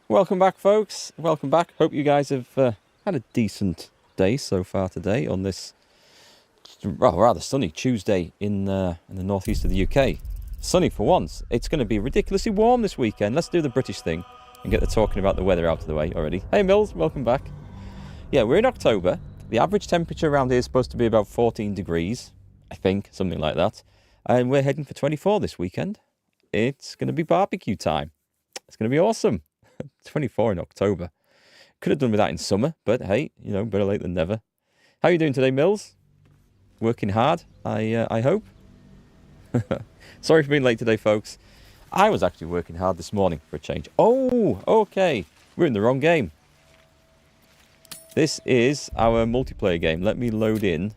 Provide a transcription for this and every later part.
Welcome back, folks. Welcome back. Hope you guys have had a decent day so far today on this rather sunny Tuesday in the northeast of the UK. Sunny for once. It's going to be ridiculously warm this weekend. Let's do the British thing and get the talking about the weather out of the way already. Hey, Mills, welcome back. Yeah, we're in October. The average temperature around here is supposed to be about 14 degrees, I think, something like that. And we're heading for 24 this weekend. It's going to be barbecue time. It's going to be awesome. 24 in October. Could have done with that in summer, but hey, you know, better late than never. How are you doing today, Mills? Working hard, I hope. Sorry for being late today, folks. I was actually working hard this morning for a change. Oh, okay. We're in the wrong game. This is our multiplayer game. Let me load in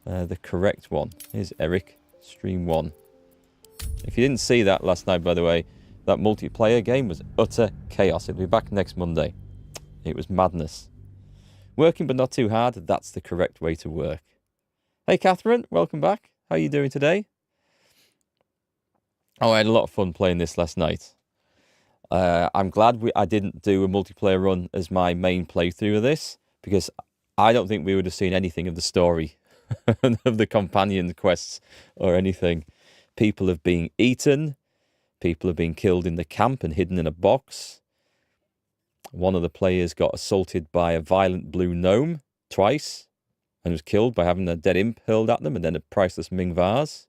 the correct one. Here's Erikk, Stream 1. If you didn't see that last night, by the way, that multiplayer game was utter chaos. It'll be back next Monday. It was madness. Working but not too hard, that's the correct way to work. Hey, Catherine, welcome back. How are you doing today? Oh, I had a lot of fun playing this last night. I'm glad I didn't do a multiplayer run as my main playthrough of this, because I don't think we would have seen anything of the story of the companion quests or anything. People have been eaten. People have been killed in the camp and hidden in a box. One of the players got assaulted by a violent blue gnome twice and was killed by having a dead imp hurled at them and then a priceless Ming vase.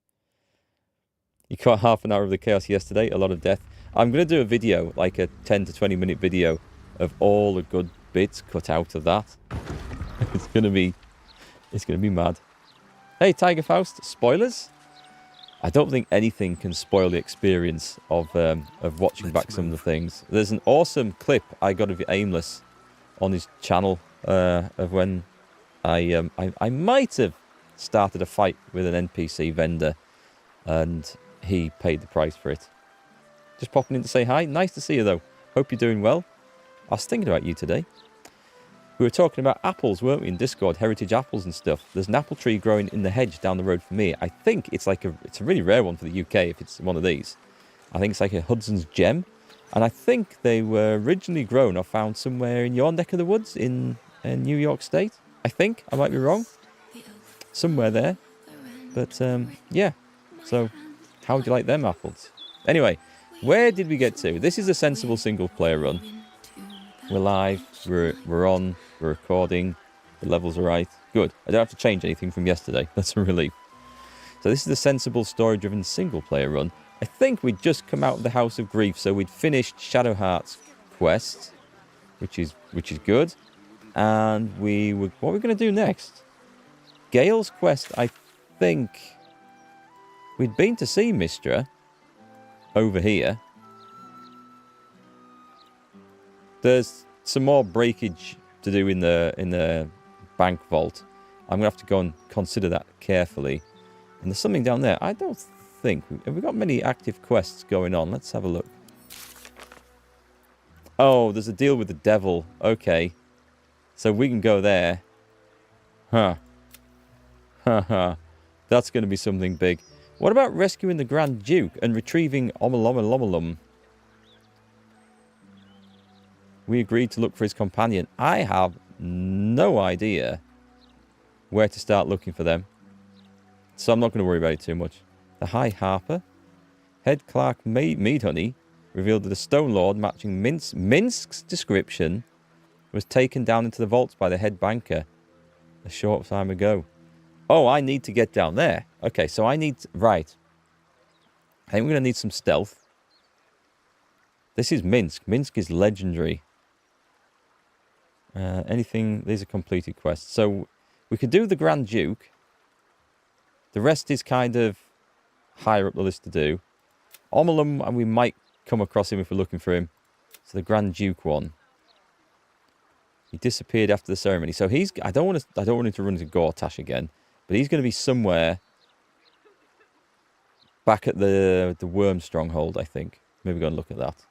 You got half an hour of the chaos yesterday, a lot of death. I'm going to do a video, like a 10 to 20 minute video of all the good bits cut out of that. It's going to be mad. Hey, Tiger Faust, spoilers? I don't think anything can spoil the experience of watching back some of the things. There's an awesome clip I got of Aimless on his channel of when I might have started a fight with an NPC vendor and he paid the price for it. Just popping in to say hi. Nice to see you, though. Hope you're doing well. I was thinking about you today. We were talking about apples, weren't we, in Discord, heritage apples and stuff. There's an apple tree growing in the hedge down the road from me. I think it's it's a really rare one for the UK if it's one of these. I think it's like a Hudson's Gem. And I think they were originally grown or found somewhere in your neck of the woods in New York State. I think. I might be wrong. Somewhere there. But, yeah. So, how would you like them apples? Anyway, where did we get to? This is a sensible single-player run. We're live. We're on. We're recording. The levels are right. Good. I don't have to change anything from yesterday. That's a relief. So this is a sensible story-driven single-player run. I think we'd just come out of the House of Grief, so we'd finished Shadowheart's quest, which is good. And what are we going to do next? Gale's quest, I think we'd been to see Mistra over here. There's some more breakage to do in the bank vault. I'm gonna have to go and consider that carefully. And there's something down there. I don't think have we got many active quests going on. Let's have a look. Oh, there's a deal with the devil. Okay, so we can go there. Huh. That's going to be something big. What about rescuing the Grand Duke and retrieving Omalom? We agreed to look for his companion. I have no idea where to start looking for them. So I'm not going to worry about it too much. The High Harper. Head Clerk Meadhoney revealed that a Stone Lord matching Minsk's description was taken down into the vaults by the head banker a short time ago. Oh, I need to get down there. Okay, so I need... Right. I think we're going to need some stealth. This is Minsk. Minsk is legendary. Anything... These are completed quests. So we could do the Grand Duke. The rest is kind of higher up the list to do. Omalum, and we might come across him if we're looking for him. So the Grand Duke one. He disappeared after the ceremony. So he's... I don't want him to run into Gortash again. But he's going to be somewhere back at the Worm Stronghold, I think. Maybe go and look at that.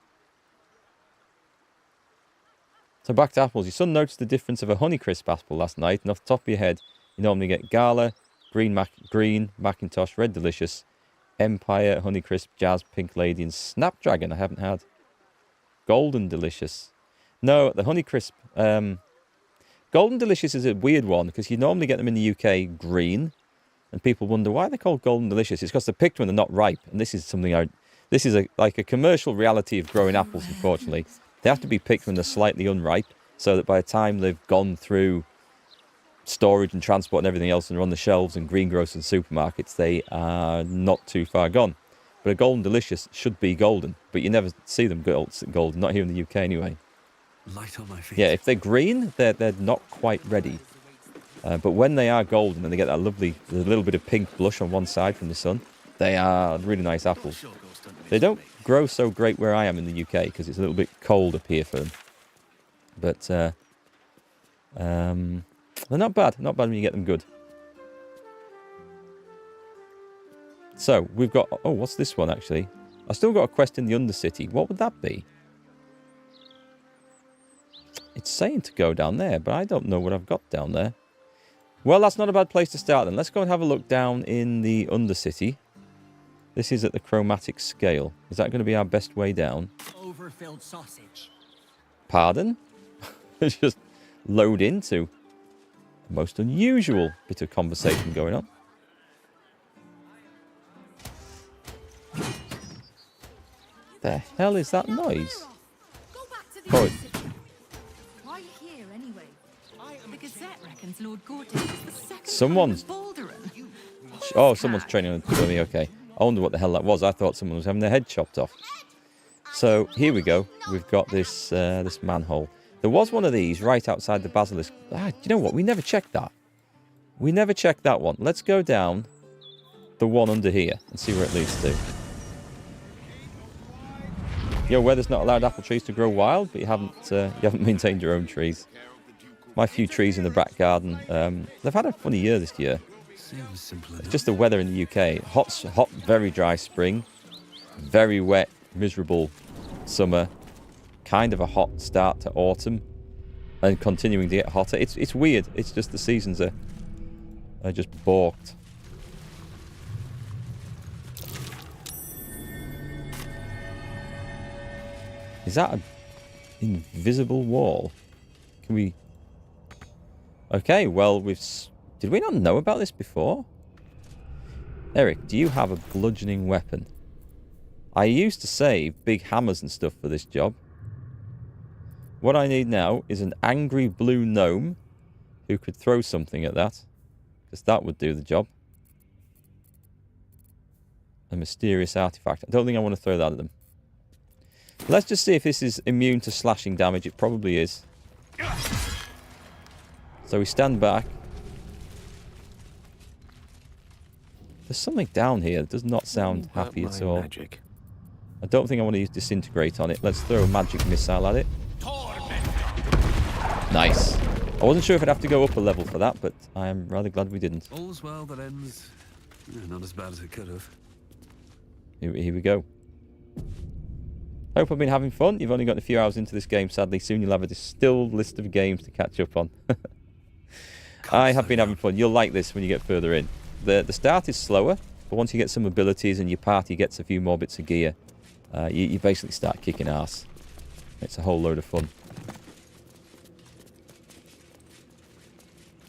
So back to apples. Your son noticed the difference of a Honeycrisp apple last night, and off the top of your head, you normally get Gala, green Macintosh, Red Delicious, Empire, Honeycrisp, Jazz, Pink Lady, and Snapdragon I haven't had. Golden Delicious. No, the Honeycrisp. Golden Delicious is a weird one because you normally get them in the UK green, and people wonder why they're called Golden Delicious. It's because they're picked when they're not ripe, and this is something this is like a commercial reality of growing apples. Unfortunately, they have to be picked when they're slightly unripe, so that by the time they've gone through storage and transport and everything else and are on the shelves in greengrocers and supermarkets, they are not too far gone. But a Golden Delicious should be golden, but you never see them golden, not here in the UK anyway. Light on my feet. Yeah, if they're green, they're not quite ready. But when they are golden and they get that lovely little bit of pink blush on one side from the sun, they are really nice apples. They don't grow so great where I am in the UK because it's a little bit cold up here for them. But they're not bad. Not bad when you get them good. So, we've got... Oh, what's this one, actually? I've still got a quest in the Undercity. What would that be? It's saying to go down there, but I don't know what I've got down there. Well, that's not a bad place to start, then. Let's go and have a look down in the Undercity. This is at the chromatic scale. Is that going to be our best way down? Overfilled sausage. Pardon? Let's just load into the most unusual bit of conversation going on. The hell is that noise? Go back to the Oh, Why are you here anyway? The Gazette reckons Lord Gortic is the second Someone's- Baldurin. Oh, someone's training on me. Okay. I wonder what the hell that was. I thought someone was having their head chopped off. So here we go. We've got this this manhole. There was one of these right outside the basilisk. Ah, you know what? We never checked that. We never checked that one. Let's go down the one under here and see where it leads to. Your weather's not allowed apple trees to grow wild, but you haven't maintained your own trees. My few trees in the back garden, they've had a funny year this year. It's just the weather in the UK. Hot, very dry spring, very wet, miserable summer, kind of a hot start to autumn, and continuing to get hotter. It's weird. It's just the seasons are just balked. Is that an invisible wall? Can we... Okay, well, did we not know about this before? Erikk, do you have a bludgeoning weapon? I used to save big hammers and stuff for this job. What I need now is an angry blue gnome who could throw something at that, because that would do the job. A mysterious artifact. I don't think I want to throw that at them. Let's just see if this is immune to slashing damage. It probably is. So we stand back. There's something down here that does not sound happy at all. Magic. I don't think I want to use Disintegrate on it. Let's throw a magic missile at it. Nice. I wasn't sure if I'd have to go up a level for that, but I am rather glad we didn't. All's well that ends. Not as bad as it could have. Here we go. Hope I've been having fun. You've only got a few hours into this game, sadly. Soon you'll have a distilled list of games to catch up on. I have been having fun. You'll like this when you get further in. The start is slower, but once you get some abilities and your party gets a few more bits of gear, you basically start kicking ass. It's a whole load of fun.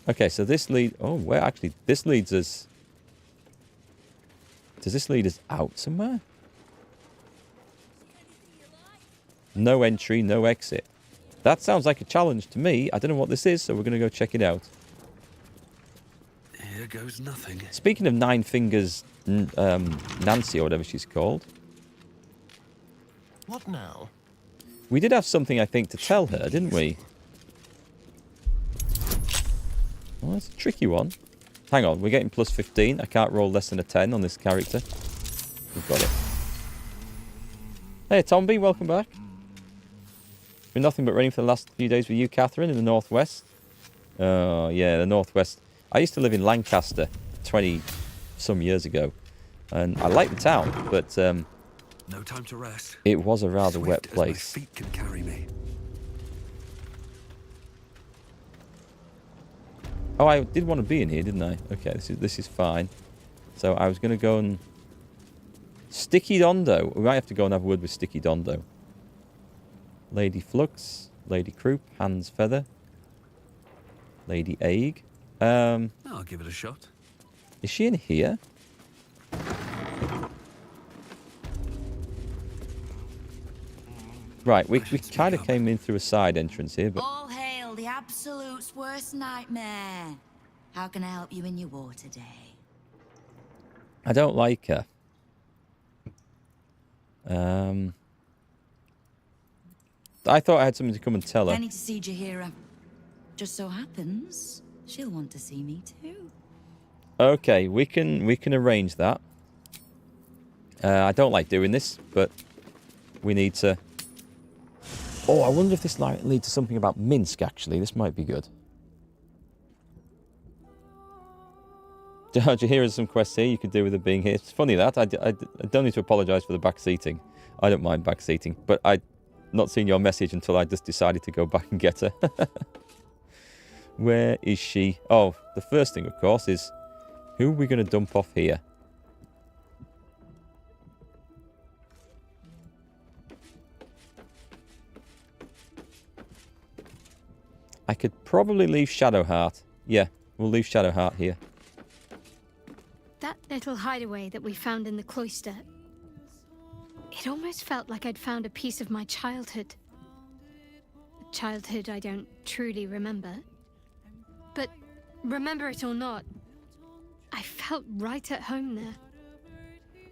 Okay, so this lead... Oh, where actually... This leads us... Does this lead us out somewhere? No entry, no exit. That sounds like a challenge to me. I don't know what this is, so we're going to go check it out. Here goes nothing. Speaking of Nine Fingers Nancy, or whatever she's called. What now? We did have something, I think, to tell her, didn't we? Well, that's a tricky one. Hang on, we're getting plus 15. I can't roll less than a 10 on this character. We've got it. Hey, Tomby, welcome back. Been nothing but raining for the last few days with you, Catherine, in the northwest. Oh, yeah, the northwest. I used to live in Lancaster 20-some years ago. And I like the town, but No time to rest. it was a rather Swift wet as place. My feet can carry me. Oh, I did want to be in here, didn't I? Okay, this is fine. So I was going to go and... Sticky Dondo. We might have to go and have a word with Sticky Dondo. Lady Flux, Lady Croup, Hans Feather, Lady Aig. I'll give it a shot. Is she in here? Right, we kind of came in through a side entrance here, but... All hail the Absolute's worst nightmare. How can I help you in your war today? I don't like her. I thought I had something to come and tell her. I need to see Jahira. Just so happens, she'll want to see me too. Okay, we can arrange that. I don't like doing this, but we need to... Oh, I wonder if this might lead to something about Minsk, actually. This might be good. Did you hear some quests here you could do with her being here? It's funny that. I don't need to apologise for the back seating. I don't mind back seating, but I'd not seen your message until I just decided to go back and get her. Where is she? Oh, the first thing, of course, is who are we going to dump off here? I could probably leave Shadowheart. Yeah, we'll leave Shadowheart here. That little hideaway that we found in the cloister. It almost felt like I'd found a piece of my childhood. A childhood I don't truly remember. But remember it or not, I felt right at home there.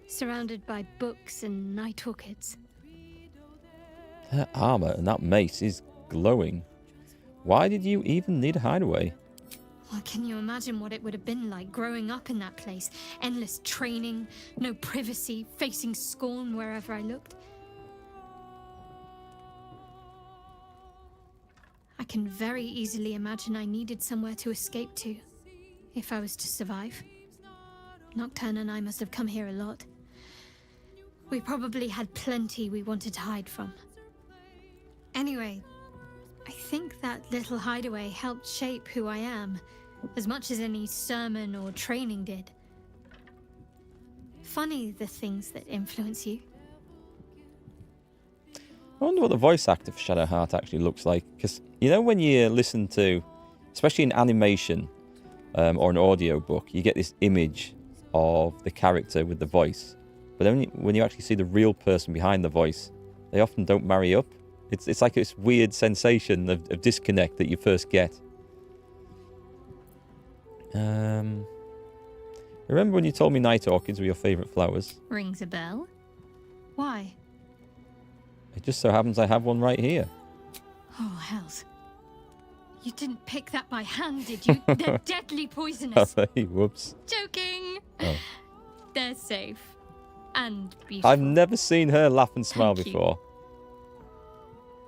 Surrounded by books and night orchids. Her armour and that mace is glowing. Why did you even need a hideaway? Well, can you imagine what it would have been like growing up in that place? Endless training, no privacy, facing scorn wherever I looked. I can very easily imagine I needed somewhere to escape to, if I was to survive. Nocturne and I must have come here a lot. We probably had plenty we wanted to hide from. Anyway, I think that little hideaway helped shape who I am, as much as any sermon or training did. Funny the things that influence you. I wonder what the voice actor for Shadowheart actually looks like. Because, you know, when you listen to, especially in animation or an audio book, you get this image of the character with the voice. But then when you actually see the real person behind the voice, they often don't marry up. It's like this weird sensation of disconnect that you first get. Remember when you told me night orchids were your favourite flowers? Rings a bell? Why? It just so happens I have one right here. Oh, hells. You didn't pick that by hand, did you? They're deadly poisonous. Whoops. Joking. Oh. They're safe. And beautiful. I've never seen her laugh and smile Thank you. before.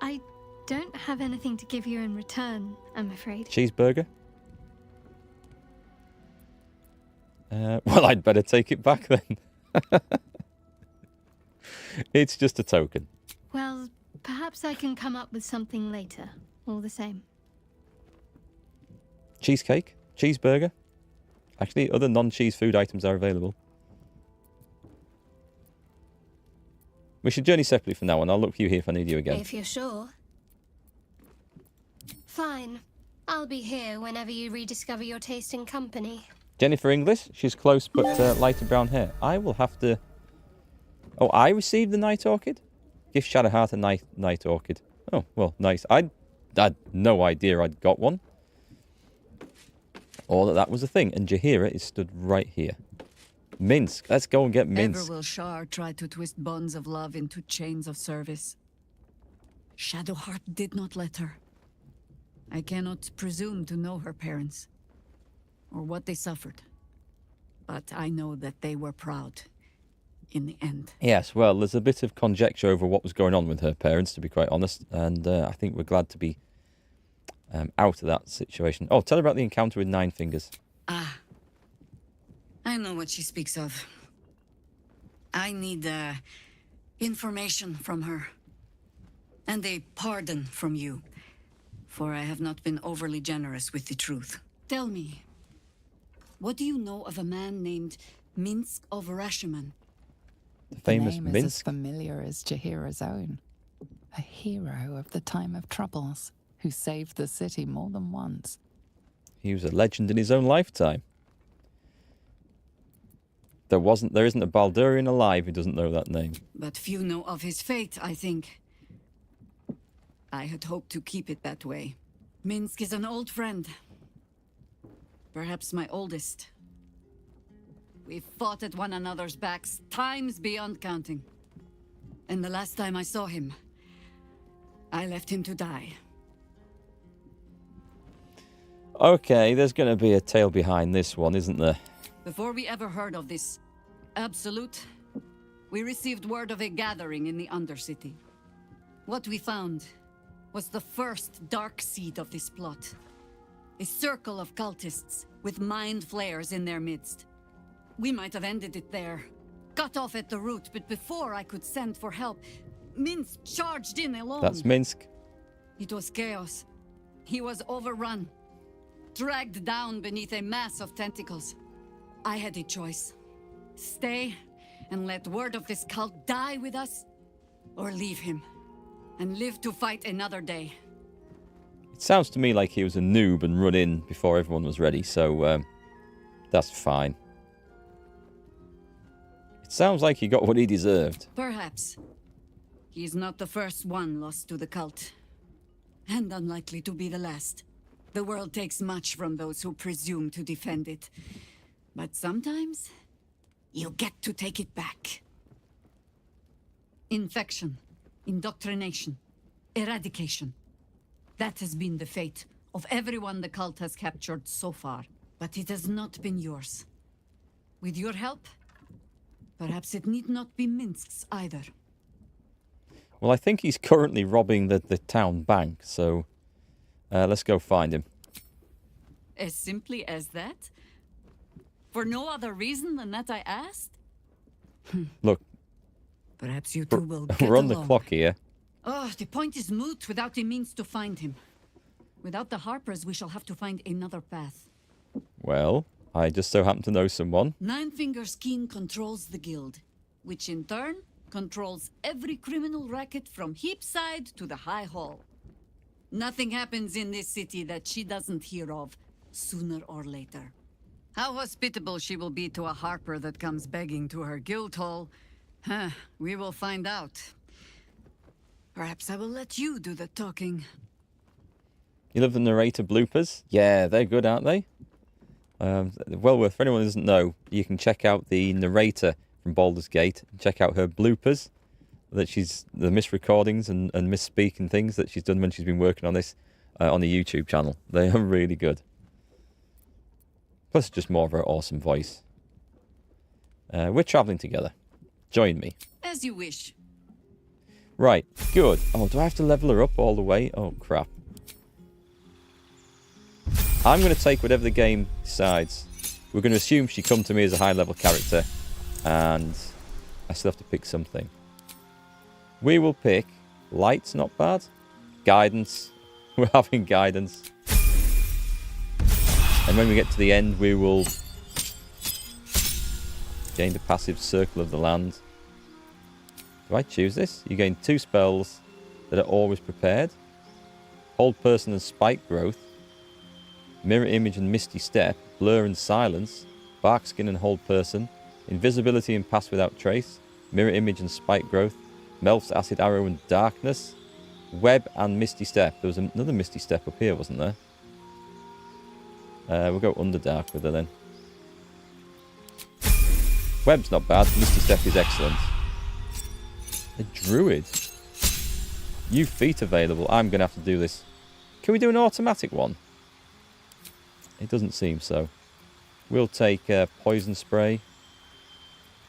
I don't have anything to give you in return, I'm afraid. Cheeseburger? Well, I'd better take it back then. It's just a token. Well, perhaps I can come up with something later, all the same. Cheesecake? Cheeseburger? Actually, other non-cheese food items are available. We should journey separately from now on. I'll look for you here if I need you again. If you're sure. Fine. I'll be here whenever you rediscover your taste in company. Jennifer English? She's close but lighter brown hair. I will have to... Oh, I received the night orchid? Give Shadowheart a night orchid. Oh, well, nice. I had no idea I'd got one. Or that was a thing. And Jahira is stood right here. Minsk. Let's go and get Minsk. Ever will Shar try to twist bonds of love into chains of service. Shadowheart did not let her. I cannot presume to know her parents, or what they suffered. But I know that they were proud, in the end. Yes, well, there's a bit of conjecture over what was going on with her parents, to be quite honest. And I think we're glad to be out of that situation. Oh, tell her about the encounter with Nine Fingers. Ah. I know what she speaks of. I need information from her. And a pardon from you, for I have not been overly generous with the truth. Tell me, what do you know of a man named Minsk of Rashiman? The famous name is as Minsk. familiar as Jahira's own. A hero of the time of troubles, who saved the city more than once. He was a legend in his own lifetime. There isn't a Baldurian alive who doesn't know that name. But few know of his fate, I think. I had hoped to keep it that way. Minsk is an old friend. Perhaps my oldest. We've fought at one another's backs, times beyond counting. And the last time I saw him, I left him to die. Okay, there's going to be a tale behind this one, isn't there? Before we ever heard of this Absolute, we received word of a gathering in the Undercity. What we found was the first dark seed of this plot. A circle of cultists with mind flayers in their midst. We might have ended it there, cut off at the root, but before I could send for help, Minsk charged in alone. That's Minsk. It was chaos. He was overrun, dragged down beneath a mass of tentacles. I had a choice. Stay and let word of this cult die with us, or leave him and live to fight another day. It sounds to me like he was a noob and run in before everyone was ready, so that's fine. It sounds like he got what he deserved. Perhaps. He's not the first one lost to the cult, and unlikely to be the last. The world takes much from those who presume to defend it. But sometimes, you get to take it back. Infection, indoctrination, eradication. That has been the fate of everyone the cult has captured so far. But it has not been yours. With your help, perhaps it need not be Minsk's either. Well, I think he's currently robbing the town bank, so let's go find him. As simply as that? For no other reason than that I asked? Look, Perhaps you two will get we're on the along. clock here. Oh, the point is moot without a means to find him. Without the Harpers, we shall have to find another path. Well, I just so happen to know someone. Nine Fingers Keen controls the guild, which in turn controls every criminal racket from Heapside to the High Hall. Nothing happens in this city that she doesn't hear of, sooner or later. How hospitable she will be to a Harper that comes begging to her guild hall, we will find out. Perhaps I will let you do the talking. You love the narrator bloopers? Yeah, they're good, aren't they? Well worth, for anyone who doesn't know, you can check out the narrator from Baldurs Gate. Check out her bloopers, the misrecordings and misspeaking things that she's done when she's been working on this on the YouTube channel. They are really good. Plus, just more of her awesome voice. We're travelling together. Join me. As you wish. Right, good. Oh, do I have to level her up all the way? Oh, crap. I'm going to take whatever the game decides. We're going to assume she come to me as a high-level character, and I still have to pick something. We will pick Light's not bad. Guidance. We're having guidance. And when we get to the end, we will gain the passive Circle of the Land. Do I choose this? You gain 2 spells that are always prepared. Hold Person and Spike Growth. Mirror Image and Misty Step. Blur and Silence. Bark Skin and Hold Person. Invisibility and Pass Without Trace. Mirror Image and Spike Growth. Melf's Acid Arrow and Darkness. Web and Misty Step. There was another Misty Step up here, wasn't there? We'll go Underdark with her then. Web's not bad. Misty Step is excellent. A Druid. New feat available. I'm going to have to do this. Can we do an automatic one? It doesn't seem so. We'll take Poison Spray.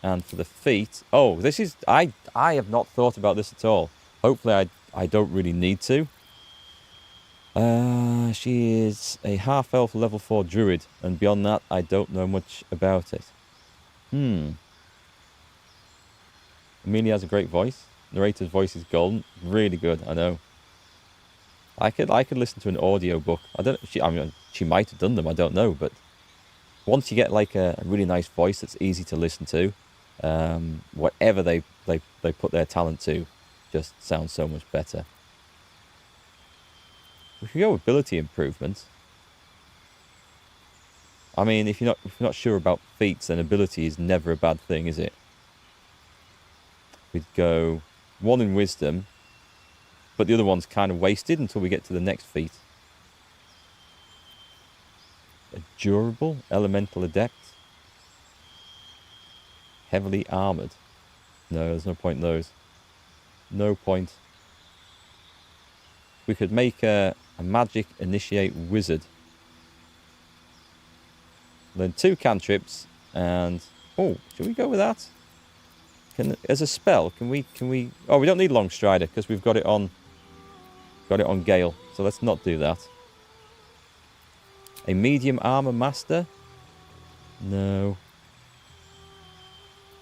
And for the feat... Oh, this is... I have not thought about this at all. Hopefully I don't really need to. She is a half-elf level 4 druid. And beyond that, I don't know much about it. Amelia has a great voice. Narrator's voice is golden. Really good, I know. I could listen to an audio book. She might have done them, I don't know, but once you get like a really nice voice that's easy to listen to, whatever they put their talent to just sounds so much better. We can go with ability improvement. I mean, if you're not sure about feats, then ability is never a bad thing, is it? We'd go 1 in wisdom, but the other one's kind of wasted until we get to the next feat. A durable elemental adept. Heavily armored. No, there's no point in those. No point. We could make a magic initiate wizard. Learn 2 cantrips and oh, should we go with that? As a spell, can we oh, we don't need Long Strider because we've got it on Gale. So let's not do that. A medium armor master? No.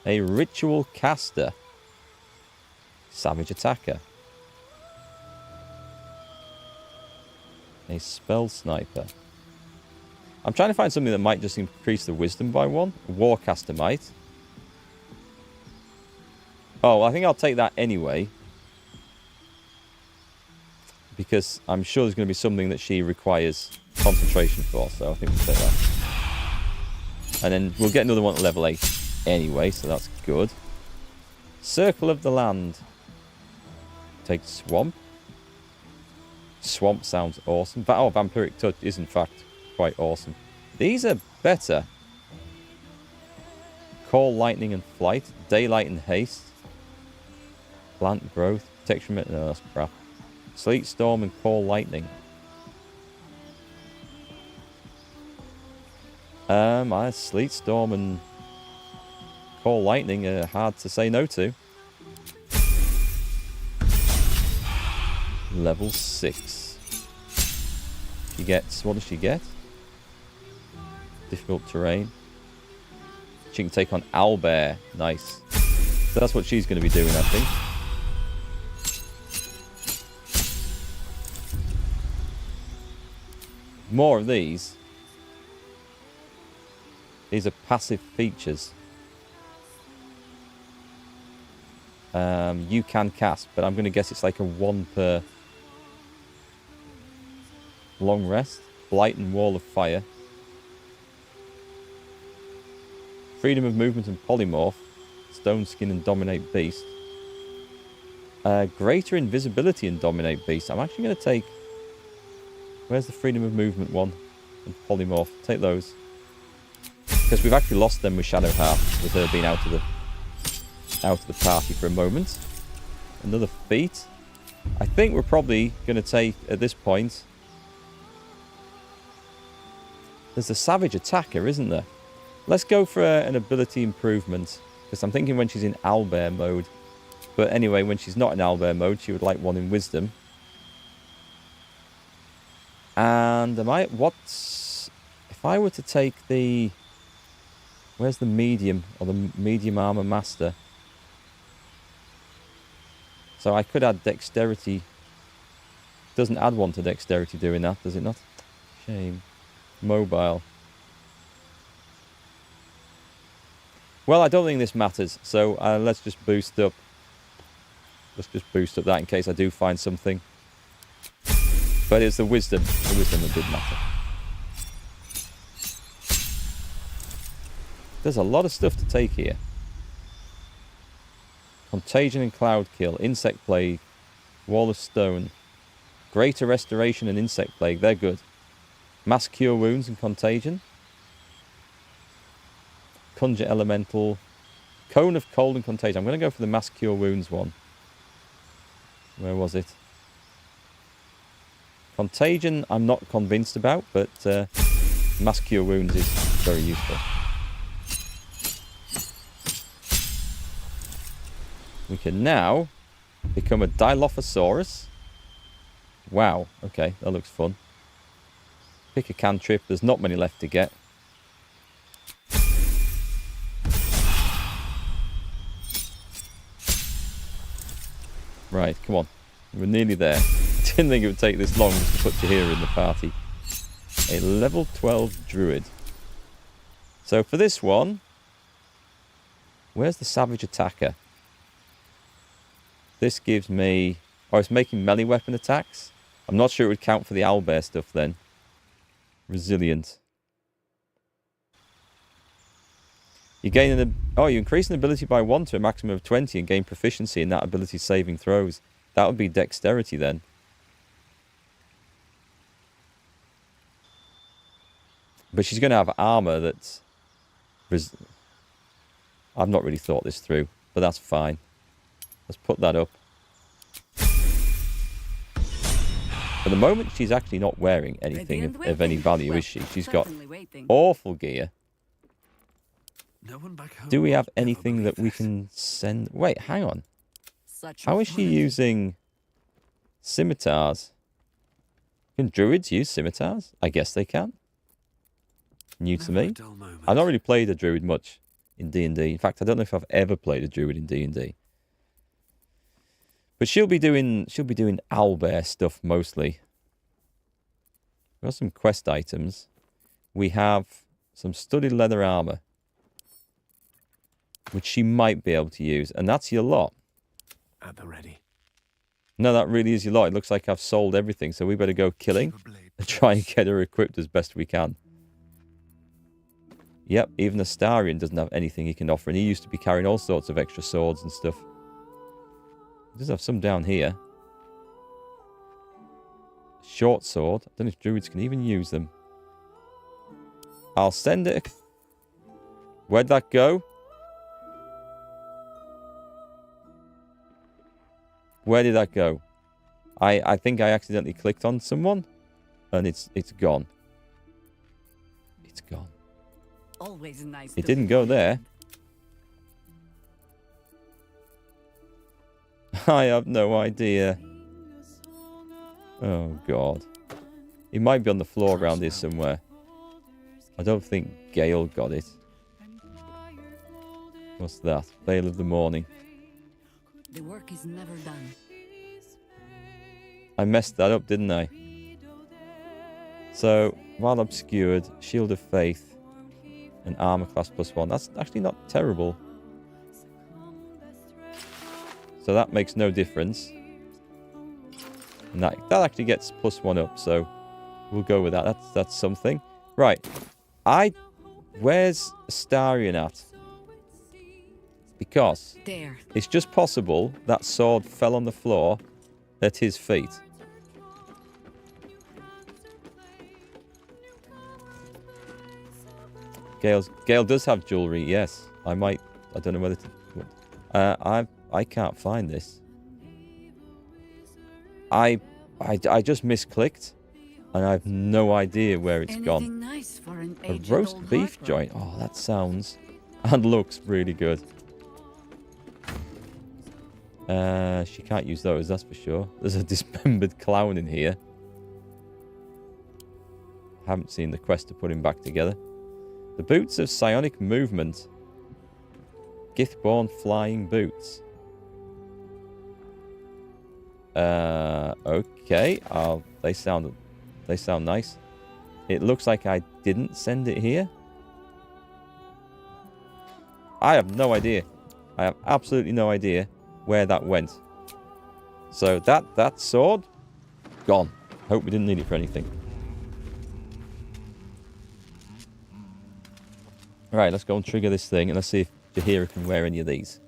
A ritual caster. Savage attacker. A spell sniper. I'm trying to find something that might just increase the wisdom by 1. A warcaster might. Oh, I think I'll take that anyway. Because I'm sure there's going to be something that she requires concentration for. So I think we'll take that. And then we'll get another one at level 8 anyway. So that's good. Circle of the Land. Take Swamp. Swamp sounds awesome. Oh, Vampiric Touch is in fact quite awesome. These are better. Call Lightning and Flight. Daylight and Haste. Plant Growth. Protection. No, that's crap. Sleet Storm and Call Lightning. Sleet Storm and Call Lightning are hard to say no to. Level 6. She gets, what does she get? Difficult terrain. She can take on Owlbear. Nice. So that's what she's going to be doing, I think. More of these. These are passive features. You can cast, but I'm going to guess it's like a 1 per long rest. Blight and Wall of Fire. Freedom of Movement and Polymorph. Stone Skin and Dominate Beast. Greater Invisibility and Dominate Beast. I'm actually going to take... Where's the Freedom of Movement one? And Polymorph. Take those. Because we've actually lost them with Shadowheart, with her being out of the party for a moment. Another feat. I think we're probably going to take, at this point... There's a Savage Attacker, isn't there? Let's go for an ability improvement. Because I'm thinking when she's in Owlbear mode. But anyway, when she's not in Owlbear mode, she would like 1 in Wisdom. And if I were to take the... Where's the medium, or the medium armor master? So I could add dexterity. Doesn't add 1 to dexterity doing that, does it not? Shame. Mobile. Well, I don't think this matters, so let's just boost up. Let's just boost up that in case I do find something. But it's the wisdom. The wisdom that did matter. There's a lot of stuff to take here. Contagion and Cloud Kill. Insect Plague. Wall of Stone. Greater Restoration and Insect Plague. They're good. Mass Cure Wounds and Contagion. Conjure Elemental. Cone of Cold and Contagion. I'm going to go for the Mass Cure Wounds one. Where was it? Contagion I'm not convinced about, but Mass Cure Wounds is very useful. We can now become a Dilophosaurus. Wow, okay, that looks fun. Pick a cantrip, there's not many left to get. Right, come on. We're nearly there. I didn't think it would take this long just to put Tahira in the party. A level 12 druid. So for this one, where's the Savage Attacker? This gives me... Oh, it's making melee weapon attacks. I'm not sure it would count for the owlbear stuff then. Resilient. You gain an... Oh, you increase an ability by 1 to a maximum of 20 and gain proficiency in that ability's saving throws. That would be dexterity then. But she's going to have armor that's... I've not really thought this through, but that's fine. Let's put that up. For the moment, she's actually not wearing anything of any value, is she? She's got awful gear. No one back home. Do we have will ever anything that believe we this. can send? Wait, hang on. Such How is she using scimitars? Can druids use scimitars? I guess they can. New to Never a me. dull moment. I've not really played a druid much in D&D. In fact, I don't know if I've ever played a druid in D&D. But she'll be doing owlbear stuff mostly. We've got some quest items. We have some studded leather armor, which she might be able to use, and that's your lot. At the ready. No, that really is your lot. It looks like I've sold everything, so we better go killing Keep a blade. and try and get her equipped as best we can. Yep, even Astarion doesn't have anything he can offer, and he used to be carrying all sorts of extra swords and stuff. He does have some down here. Short sword. I don't know if druids can even use them. I'll send it. Where'd that go? Where did that go? I think I accidentally clicked on someone, and it's gone. It's gone. Always nice. It to didn't be go there. I have no idea. Oh, God. It might be on the floor around here somewhere. I don't think Gale got it. What's that? Veil of the Morning. The work is never done. I messed that up, didn't I? So, while obscured, Shield of Faith, and Armor Class +1. That's actually not terrible. So that makes no difference. And that actually gets +1 up, so we'll go with that. That's something. Right. Where's Astarion at? Because There. it's just possible that sword fell on the floor at his feet. Gale does have jewelry, yes. I don't know whether to... I can't find this. I just misclicked, and I have no idea where it's Anything gone. nice for an A aged roast old beef heartthrob. joint. Oh, that sounds and looks really good. She can't use those, that's for sure. There's a dismembered clown in here. Haven't seen the quest to put him back together. The boots of psionic movement. Githborn flying boots. Okay. They sound nice. It looks like I didn't send it here. I have no idea. I have absolutely no idea where that went. So that sword, gone. Hope we didn't need it for anything. Right, let's go and trigger this thing, and let's see if Jaheira can wear any of these.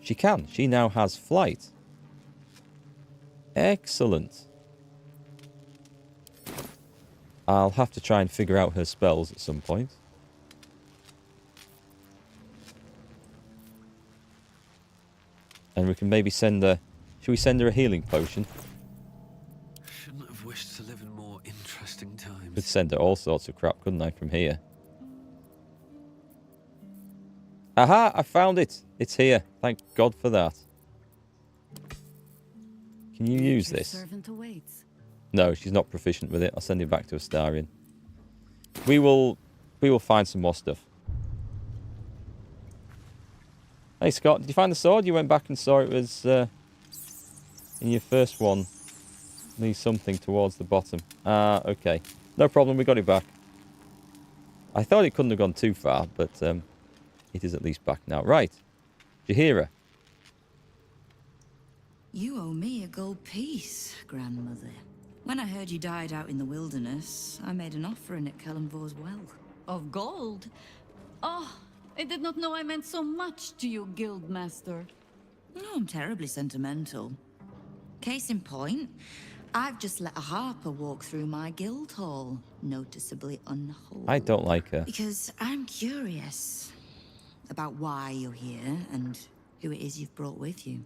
She can. She now has flight. Excellent. I'll have to try and figure out her spells at some point. And we can maybe send her... Should we send her a healing potion? Shouldn't have wished to live in more interesting times. Could send her all sorts of crap, couldn't I, from here? Aha! I found it! It's here. Thank God for that. Can you use Your this? servant awaits. No, she's not proficient with it. I'll send it back to Astarion. We will find some more stuff. Hey, Scott, did you find the sword? You went back and saw it was in your first one. Needs something towards the bottom. Ah, okay. No problem, we got it back. I thought it couldn't have gone too far, but it is at least back now. Right. Jaheira. You owe me a gold piece, grandmother. When I heard you died out in the wilderness, I made an offering at Kellenvor's well. Of gold? Oh, I did not know I meant so much to you, Guildmaster. No, I'm terribly sentimental. Case in point, I've just let a harper walk through my guild hall, noticeably unwhole. I don't like her. Because I'm curious about why you're here and who it is you've brought with you.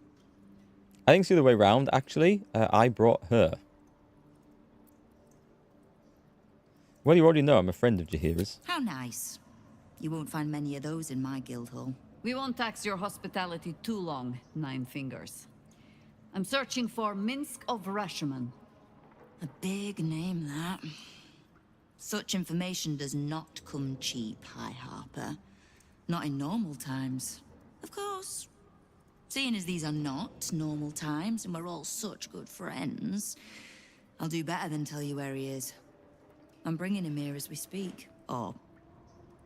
I think it's the other way around, actually. I brought her. Well, you already know I'm a friend of Jaheira's. How nice. You won't find many of those in my guild hall. We won't tax your hospitality too long, Nine Fingers. I'm searching for Minsk of Rashomon. A big name, that. Such information does not come cheap, High Harper. Not in normal times. Of course. Seeing as these are not normal times and we're all such good friends, I'll do better than tell you where he is. I'm bringing him here as we speak. Or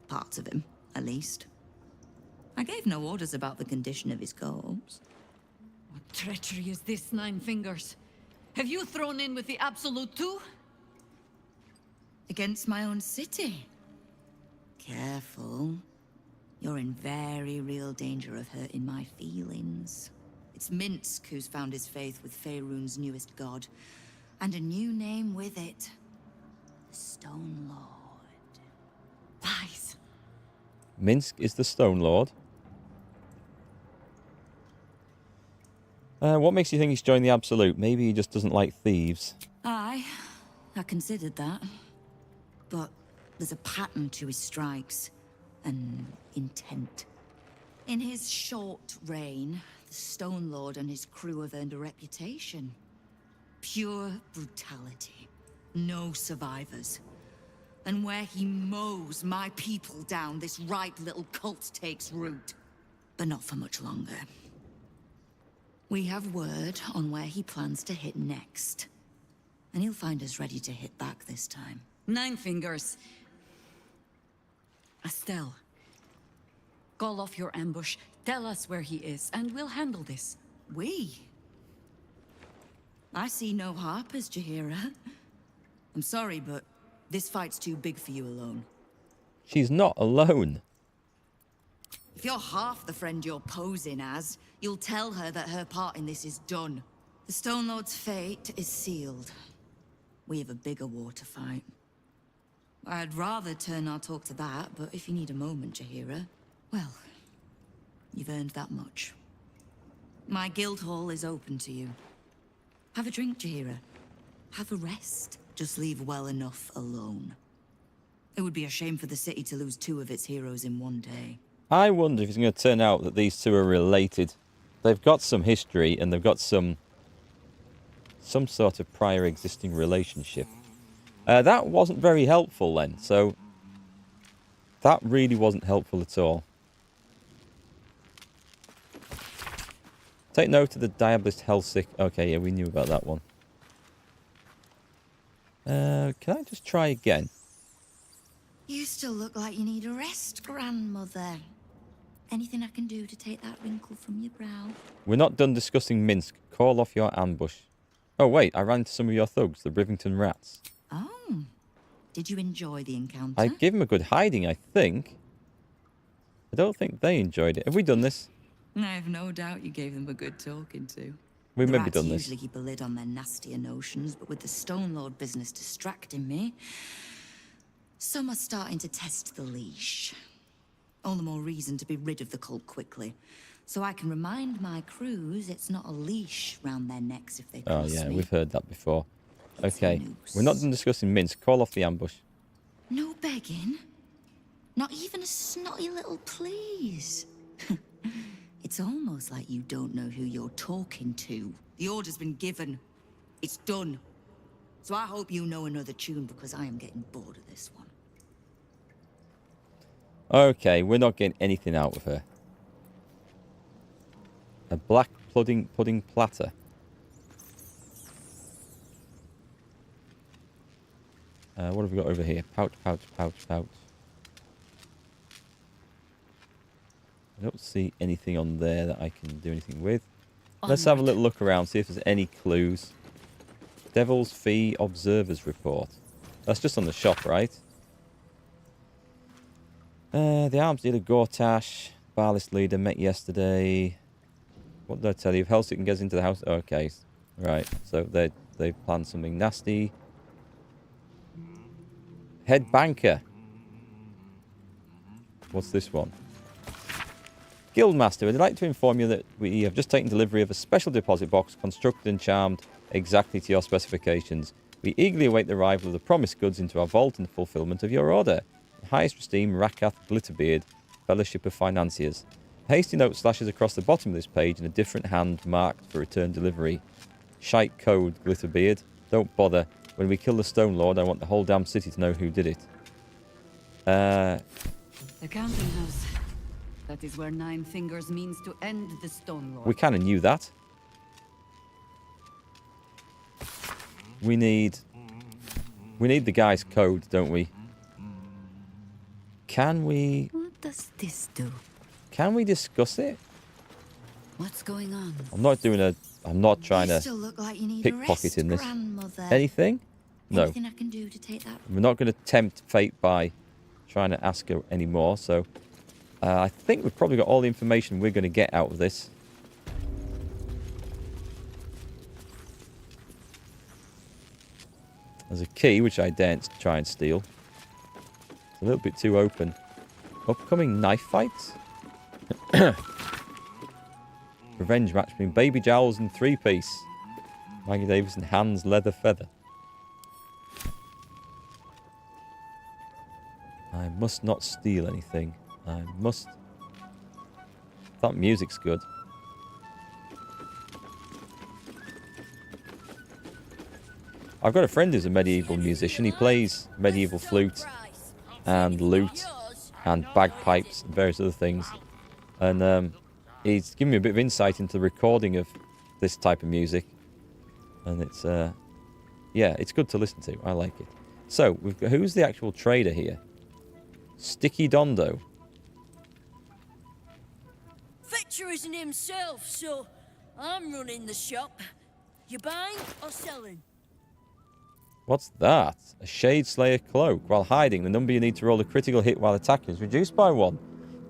parts of him, at least. I gave no orders about the condition of his corpse. What treachery is this, Nine Fingers? Have you thrown in with the Absolute too? Against my own city. Careful. You're in very real danger of hurting my feelings. It's Minsk who's found his faith with Faerun's newest god. And a new name with it. The Stone Lord. Lies. Minsk is the Stone Lord. What makes you think he's joined the Absolute? Maybe he just doesn't like thieves. Aye, I considered that. But there's a pattern to his strikes. An intent. In his short reign, the Stone Lord and his crew have earned a reputation. Pure brutality. No survivors. And where he mows my people down, this ripe little cult takes root. But not for much longer. We have word on where he plans to hit next. And he'll find us ready to hit back this time. Nine Fingers. Estelle. Call off your ambush, tell us where he is, and we'll handle this. We? I see no Harpers, Jaheira. I'm sorry, but this fight's too big for you alone. She's not alone. If you're half the friend you're posing as, you'll tell her that her part in this is done. The Stone Lord's fate is sealed. We have a bigger war to fight. I'd rather turn our talk to that, but if you need a moment, Jaheira, well, you've earned that much. My guild hall is open to you. Have a drink, Jaheira. Have a rest. Just leave well enough alone. It would be a shame for the city to lose two of its heroes in one day. I wonder if it's going to turn out that these two are related. They've got some history and they've got some sort of prior existing relationship. That wasn't very helpful then, so that really wasn't helpful at all. Take note of the Diabolist Hellsick. Okay, yeah, we knew about that one. Can I just try again? You still look like you need a rest, grandmother. Anything I can do to take that wrinkle from your brow? We're not done discussing Minsk. Call off your ambush. Oh, wait, I ran into some of your thugs, the Rivington Rats. Oh. Did you enjoy the encounter? I gave them a good hiding, I think. I don't think they enjoyed it. Have we done this? I have no doubt you gave them a good talking to. We've The maybe rats done this. usually keep a lid on their nastier notions, but with the Stone Lord business distracting me, some are starting to test the leash. All the more reason to be rid of the cult quickly, so I can remind my crews it's not a leash round their necks if they cross Oh, yeah, me. we've heard that before. It's a Okay, noose. we're not done discussing Minsk. Call off the ambush. No begging? Not even a snotty little please? It's almost like you don't know who you're talking to. The order's been given. It's done. So I hope you know another tune because I am getting bored of this one. Okay, we're not getting anything out of her. A black pudding platter. What have we got over here? Pout. don't see anything on there that I can do anything with. Let's have a little look around, see if there's any clues. Devil's Fee Observer's Report. That's just on the shop, right? The arms dealer Gortash, Barlist leader, met yesterday. What did I tell you? If Helsington gets into the house... Okay, right. So they planned something nasty. Head banker. What's this one? Guildmaster, I'd like to inform you that we have just taken delivery of a special deposit box constructed and charmed exactly to your specifications. We eagerly await the arrival of the promised goods into our vault in fulfillment of your order. In highest esteem, Rakath Glitterbeard, Fellowship of Financiers. A hasty note slashes across the bottom of this page in a different hand marked for return delivery. Shite code, Glitterbeard. Don't bother. When we kill the Stone Lord, I want the whole damn city to know who did it. The counting house. That is where 9 Fingers means to end the Stone Lord. We kind of knew that. We need the guy's code, don't we? Can we... What does this do? Can we discuss it? What's going on? I'm not trying You to still look like you need a pickpocket rest, in this. grandmother. Anything? No. Anything I can do to take that? We're not going to tempt fate by trying to ask her anymore, so... I think we've probably got all the information we're going to get out of this. There's a key, which I daren't try and steal. It's a little bit too open. Upcoming knife fights? Revenge match between Baby Jowls and Three Piece. Maggie Davis and Hans Leather Feather. I must not steal anything. I must... That music's good. I've got a friend who's a medieval musician. He plays medieval flute and lute and bagpipes and various other things. And he's given me a bit of insight into the recording of this type of music. And it's, yeah, it's good to listen to. I like it. So, we've got, who's the actual trader here? Sticky Dondo. Fetcher isn't himself, so I'm running the shop. You buying or selling? What's that? A Shade Slayer cloak. While hiding, the number you need to roll a critical hit while attacking is reduced by 1.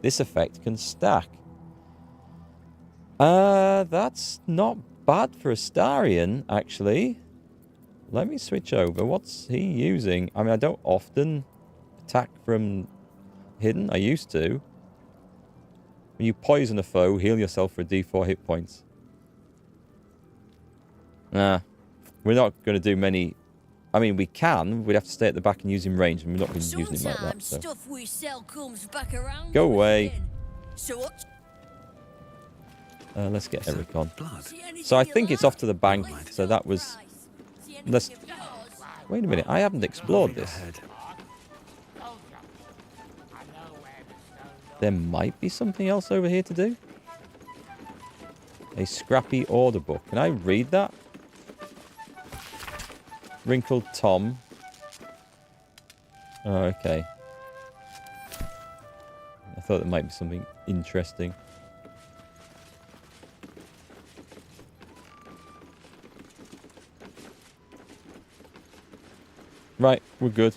This effect can stack. That's not bad for Astarion, actually. Let me switch over. What's he using? I mean, I don't often attack from hidden. I used to. When you poison a foe, heal yourself for a d4 hit points. Nah. We're not going to do many... I mean, we can. We'd have to stay at the back and use him range, and we're not going to use him like that. So. Stuff we sell comes back around. Go away. So what? Let's get Erikk on. So I think it's off to the bank. So that was... Let's... Wait a minute. I haven't explored this. There might be something else over here to do. A scrappy order book. Can I read that? Wrinkled Tom. Oh, okay. I thought there might be something interesting. Right, we're good.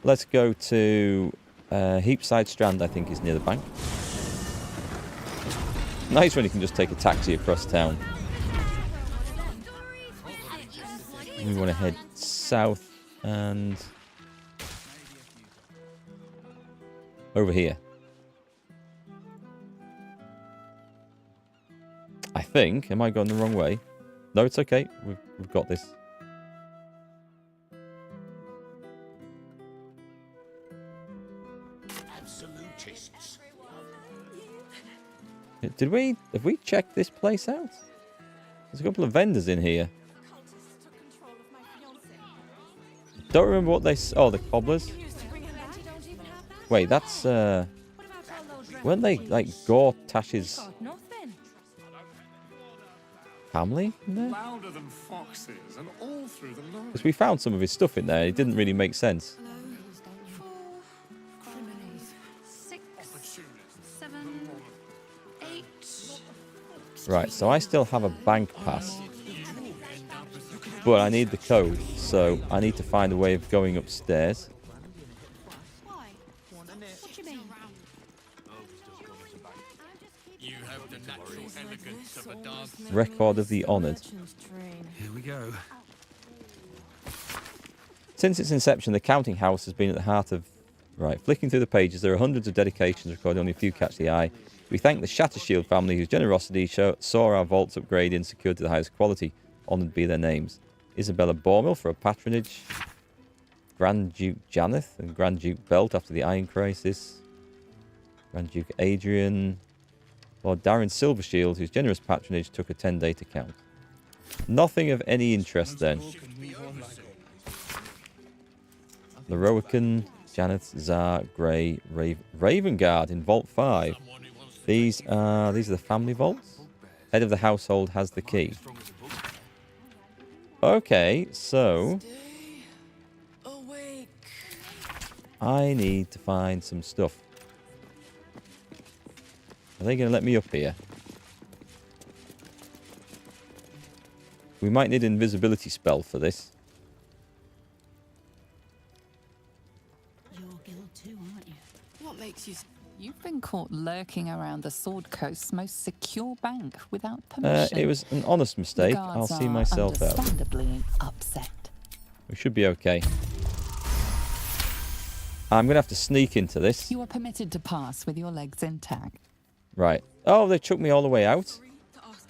Let's go to Heapside Strand, I think is near the bank. Nice when you can just take a taxi across town. We want to head south and over here. I think. Am I going the wrong way? No, it's okay. We've got this. Absolutists. Have we checked this place out? There's a couple of vendors in here. Don't remember what they... Oh, the cobblers. Wait, that's... weren't they, like, Gortash's family in there? Because we found some of his stuff in there. It didn't really make sense. 6, 7, Right, so I still have a bank pass. But I need the code, so I need to find a way of going upstairs. Why? What do you mean? You have the natural elegance of a dog. Record of the Honoured. Here we go. Since its inception, the counting house has been at the heart of... Right, flicking through the pages, there are hundreds of dedications recorded, only a few catch the eye. We thank the Shattershield family whose generosity saw our vaults upgraded and secured to the highest quality. Honoured be their names. Isabella Bormill for a patronage. Grand Duke Janeth and Grand Duke Belt after the Iron Crisis. Grand Duke Adrian. Lord Darren Silvershield, whose generous patronage took a 10-day to count. Nothing of any interest then. Lorowican, Janeth, Zar, Grey, Ravengard in Vault 5. These are the family vaults. Head of the household has the key. Okay, so I need to find some stuff. Are they going to let me up here? We might need an invisibility spell for this. Your guild too, aren't you? What makes you... You've been caught lurking around the Sword Coast's most secure bank without permission. It was an honest mistake. The I'll guards see are myself out. understandably upset. We should be okay. I'm going to have to sneak into this. You are permitted to pass with your legs intact. Right. Oh, they took me all the way out.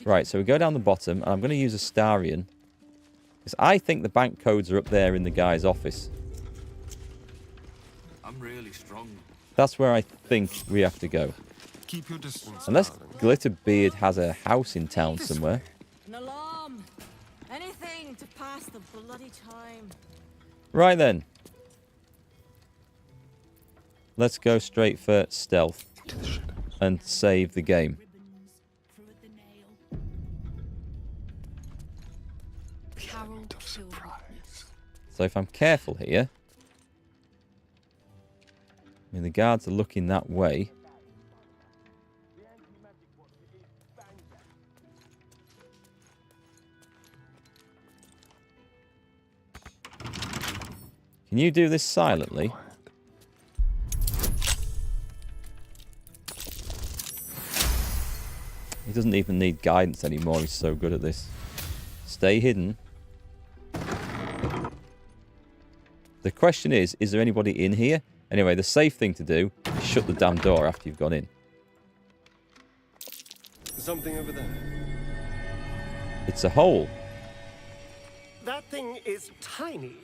Right, so we go down the bottom, and I'm going to use Astarion. Because I think the bank codes are up there in the guy's office. I'm really strong. That's where I think we have to go. Keep your distance. Unless Glitterbeard has a house in town somewhere. An alarm! Anything to pass the bloody time. Right then. Let's go straight for stealth. And save the game. So if I'm careful here... I mean, the guards are looking that way. Can you do this silently? He doesn't even need guidance anymore. He's so good at this. Stay hidden. The question is there anybody in here? Anyway, the safe thing to do is shut the damn door after you've gone in. Something over there. It's a hole. That thing is tiny,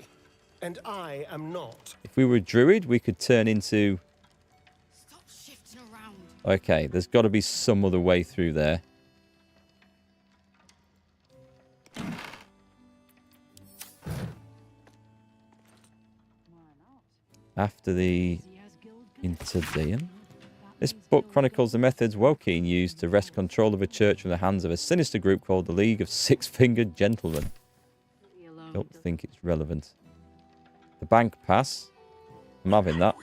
and I am not. If we were a druid, we could turn into... Stop shifting around. Okay, there's got to be some other way through there. After the Interdeum. This book chronicles the methods Woking used to wrest control of a church from the hands of a sinister group called the League of Six-Fingered Gentlemen. Don't think it's relevant. The bank pass. I'm having that.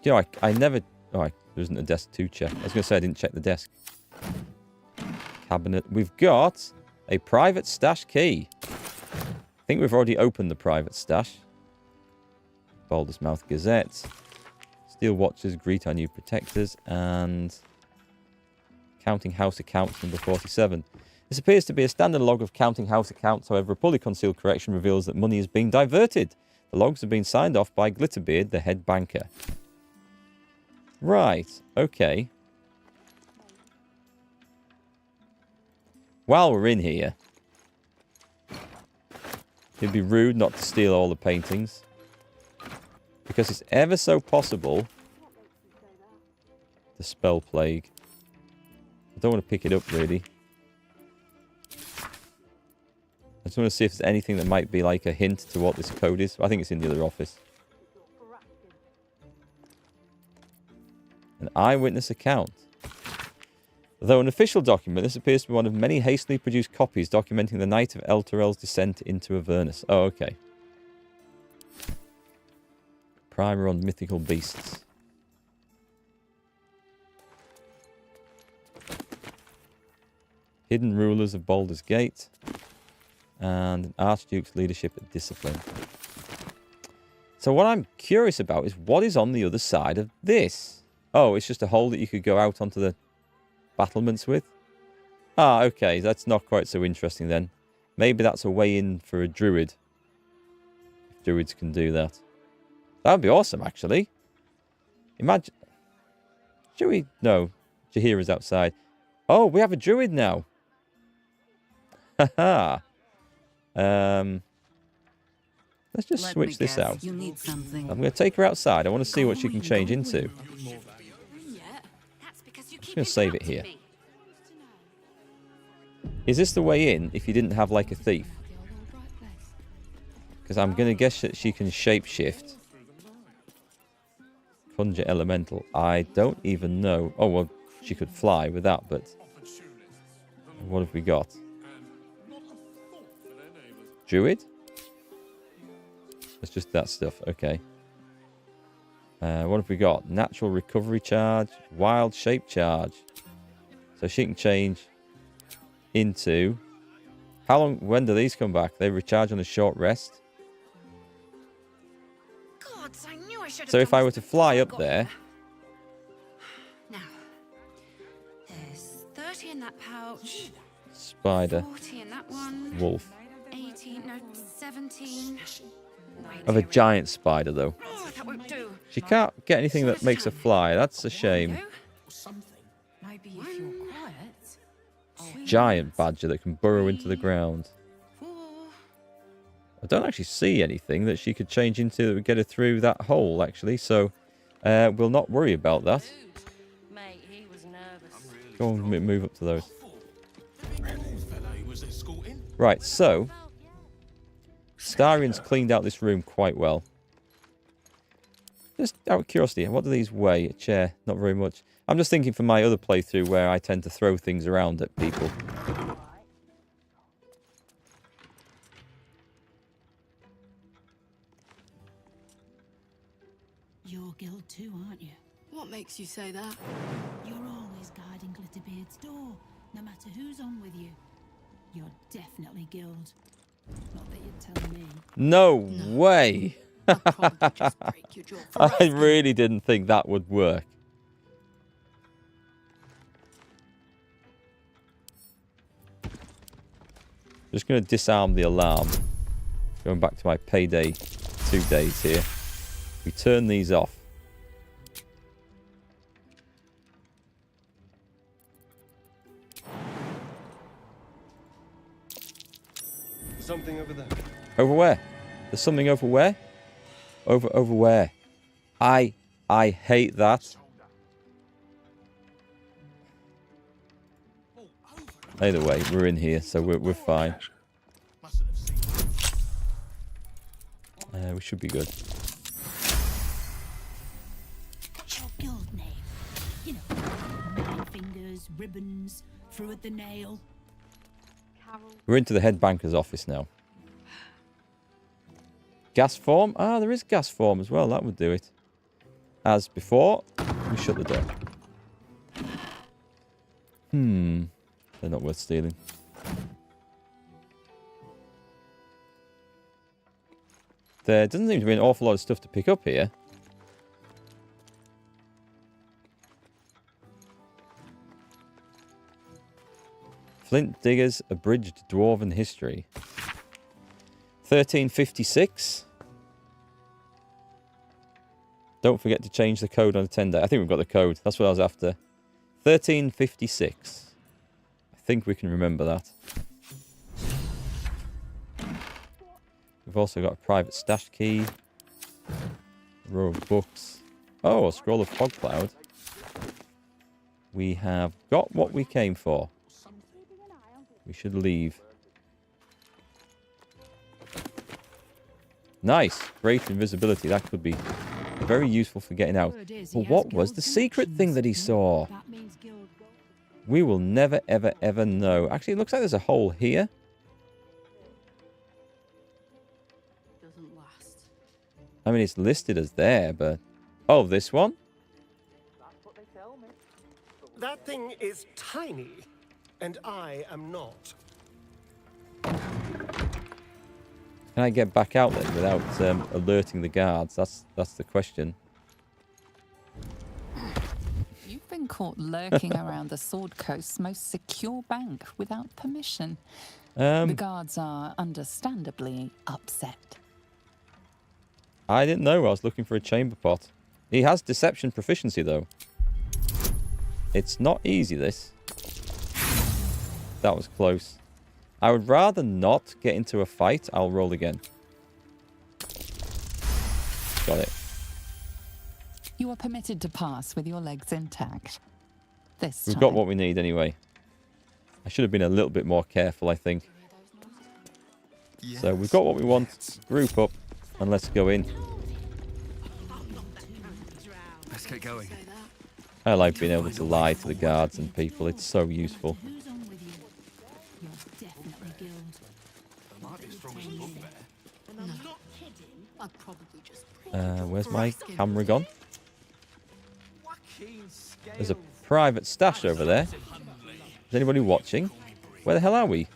You know, I never... Oh, there isn't a desk to check. I was going to say I didn't check the desk. Cabinet. We've got a private stash key. I think we've already opened the private stash. Baldur's Mouth Gazette. Steel Watchers greet our new protectors. And Counting House Accounts number 47. This appears to be a standard log of Counting House accounts. However, a poorly concealed correction reveals that money is being diverted. The logs have been signed off by Glitterbeard, the head banker. Right. Okay. While we're in here... It'd be rude not to steal all the paintings. Because it's ever so possible... The Spell Plague. I don't want to pick it up, really. I just want to see if there's anything that might be like a hint to what this code is. I think it's in the other office. An eyewitness account. Though an official document, this appears to be one of many hastily produced copies documenting the night of Elturel's descent into Avernus. Oh, okay. Primer on mythical beasts. Hidden rulers of Baldurs Gate. And an Archduke's leadership and discipline. So what I'm curious about is what is on the other side of this? Oh, it's just a hole that you could go out onto the battlements with? Ah, okay. That's not quite so interesting then. Maybe that's a way in for a druid. If druids can do that. That would be awesome, actually. Imagine... Should we... No. Jahira's outside. Oh, we have a druid now. Haha. Let's just switch this out. You need something. I'm going to take her outside. I want to see what she can change into. I'm just going to save it here. Is this the way in if you didn't have like a thief? Because I'm going to guess that she can shapeshift. Conjure elemental. I don't even know. Oh, well, she could fly with that, but... What have we got? Druid? It's just that stuff. Okay. What have we got? Natural recovery charge. Wild shape charge. So she can change into... How long... When do these come back? They recharge on a short rest. Gods, I knew I should have So if I were to fly up there... Now, there's 30 in that pouch. Spider. 40 in that one. Wolf. 18, no, 17. Of a giant spider, though. Oh, that won't do. She can't get anything that makes her fly. That's a shame. Maybe if you're quiet. Giant badger that can burrow into the ground. I don't actually see anything that she could change into that would get her through that hole, actually. So we'll not worry about that. Go on, move up to those. Right, so... Starian's cleaned out this room quite well. Just out of curiosity, what do these weigh? A chair, not very much. I'm just thinking for my other playthrough where I tend to throw things around at people. You're guild too, aren't you? What makes you say that? You're always guarding Glitterbeard's door, no matter who's on with you. You're definitely guild. Not that you're telling me. No way! I really didn't think that would work. Just going to disarm the alarm. Going back to my payday 2 days here. We turn these off. Something over there. Over where? There's something over where? Over where? I hate that. Either way, we're in here, so we're fine. We should be good. What's your guild name? You know, 9 fingers, ribbons, through at the nail. We're into the head banker's office now. Gas form? Ah, there is gas form as well. That would do it. As before, we shut the door. They're not worth stealing. There doesn't seem to be an awful lot of stuff to pick up here. Flint Diggers, Abridged Dwarven History. 1356. Don't forget to change the code on the tender. I think we've got the code. That's what I was after. 1356. I think we can remember that. We've also got a private stash key. A row of books. Oh, a scroll of fog cloud. We have got what we came for. We should leave. Nice. Great invisibility. That could be very useful for getting out. But what was the secret thing that he saw? We will never, ever, ever know. Actually, it looks like there's a hole here. Doesn't last. I mean, it's listed as there, but... Oh, this one? That thing is tiny. and I am not. Can I get back out then without alerting the guards? That's the question. You've been caught lurking around the Sword Coast's most secure bank without permission. The guards are understandably upset. I didn't know I was looking for a chamber pot. He has deception proficiency, though. It's not easy, this. That was close. I would rather not get into a fight. I'll roll again. Got it. You are permitted to pass with your legs intact. This We've time. got what we need anyway. I should have been a little bit more careful, I think. Yes. So we've got what we want. Group up and let's go in. Let's get going. I like being able to lie to the guards and people. It's so useful. Who's on with you? You're definitely guild. Might be as strong as a bugbear. And I'm not kidding. I'd probably just... Where's my camera gone? There's a private stash over there. Is anybody watching? Where the hell are we?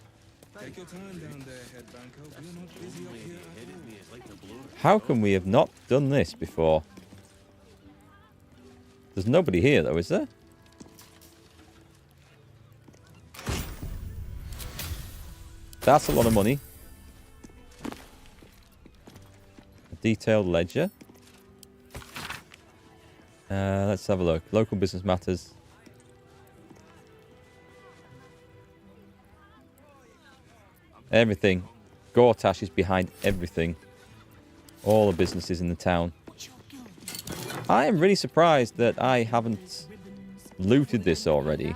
How can we have not done this before? There's nobody here, though, is there? That's a lot of money. A detailed ledger. Let's have a look. Local business matters. Everything. Gortash is behind everything. All the businesses in the town. I am really surprised that I haven't looted this already.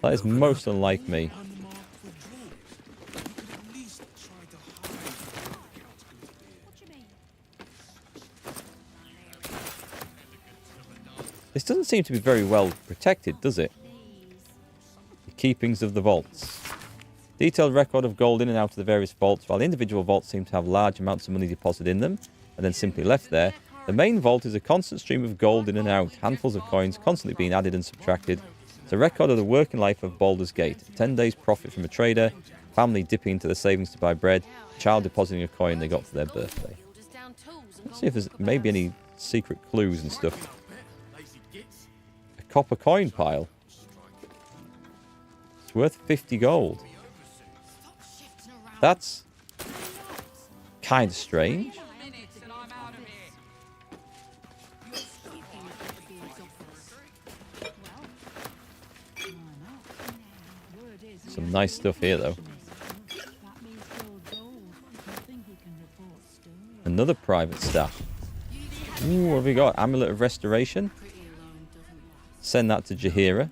That is most unlike me. This doesn't seem to be very well protected, does it? The keepings of the vaults. Detailed record of gold in and out of the various vaults. While individual vaults seem to have large amounts of money deposited in them and then simply left there, the main vault is a constant stream of gold in and out, handfuls of coins constantly being added and subtracted. It's a record of the working life of Baldurs Gate. 10 days profit from a trader, family dipping into their savings to buy bread, child depositing a coin they got for their birthday. Let's see if there's maybe any secret clues and stuff. A copper coin pile. It's worth 50 gold. That's kind of strange. Some nice stuff here, though. Another private stash. Ooh, what have we got? Amulet of Restoration. Send that to Jaheira.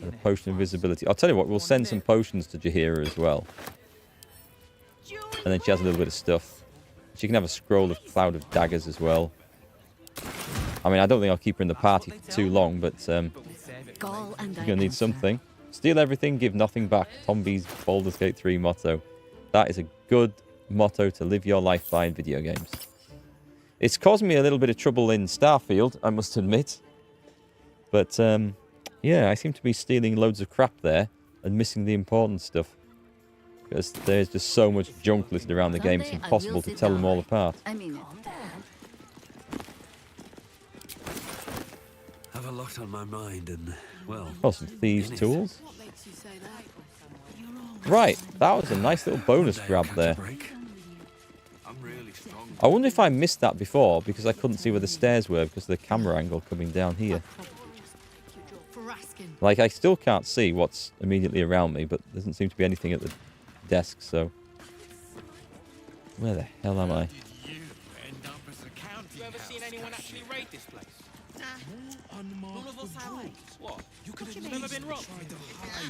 And a potion of invisibility. I'll tell you what, we'll send some potions to Jaheira as well. And then she has a little bit of stuff. She can have a scroll of Cloud of Daggers as well. I mean, I don't think I'll keep her in the party for too long, but you're going to need something. Steal everything, give nothing back. Tom B's Baldurs Gate 3 motto. That is a good motto to live your life by in video games. It's caused me a little bit of trouble in Starfield, I must admit. But, yeah, I seem to be stealing loads of crap there and missing the important stuff. Because there's just so much junk littered around the game, it's impossible to tell them all apart. I mean it. Have a lot on my mind and, well... Oh, some thieves' tools. Right, that was a nice little bonus grab there. I wonder if I missed that before because I couldn't see where the stairs were because of the camera angle coming down here. Like, I still can't see what's immediately around me, but there doesn't seem to be anything at the desk, so... Where the hell am I?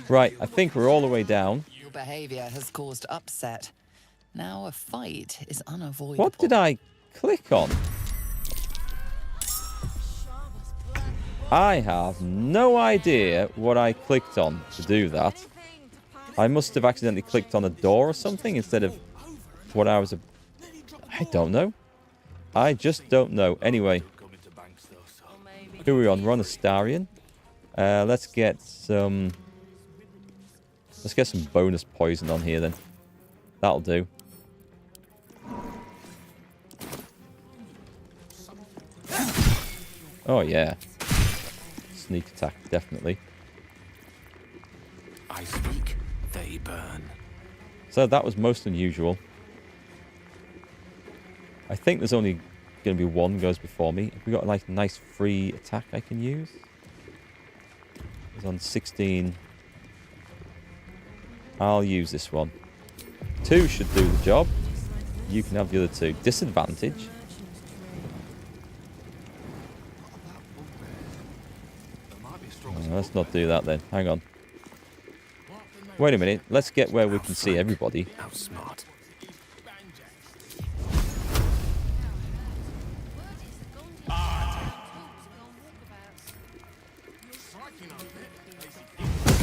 Right, I think we're all the way down. Your behavior has caused upset. Now a fight is unavoidable. What did I click on? I have no idea what I clicked on to do that. I must have accidentally clicked on a door or something instead of what I was... I don't know. I just don't know. Anyway, Who are we on? We're on Astarion. Let's get some bonus poison on here then. That'll do. Oh yeah. Sneak attack, definitely. I speak, they burn. So that was most unusual. I think there's only going to be one goes before me. Have we got like a nice free attack I can use? It's on 16. I'll use this one. 2 should do the job. You can have the other 2. Disadvantage. Let's not do that then. Hang on. Wait a minute. Let's get where we can see everybody. Outsmart.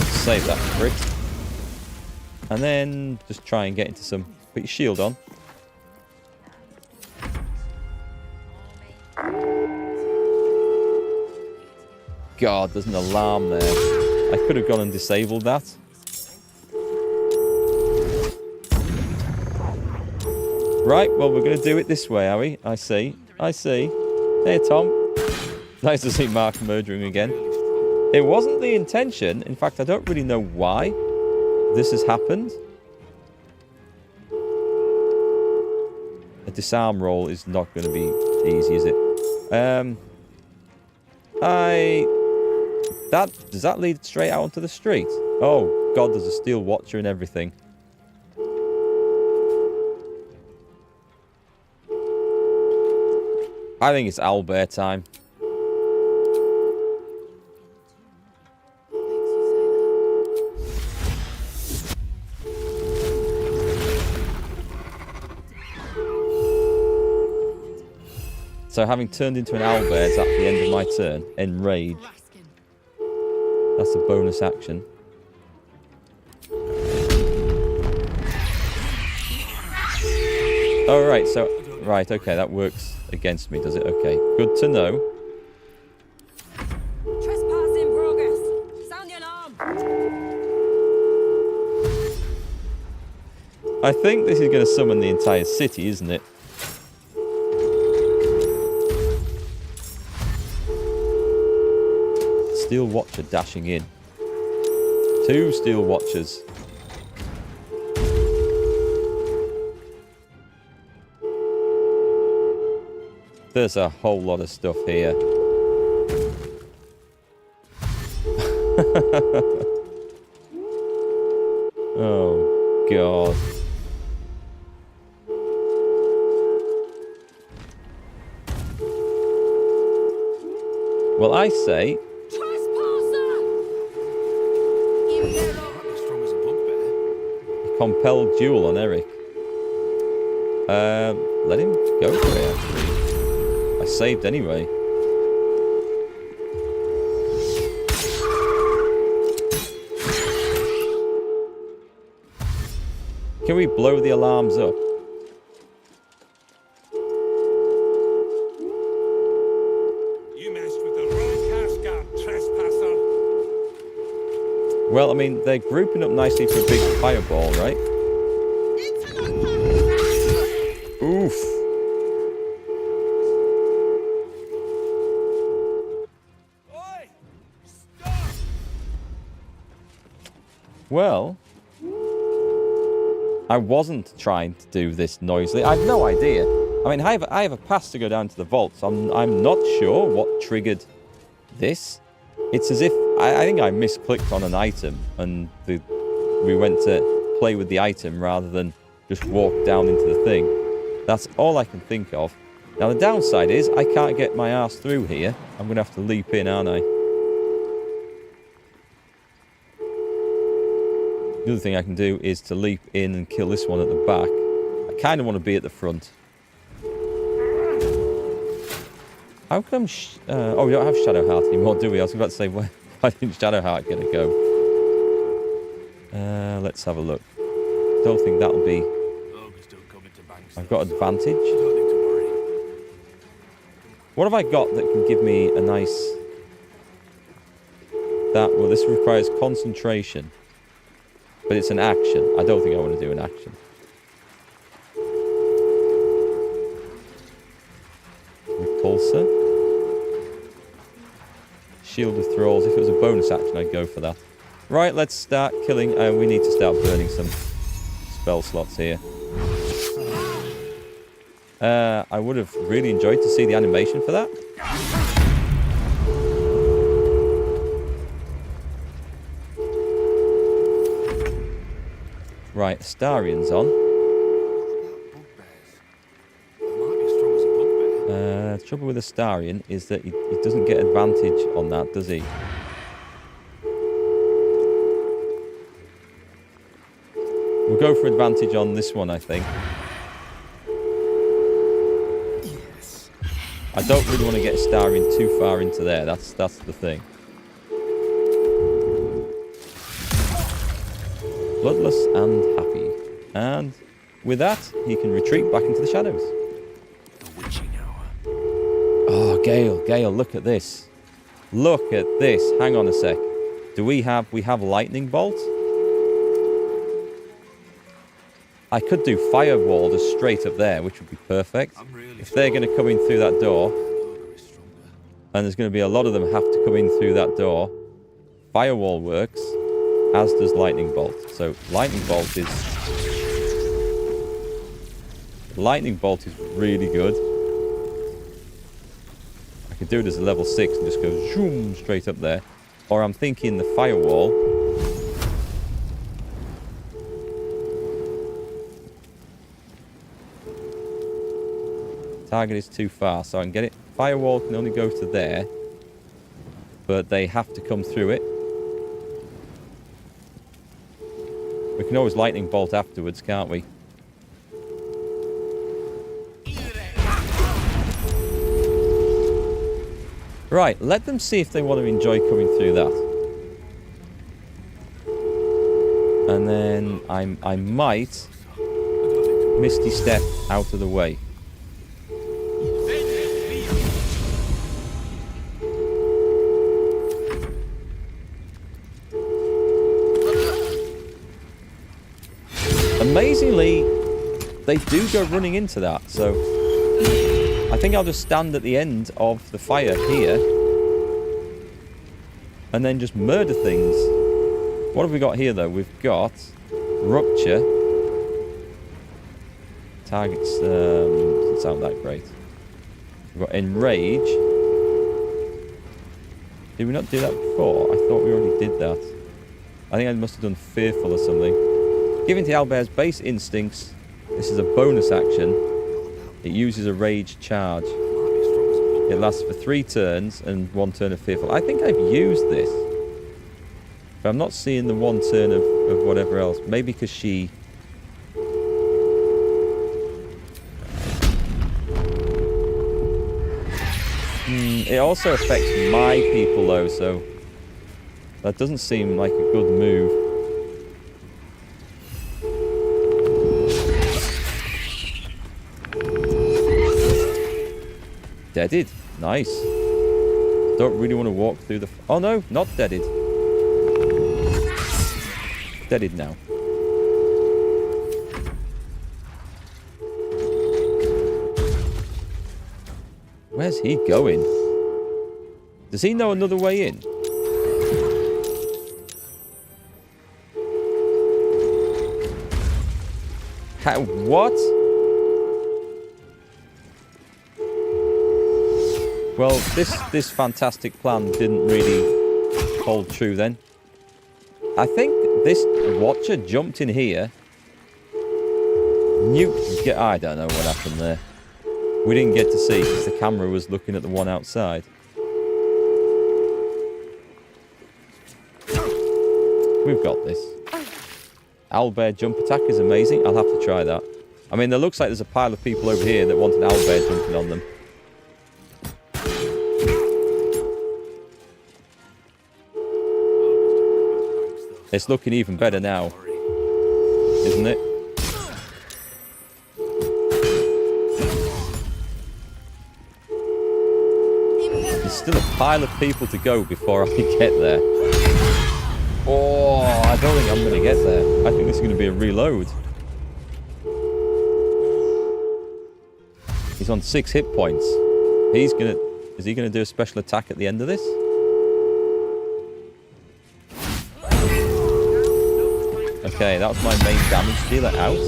Save that for it. And then just try and get into some... Put your shield on. God, there's an alarm there. I could have gone and disabled that. Right, well, we're going to do it this way, are we? I see. I see. Hey, Tom. Nice to see Mark murdering again. It wasn't the intention. In fact, I don't really know why this has happened. A disarm roll is not going to be easy, is it? Does that lead straight out onto the street? Oh, God, there's a steel watcher and everything. I think it's owlbear time. So having turned into an owlbear is at the end of my turn. Enrage. That's a bonus action. Oh, right, so... Right, okay, that works against me, does it? Okay, good to know. Trespass in progress. Sound the alarm. I think this is going to summon the entire city, isn't it? Steel Watcher dashing in. 2 Steel Watchers. There's a whole lot of stuff here. Oh, God. Well, I say... Compelled duel on Erikk. Let him go for it, actually. I saved anyway. Can we blow the alarms up? You messed with the wrong cascade, trespasser. Well, I mean, they're grouping up nicely for a big fireball, right? Oof. Well, I wasn't trying to do this noisily. I have no idea. I mean, I have a pass to go down to the vault, so I'm not sure what triggered this. It's as if I think I misclicked on an item and we went to play with the item rather than just walk down into the thing. That's all I can think of. Now, the downside is I can't get my ass through here. I'm going to have to leap in, aren't I? The other thing I can do is to leap in and kill this one at the back. I kind of want to be at the front. How come... oh, we don't have Shadowheart anymore, do we? I was about to say, why didn't Shadowheart get a go? Let's have a look. Don't think that'll be... I've got advantage. What have I got that can give me a nice that. Well, this requires concentration. But it's an action. I don't think I want to do an action. Repulsor. Shield of Thralls. If it was a bonus action, I'd go for that. Right, let's start killing. We need to start burning some spell slots here. I would have really enjoyed to see the animation for that. Right, Astarion's on. The trouble with Astarion is that he doesn't get advantage on that, does he? We'll go for advantage on this one, I think. Yes. I don't really want to get Astarion too far into there. That's the thing. Bloodless and happy. And with that, he can retreat back into the shadows. The witching hour. Oh, Gale, look at this. Look at this. Hang on a sec. We have lightning bolt? I could do firewall just straight up there, which would be perfect. If they're going to come in through that door, and there's going to be a lot of them have to come in through that door, firewall works, as does lightning bolt. So lightning bolt is really good. I could do it as a level 6 and just go zoom straight up there. Or I'm thinking the firewall. Target is too far, so I can get it. Firewall can only go to there, but they have to come through it. We can always lightning bolt afterwards, can't we? Right, let them see if they want to enjoy coming through that. And then I might Misty Step out of the way. Amazingly, they do go running into that, so I think I'll just stand at the end of the fire here and then just murder things. What have we got here, though? We've got Rupture. Targets doesn't sound that great. We've got Enrage. Did we not do that before? I thought we already did that. I think I must have done Fearful or something. Given to Owlbear's base instincts, this is a bonus action. It uses a rage charge. It lasts for 3 turns and 1 turn of Fearful. I think I've used this. But I'm not seeing the 1 turn of whatever else. Maybe because she... It also affects my people though, so... That doesn't seem like a good move. Deaded. Nice. Don't really want to walk through the... Oh no, not deaded. Deaded now. Where's he going? Does he know another way in? How? What? Well, this fantastic plan didn't really hold true then. I think this Watcher jumped in here. I don't know what happened there. We didn't get to see because the camera was looking at the one outside. We've got this. Owlbear jump attack is amazing. I'll have to try that. I mean, there looks like there's a pile of people over here that want an owlbear jumping on them. It's looking even better now, isn't it? There's still a pile of people to go before I get there. Oh, I don't think I'm going to get there. I think this is going to be a reload. He's on 6 hit points. Is he going to do a special attack at the end of this? Okay, that was my main damage dealer out.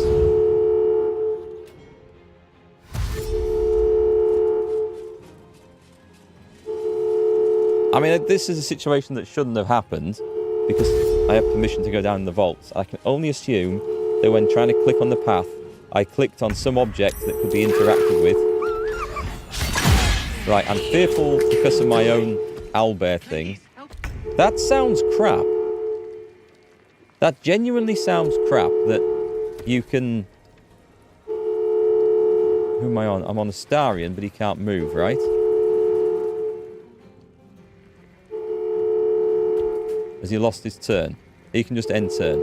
I mean, this is a situation that shouldn't have happened because I have permission to go down in the vaults. I can only assume that when trying to click on the path, I clicked on some object that could be interacted with. Right, I'm fearful because of my own owlbear thing. That sounds crap. That genuinely sounds crap that you can... Who am I on? I'm on Astarion, but he can't move, right? Has he lost his turn? He can just end turn.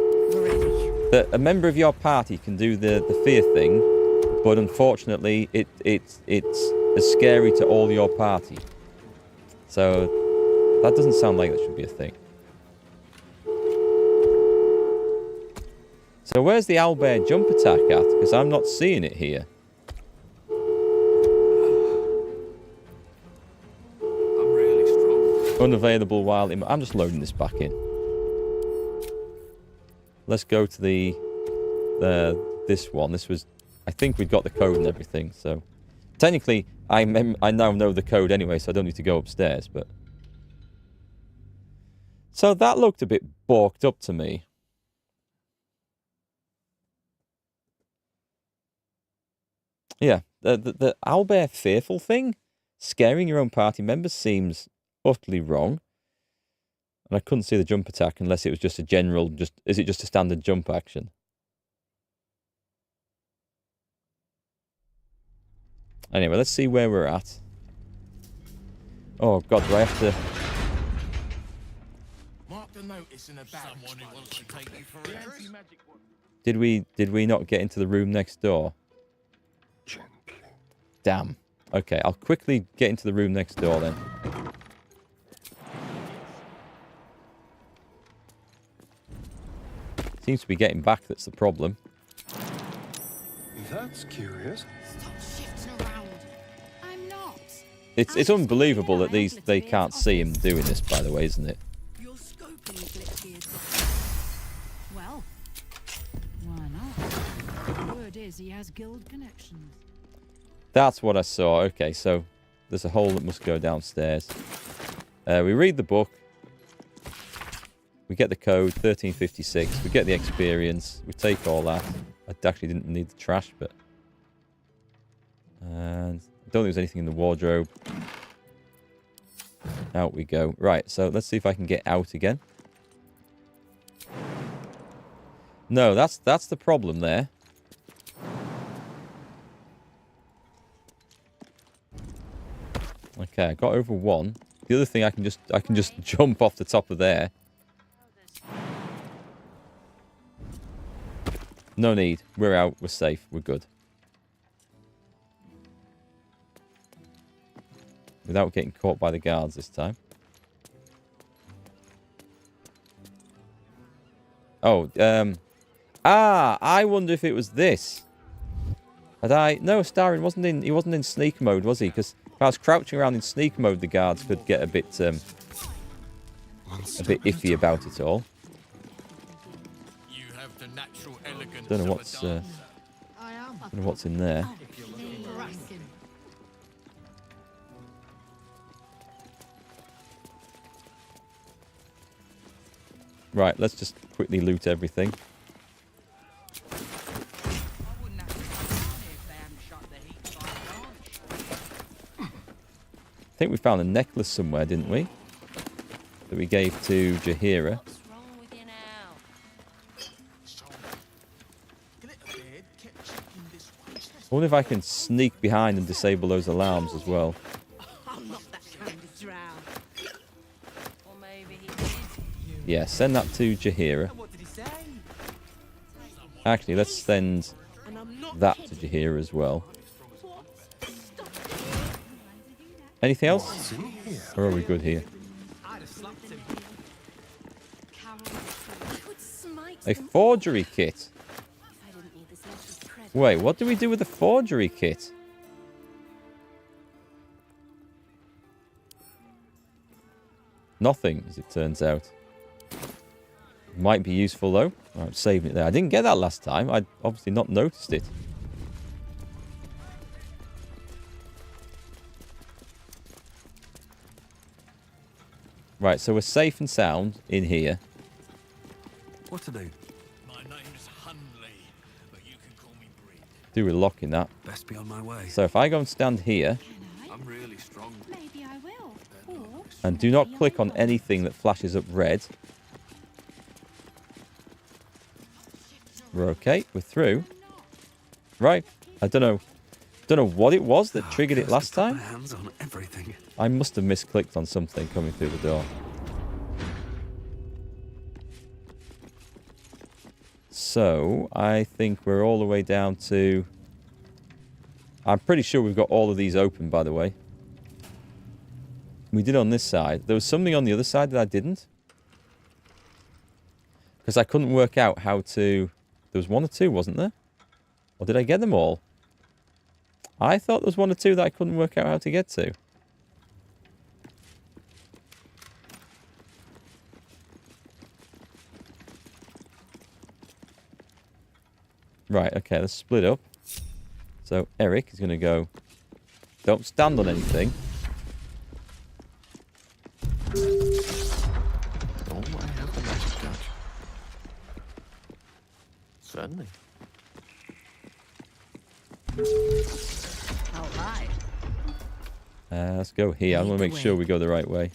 That a member of your party can do the fear thing, but unfortunately it's as scary to all your party. So that doesn't sound like that should be a thing. So where's the owlbear jump attack at? Because I'm not seeing it here. I'm really strong. Unavailable while... I'm just loading this back in. Let's go to this one. This was... I think we've got the code and everything, so... Technically, I now know the code anyway, so I don't need to go upstairs, but... So that looked a bit balked up to me. Yeah, the owlbear fearful thing, scaring your own party members seems utterly wrong. And I couldn't see the jump attack unless it was just a general, is it just a standard jump action? Anyway, let's see where we're at. Oh god, do I have to... Mark the notice in a bag. Someone who wants to take you for a Did we not get into the room next door? Damn. Okay, I'll quickly get into the room next door then. Seems to be getting back, that's the problem. That's curious. Stop shifting around. I'm not. It's unbelievable that they can't see him doing this, by the way, isn't it? You're scoping Glitchbeard's. Well, why not? The word is he has guild connections. That's what I saw. Okay, so there's a hole that must go downstairs. We read the book. We get the code, 1356. We get the experience. We take all that. I actually didn't need the trash, but... And I don't think there's anything in the wardrobe. Out we go. Right, so let's see if I can get out again. No, that's the problem there. Okay, I got over one. The other thing I can just jump off the top of there. No need. We're out. We're safe. We're good. Without getting caught by the guards this time. Oh, I wonder if it was this. No, Astarion wasn't in. He wasn't in sneak mode, was he? Because if I was crouching around in sneak mode, the guards could get a bit iffy about it all. Don't know what's in there. Right, let's just quickly loot everything. I think we found a necklace somewhere, didn't we? That we gave to Jaheira. I wonder if I can sneak behind and disable those alarms as well. I'm not that kind of drow. Or maybe he did. Yeah, send that to Jaheira. What did he say? Actually, let's send that to Jaheira as well. Anything else? Or are we good here? A forgery kit. Wait, what do we do with the forgery kit? Nothing, as it turns out. Might be useful, though. I'm saving it there. I didn't get that last time. I'd obviously not noticed it. Right, so we're safe and sound in here. What to do? My name's Hunley, but you can call me Bree. Do with locking that. Best be on my way. So if I go and stand here, I'm really strong. Maybe I will. Or and do not click on anything that flashes up red. We're okay. We're through. Right. I don't know what it was that triggered it last time. Hands on everything. I must have misclicked on something coming through the door. So, I think we're all the way down to... I'm pretty sure we've got all of these open, by the way. We did on this side. There was something on the other side that I didn't. Because I couldn't work out how to... There was one or two, wasn't there? Or did I get them all? I thought there was one or two that I couldn't work out how to get to. Right, okay, let's split up. So, Erikk is going to go... Don't stand on anything. Oh, I have the magic touch. Certainly. All right. Let's go here. I want to make sure we go the right way.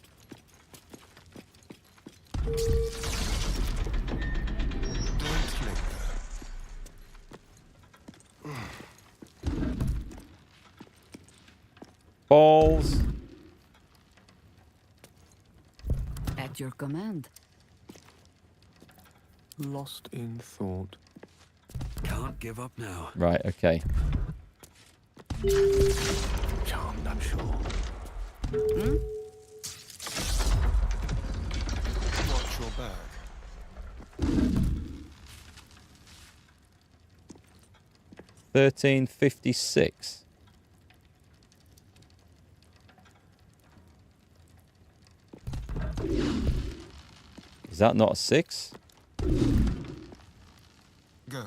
Balls. At your command. Lost in thought. Can't give up now. Right, okay. Charmed, I'm sure. Hmm? What's your bag? 1356. Is that not a 6? Go.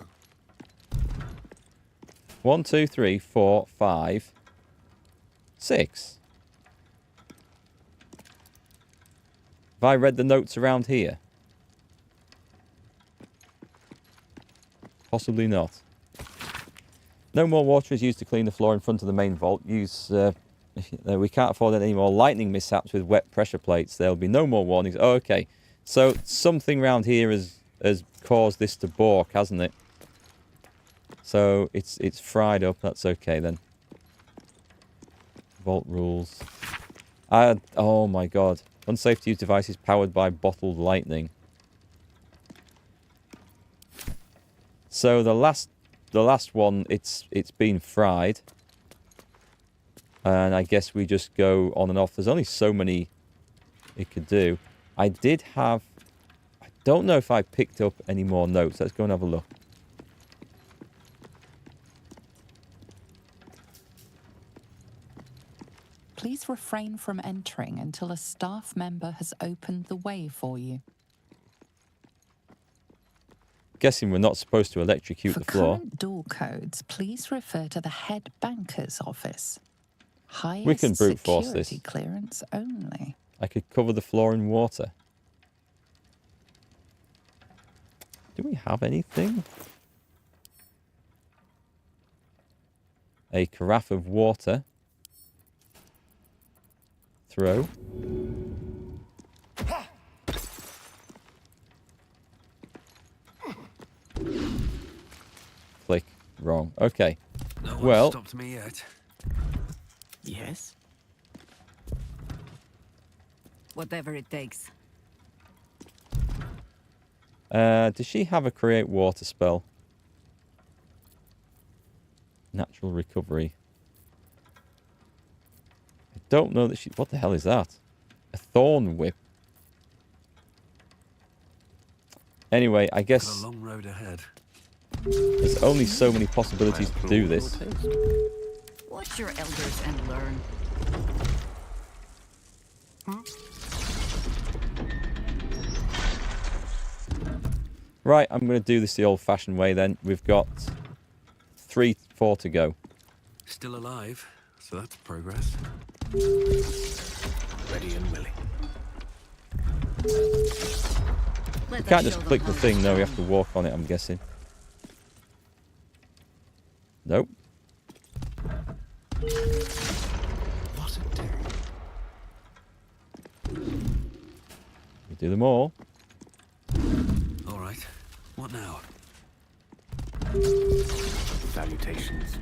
1, 2, 3, 4, 5, 6. Have I read the notes around here? Possibly not. No more water is used to clean the floor in front of the main vault. We can't afford any more lightning mishaps with wet pressure plates. There'll be no more warnings. Oh, okay. So something around here has caused this to balk, hasn't it? So it's fried up. That's okay then. Vault rules. Oh my god. Unsafe to use devices powered by bottled lightning. So the last one, it's been fried. And I guess we just go on and off. There's only so many it could do. I don't know if I picked up any more notes. Let's go and have a look. Please refrain from entering until a staff member has opened the way for you. Guessing we're not supposed to electrocute the floor. For current door codes, please refer to the head banker's office. Highest We can brute force this. security clearance only. I could cover the floor in water. Do we have anything? A carafe of water. Throw. Click. Wrong. Okay. No one Well. stopped me yet. Yes. Whatever it takes. Does she have a create water spell? Natural recovery. I don't know that she... What the hell is that? A thorn whip. Anyway, I guess... Got a long road ahead. There's only so many possibilities to do this. Watch your elders and learn. Right, I'm going to do this the old-fashioned way then. We've got 4 to go. Still alive, so that's progress. Ready and willing. You can't just click the thing, though. You have to walk on it, I'm guessing. Nope. What a day. We do them all. All right. What now? Salutations.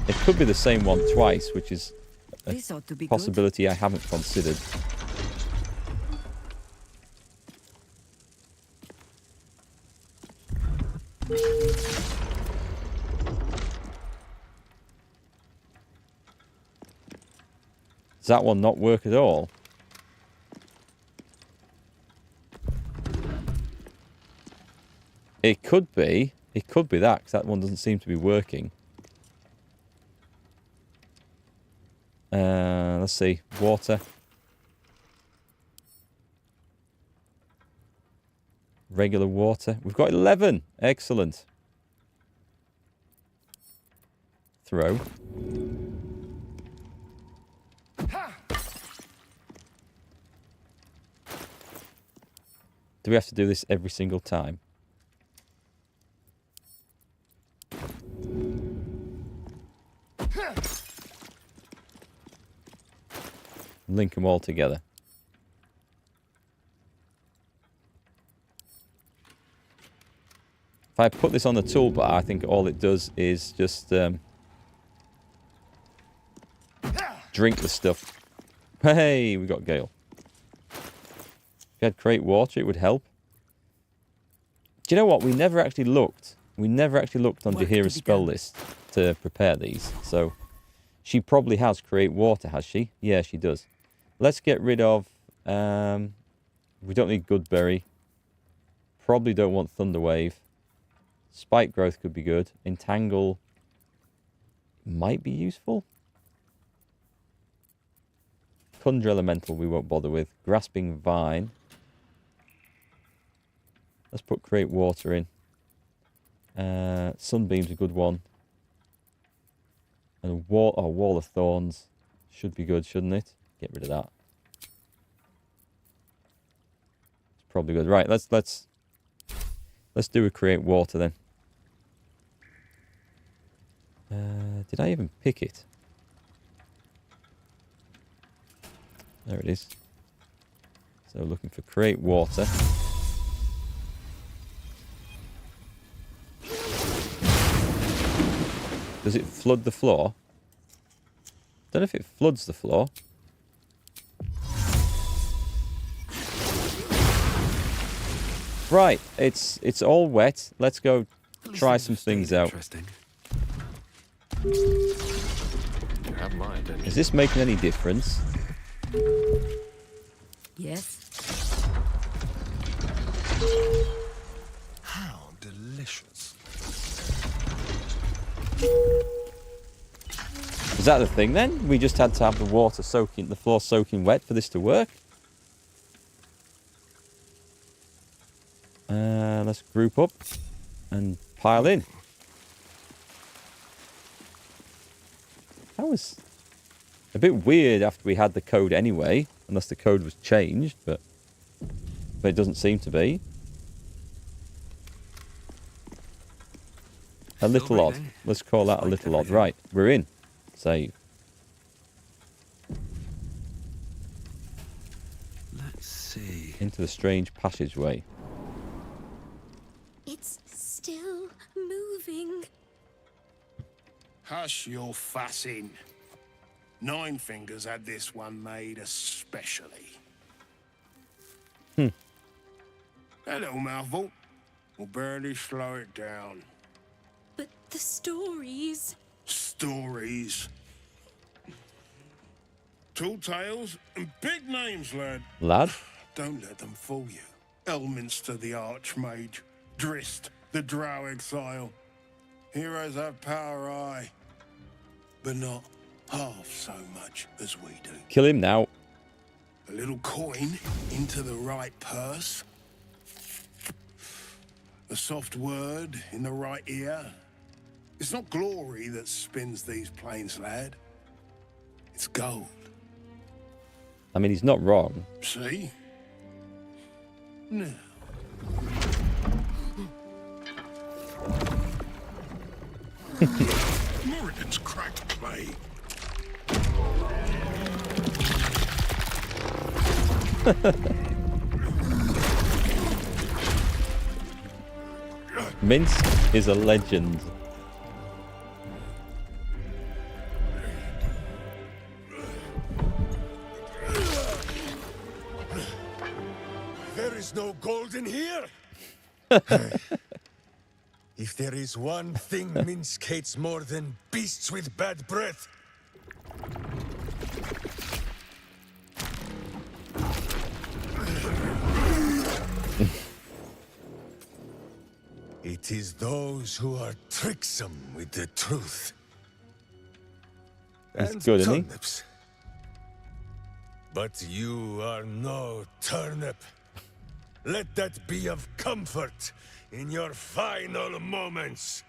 It could be the same one twice, which is a This ought to be possibility I haven't considered. Does that one not work at all? It could be. It could be that, because that one doesn't seem to be working. Let's see. Water. Regular water. We've got 11. Excellent. Throw. Do we have to do this every single time? Link them all together. If I put this on the toolbar, I think all it does is just drink the stuff. Hey, we got Gale. If you had create water, it would help. Do you know what? We never actually looked. We never actually looked on Jaheira's spell list to prepare these. So she probably has create water, has she? Yeah, she does. Let's get rid of... we don't need Goodberry. Probably don't want Thunderwave. Spike growth could be good. Entangle might be useful. Conjure Elemental we won't bother with. Grasping Vine. Let's put Create Water in. Sunbeam's a good one. And a Wall of Thorns should be good, shouldn't it? Get rid of that. It's probably good. Right, let's do a Create Water then. Did I even pick it? There it is. So looking for Create Water. Does it flood the floor? Don't know if it floods the floor. Right, it's all wet. Let's go try some things out. Is this making any difference? Yes. How delicious. Is that the thing then? We just had to have the water soaking, the floor soaking wet for this to work? Let's group up and pile in. That was a bit weird after we had the code anyway, unless the code was changed, but it doesn't seem to be. A little odd. Let's call that a little odd. Right, we're in. Save. Let's see. Into the strange passageway. It's still moving. Hush your fussing. Nine Fingers had this one made especially. That little mouthful will barely slow it down. But the stories... Stories? Tall tales and big names, lad. Lad? Don't let them fool you. Elminster the Archmage. Drist the Drow Exile. Heroes have power, aye, but not half so much as we do. Kill him now. A little coin into the right purse. A soft word in the right ear. It's not glory that spins these plains, lad. It's gold. I mean, he's not wrong. See? Now. Moradin's cracked clay. Minsk is a legend. There is no gold in here. If there is one thing Minsk hates more than beasts with bad breath, it is those who are tricksome with the truth. He's And good, isn't he? turnips. But you are no turnip. Let that be of comfort in your final moments.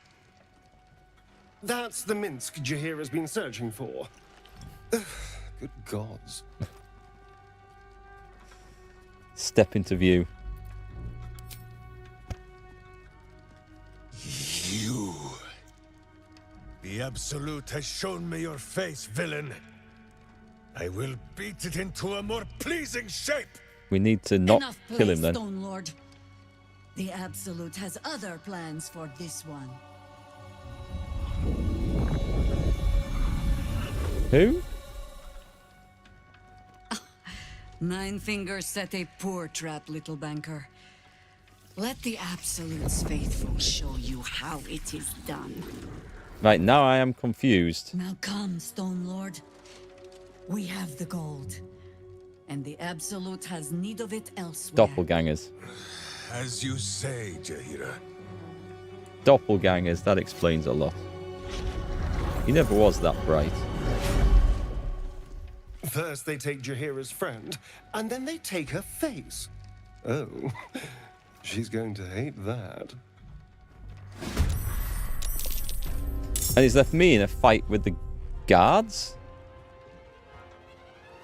That's the Minsk Jaheira's been searching for. Good gods. Step into view. You. The Absolute has shown me your face, villain. I will beat it into a more pleasing shape. We need to not Enough kill play, him then. Stone Lord. The Absolute has other plans for this one. Who? Nine Fingers set a poor trap, little banker. Let the Absolute's faithful show you how it is done. Right, now I am confused. Now come, Stone Lord. We have the gold. And the Absolute has need of it elsewhere. Doppelgangers. As you say, Jaheira. Doppelgangers, that explains a lot. He never was that bright. First they take Jaheira's friend, and then they take her face. Oh, she's going to hate that. And he's left me in a fight with the guards?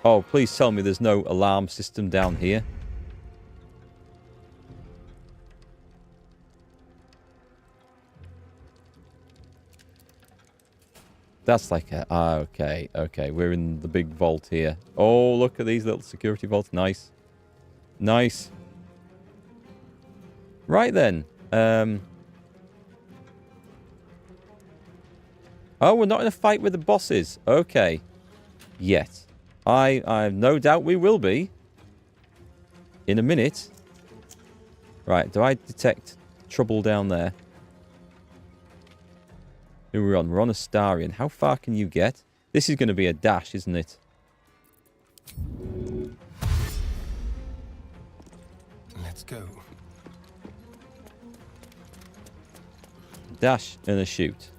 Oh, please tell me there's no alarm system down here. That's like a... Ah, okay, okay. We're in the big vault here. Oh, look at these little security vaults. Nice. Nice. Right then. Oh, we're not in a fight with the bosses. Okay. Yet. I have no doubt we will be. In a minute. Right, do I detect trouble down there? Who are we on? We're on Astarion. How far can you get? This is going to be a dash, isn't it? Let's go. Dash and a shoot.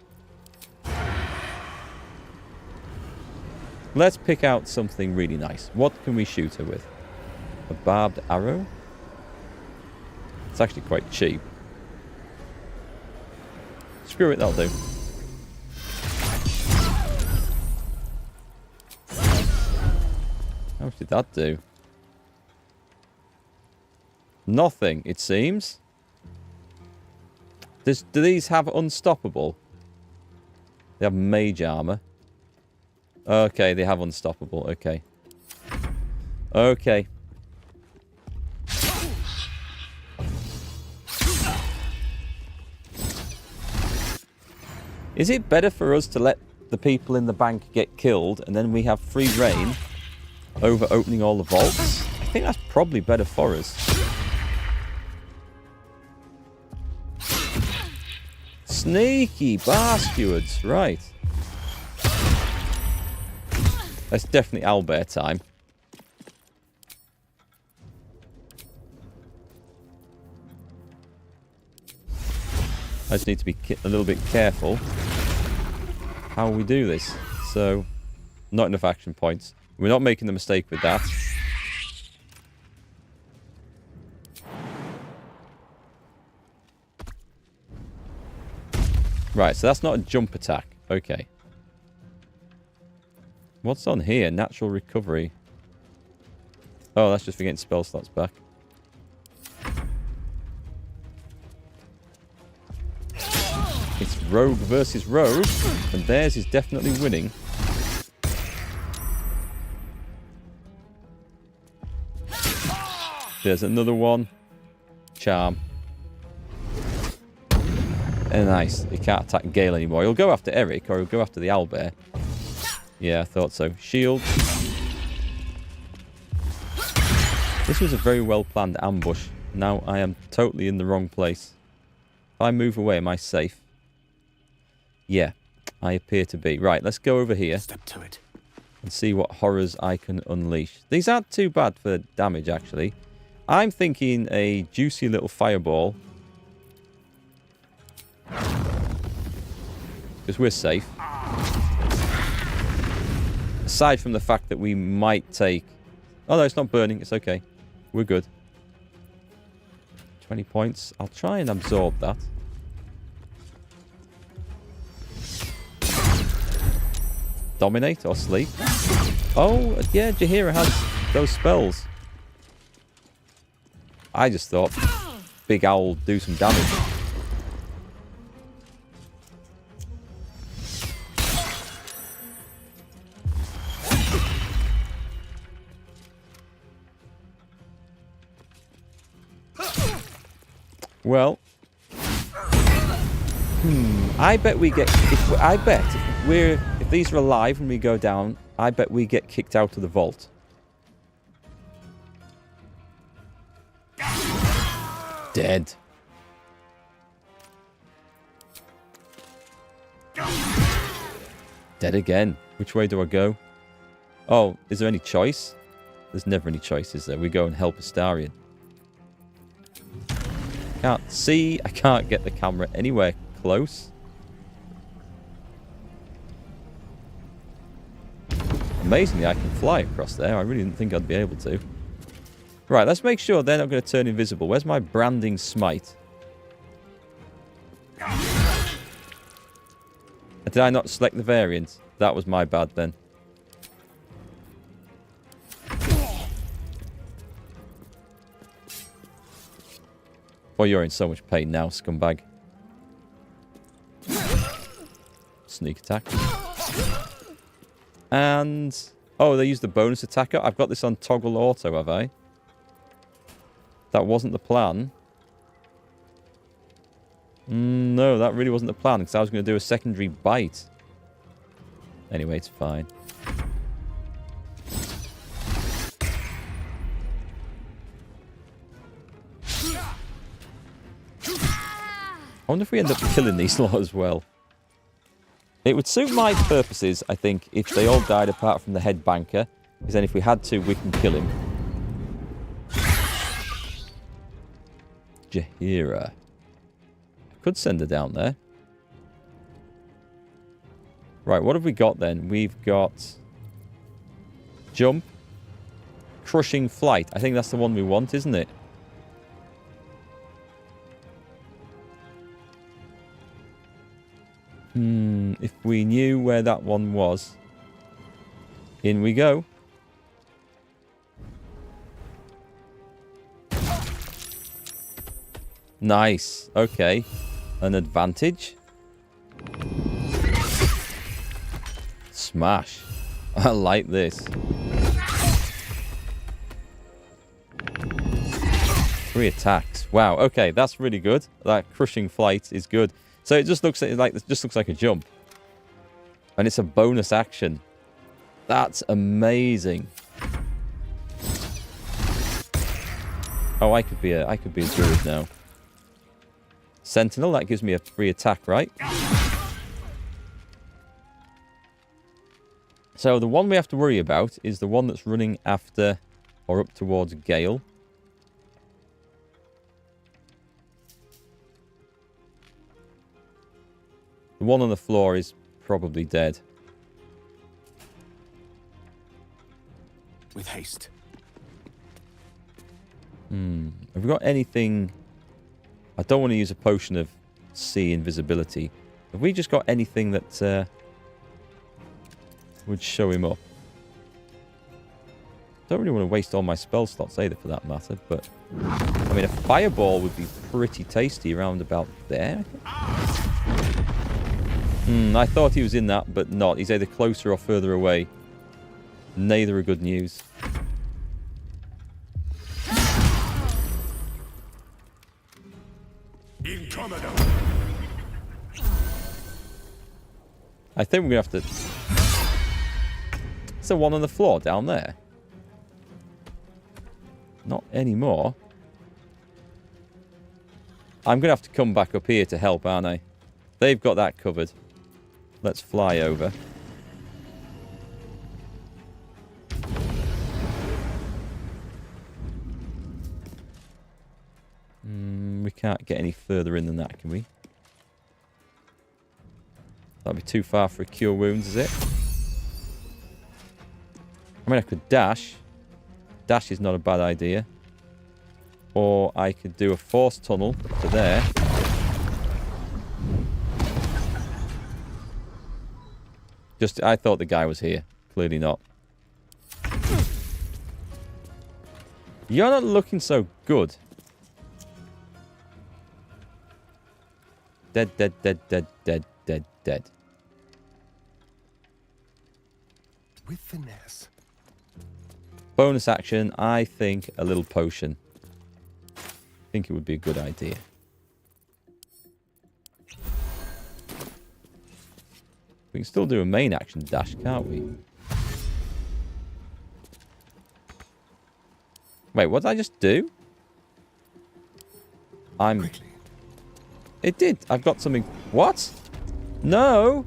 Let's pick out something really nice. What can we shoot her with? A barbed arrow? It's actually quite cheap. Screw it, that'll do. How much did that do? Nothing, it seems. Do these have unstoppable? They have mage armor. Okay, they have unstoppable. Okay. Okay. Is it better for us to let the people in the bank get killed and then we have free reign over opening all the vaults? I think that's probably better for us. Sneaky bastards, right. That's definitely owlbear time. I just need to be a little bit careful how we do this. So, not enough action points. We're not making the mistake with that. Right, so that's not a jump attack. Okay. What's on here? Natural recovery. Oh, that's just for getting spell slots back. It's rogue versus rogue, and theirs is definitely winning. There's another one. Charm. And nice. He can't attack Gale anymore. He'll go after Erikk, or he'll go after the owlbear. Yeah, I thought so. Shield. This was a very well-planned ambush. Now I am totally in the wrong place. If I move away, am I safe? Yeah, I appear to be. Right, let's go over here. Step to it. And see what horrors I can unleash. These aren't too bad for damage, actually. I'm thinking a juicy little fireball. Because we're safe. Aside from the fact that we might take... Oh, no, it's not burning. It's okay. We're good. 20 points. I'll try and absorb that. Dominate or sleep. Oh, yeah, Jaheira has those spells. I just thought Big Owl do some damage. Well, I bet we get. If these are alive and we go down, I bet we get kicked out of the vault. Dead. Dead again. Which way do I go? Oh, is there any choice? There's never any choice, is there? We go and help Astarion. Can't see. I can't get the camera anywhere close. Amazingly, I can fly across there. I really didn't think I'd be able to. Right, let's make sure they're not going to turn invisible. Where's my branding smite? Did I not select the variant? That was my bad then. Oh, you're in so much pain now, scumbag. Sneak attack. And... oh, they used the bonus attacker. I've got this on toggle auto, have I? That wasn't the plan. No, that really wasn't the plan, because I was going to do a secondary bite. Anyway, it's fine. I wonder if we end up killing these lot as well. It would suit my purposes, I think, if they all died apart from the head banker. Because then if we had to, we can kill him. Jaheira. I could send her down there. Right, what have we got then? We've got... jump. Crushing flight. I think that's the one we want, isn't it? If we knew where that one was. In we go. Nice. Okay. An advantage. Smash. I like this. 3 attacks. Wow. Okay, that's really good. That crushing flight is good. So it just looks like a jump. And it's a bonus action. That's amazing. Oh, I could be a druid now. Sentinel, that gives me a free attack, right? So the one we have to worry about is the one that's running after or up towards Gale. The one on the floor is probably dead. With haste. Have we got anything... I don't want to use a potion of sea invisibility. Have we just got anything that would show him up? Don't really want to waste all my spell slots either, for that matter, but... I mean, a fireball would be pretty tasty around about there. I thought he was in that, but not. He's either closer or further away. Neither are good news. I think we're going to have to... Is there one on the floor down there? Not anymore. I'm going to have to come back up here to help, aren't I? They've got that covered. Let's fly over. We can't get any further in than that, can we? That'd be too far for a cure wounds, is it? I mean, I could dash. Dash is not a bad idea. Or I could do a force tunnel to there. Just, I thought the guy was here. Clearly not. You're not looking so good. Dead, dead, dead, dead, dead, dead, dead. With finesse. Bonus action, I think a little potion. I think it would be a good idea. We can still do a main action dash, can't we? Wait, what did I just do? Quickly. It did. I've got something. What? No.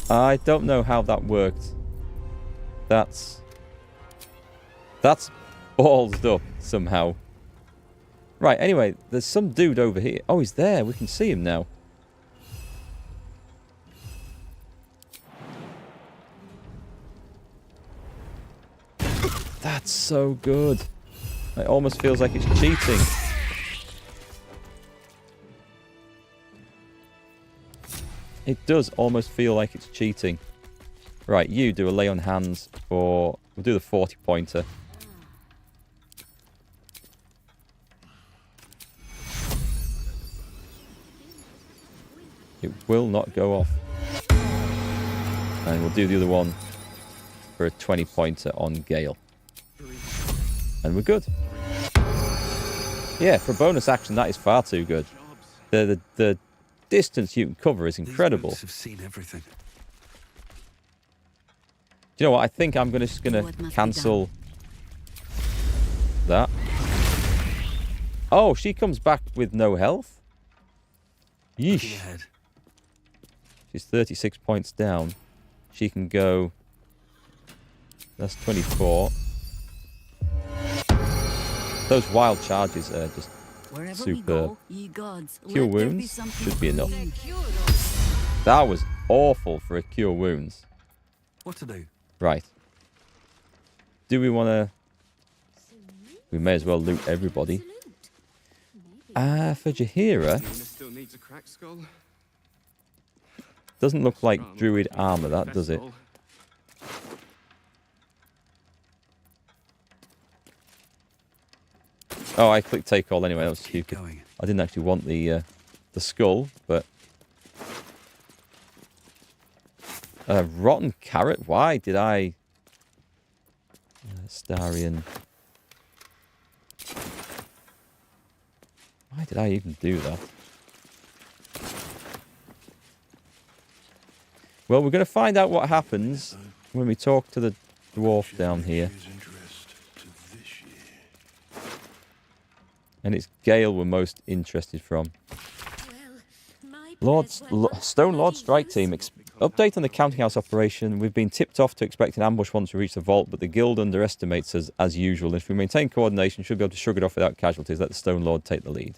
I don't know how that worked. That's ballsed up somehow. Right, anyway, there's some dude over here. Oh, he's there. We can see him now. That's so good. It almost feels like it's cheating. It does almost feel like it's cheating. Right, you do a lay on hands for... We'll do the 40-pointer. It will not go off. And we'll do the other one for a 20-pointer on Gale. And we're good. Yeah, for a bonus action, that is far too good. The distance you can cover is incredible. These have seen everything. Do you know what? I think I'm just going to cancel that. Oh, she comes back with no health? Yeesh. She's 36 points down. She can go... That's 24. Those wild charges are just superb. Cure wounds should be enough. That was awful for a cure wounds. What to do? Right. Do we want to... We may as well loot everybody. For Jaheira... Doesn't look like druid armor, that, does it? Oh, I clicked take all anyway. That was stupid. I didn't actually want the skull, but... rotten carrot? Why did I... Starian... Why did I even do that? Well, we're going to find out what happens when we talk to the dwarf down here. And it's Gale we're most interested from. Stone Lord Strike Team Update on the counting house operation. We've been tipped off to expect an ambush once we reach the vault, but the guild underestimates us as usual. If we maintain coordination, should be able to shrug it off without casualties. Let the Stone Lord take the lead.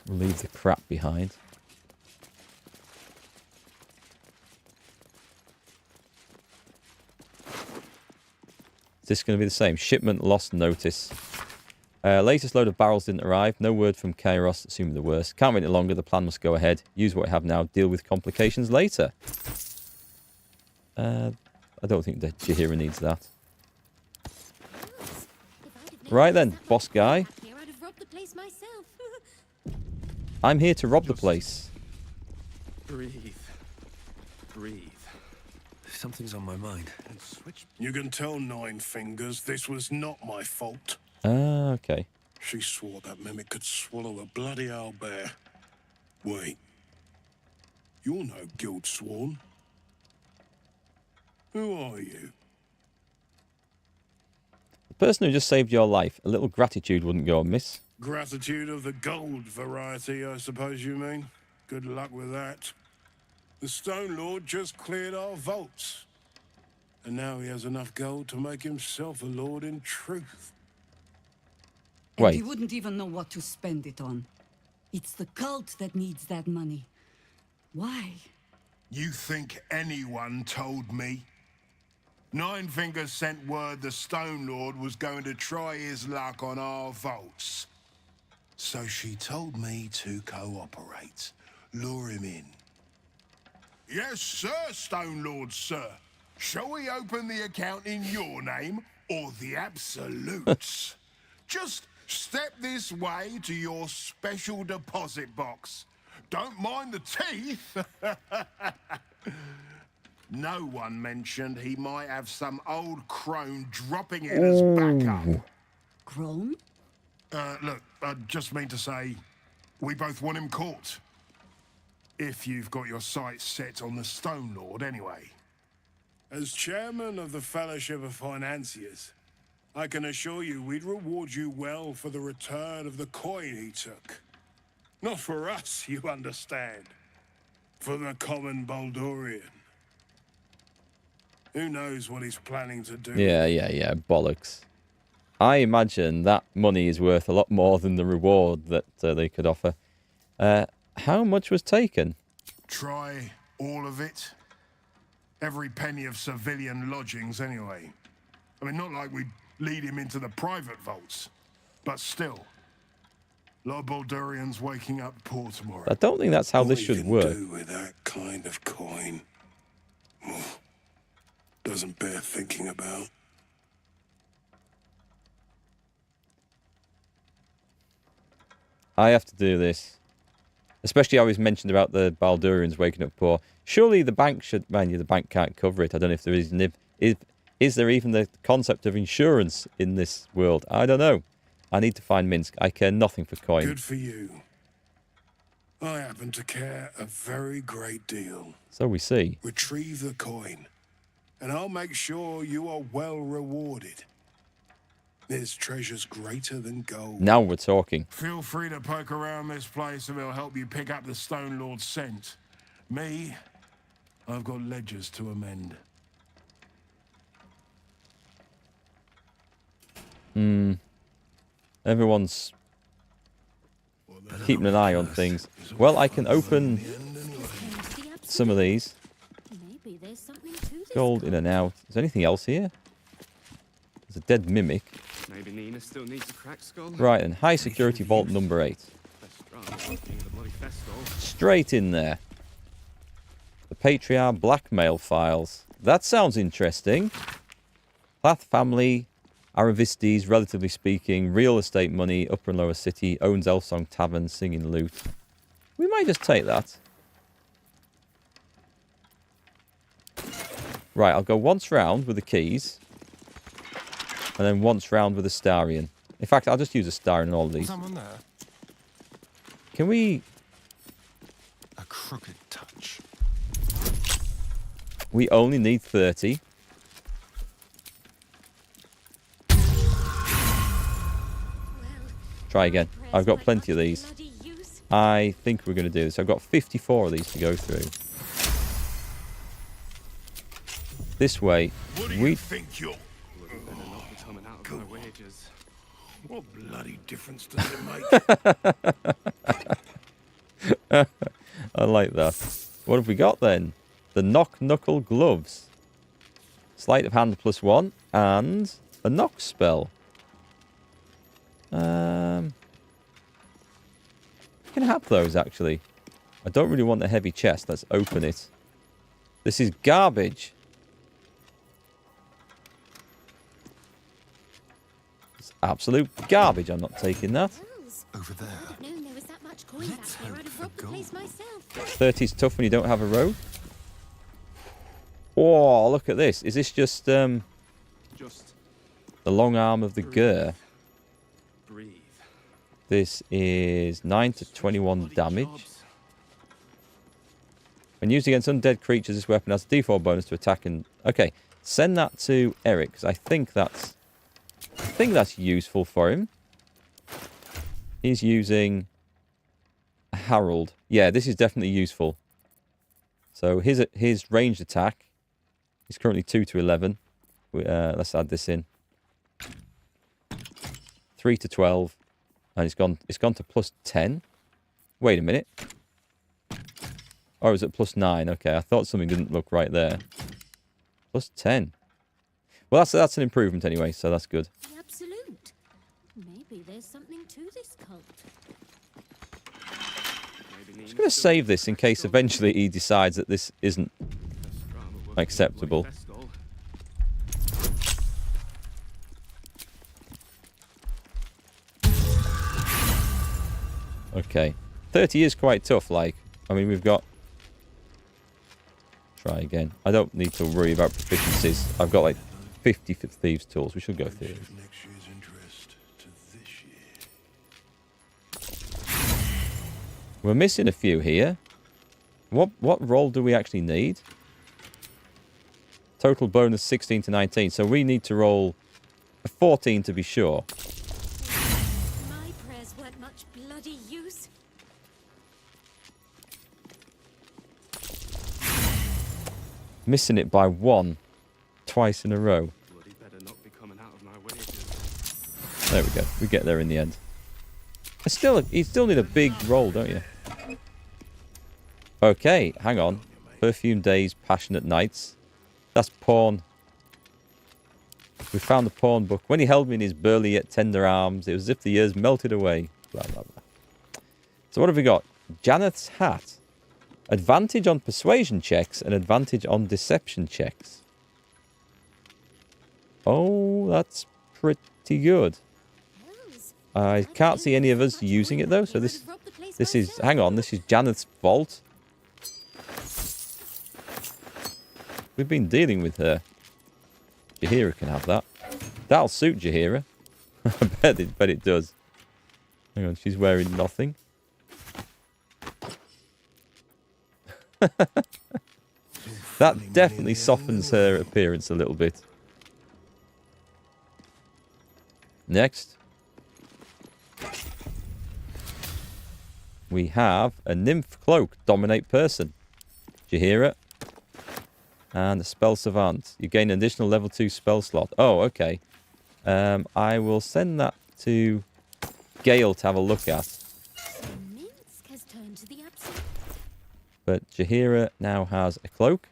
Leave the crap behind. Is this going to be the same? Shipment lost notice. Latest load of barrels didn't arrive. No word from Kairos, assuming the worst. Can't wait any longer. The plan must go ahead. Use what we have now. Deal with complications later. I don't think the Jaheira needs that. Right then, boss guy. I'm here to rob the place. Breathe. Breathe. Something's on my mind. You can tell Nine Fingers this was not my fault. Ah, okay. She swore that mimic could swallow a bloody owlbear. Wait. You're no guild sworn. Who are you? The person who just saved your life. A little gratitude wouldn't go amiss. Gratitude of the gold variety, I suppose you mean. Good luck with that. The Stone Lord just cleared our vaults. And now he has enough gold to make himself a lord in truth. And he wouldn't even know what to spend it on. It's the cult that needs that money. Why? You think anyone told me? Nine Fingers sent word the Stone Lord was going to try his luck on our vaults. So she told me to cooperate. Lure him in. Yes, sir, Stone Lord, sir. Shall we open the account in your name or the Absolute's? Just step this way to your special deposit box. Don't mind the teeth. No one mentioned he might have some old crone dropping in as backup. Crone? Look, I just mean to say, we both want him caught. If you've got your sights set on the Stone Lord, anyway. As chairman of the Fellowship of Financiers, I can assure you we'd reward you well for the return of the coin he took. Not for us, you understand. For the common Baldurian. Who knows what he's planning to do? Yeah, bollocks. I imagine that money is worth a lot more than the reward that they could offer. How much was taken? Try all of it. Every penny of civilian lodgings, anyway. I mean, not like we'd lead him into the private vaults, but still. A lot of Baldurians waking up poor tomorrow. I don't think that's how this should work. What you can do with that kind of coin doesn't bear thinking about. I have to do this. Especially how he's mentioned about the Baldurians waking up poor. Surely the bank should... Man, the bank can't cover it. I don't know if there is... Is there even the concept of insurance in this world? I don't know. I need to find Minsk. I care nothing for coin. Good for you. I happen to care a very great deal. So we see. Retrieve the coin, and I'll make sure you are well rewarded. There's treasures greater than gold. Now we're talking. Feel free to poke around this place and it'll help you pick up the Stone Lord's scent. Me, I've got ledgers to amend. Everyone's keeping an eye on things. Well, I can open some of these. Gold in and out. Is there anything else here? There's a dead mimic. Maybe Nina still needs a cracked skull. Right, and high security vault number 8. Straight in there. The Patriarch blackmail files. That sounds interesting. Plath family, Aravistes, relatively speaking, real estate money, upper and lower city, owns Elfsong Tavern, singing loot. We might just take that. Right, I'll go once round with the keys. And then once round with a Starion. In fact, I'll just use a Starion in all of these. Someone there? Can we... A crooked touch. We only need 30. Try again. I've got plenty of these. I think we're going to do this. I've got 54 of these to go through. This way, we think you're... What bloody difference does it make? I like that. What have we got then? The Knock Knuckle Gloves. Sleight of hand +1 and a knock spell. You can have those actually. I don't really want a heavy chest. Let's open it. This is garbage. It's absolute garbage. I'm not taking that. Over there. 30's tough when you don't have a road. Oh, look at this. Is this just the long arm of the Gur? This is 9 to 21 damage. When used against undead creatures, this weapon has a D4 bonus to attack and... Okay, send that to Erikk, because I think that's useful for him. He's using a Herald. Yeah, this is definitely useful. So his ranged attack is currently 2 to 11. Let's add this in. 3 to 12. And it's gone to +10. Wait a minute. Oh, is it +9? Okay, I thought something didn't look right there. +10. Well, that's an improvement anyway, so that's good. The absolute. Maybe there's something to this cult. I'm just going to save this in case eventually he decides that this isn't acceptable. Okay. 30 is quite tough, like. I mean, we've got... Try again. I don't need to worry about proficiencies. I've got like 50 thieves' tools. We should go through it. We're missing a few here. What roll do we actually need? Total bonus 16 to 19. So we need to roll a 14 to be sure. My prayers weren't much bloody use. Missing it by 1 twice in a row. There we go. We get there in the end. You still need a big roll, don't you? Okay, hang on. Perfume days, passionate nights. That's porn. We found the porn book. When he held me in his burly yet tender arms, it was as if the years melted away. Blah, blah, blah. So what have we got? Janeth's hat. Advantage on persuasion checks and advantage on deception checks. Oh, that's pretty good. I can't see any of us using it though, so this is... Hang on, this is Janeth's vault. We've been dealing with her. Jaheira can have that. That'll suit Jaheira. I bet it does. Hang on, she's wearing nothing. That definitely softens her appearance a little bit. Next. We have a nymph cloak, dominate person. Jaheira. And a spell savant. You gain an additional level 2 spell slot. Oh, okay. I will send that to Gale to have a look at. But Jaheira now has a cloak.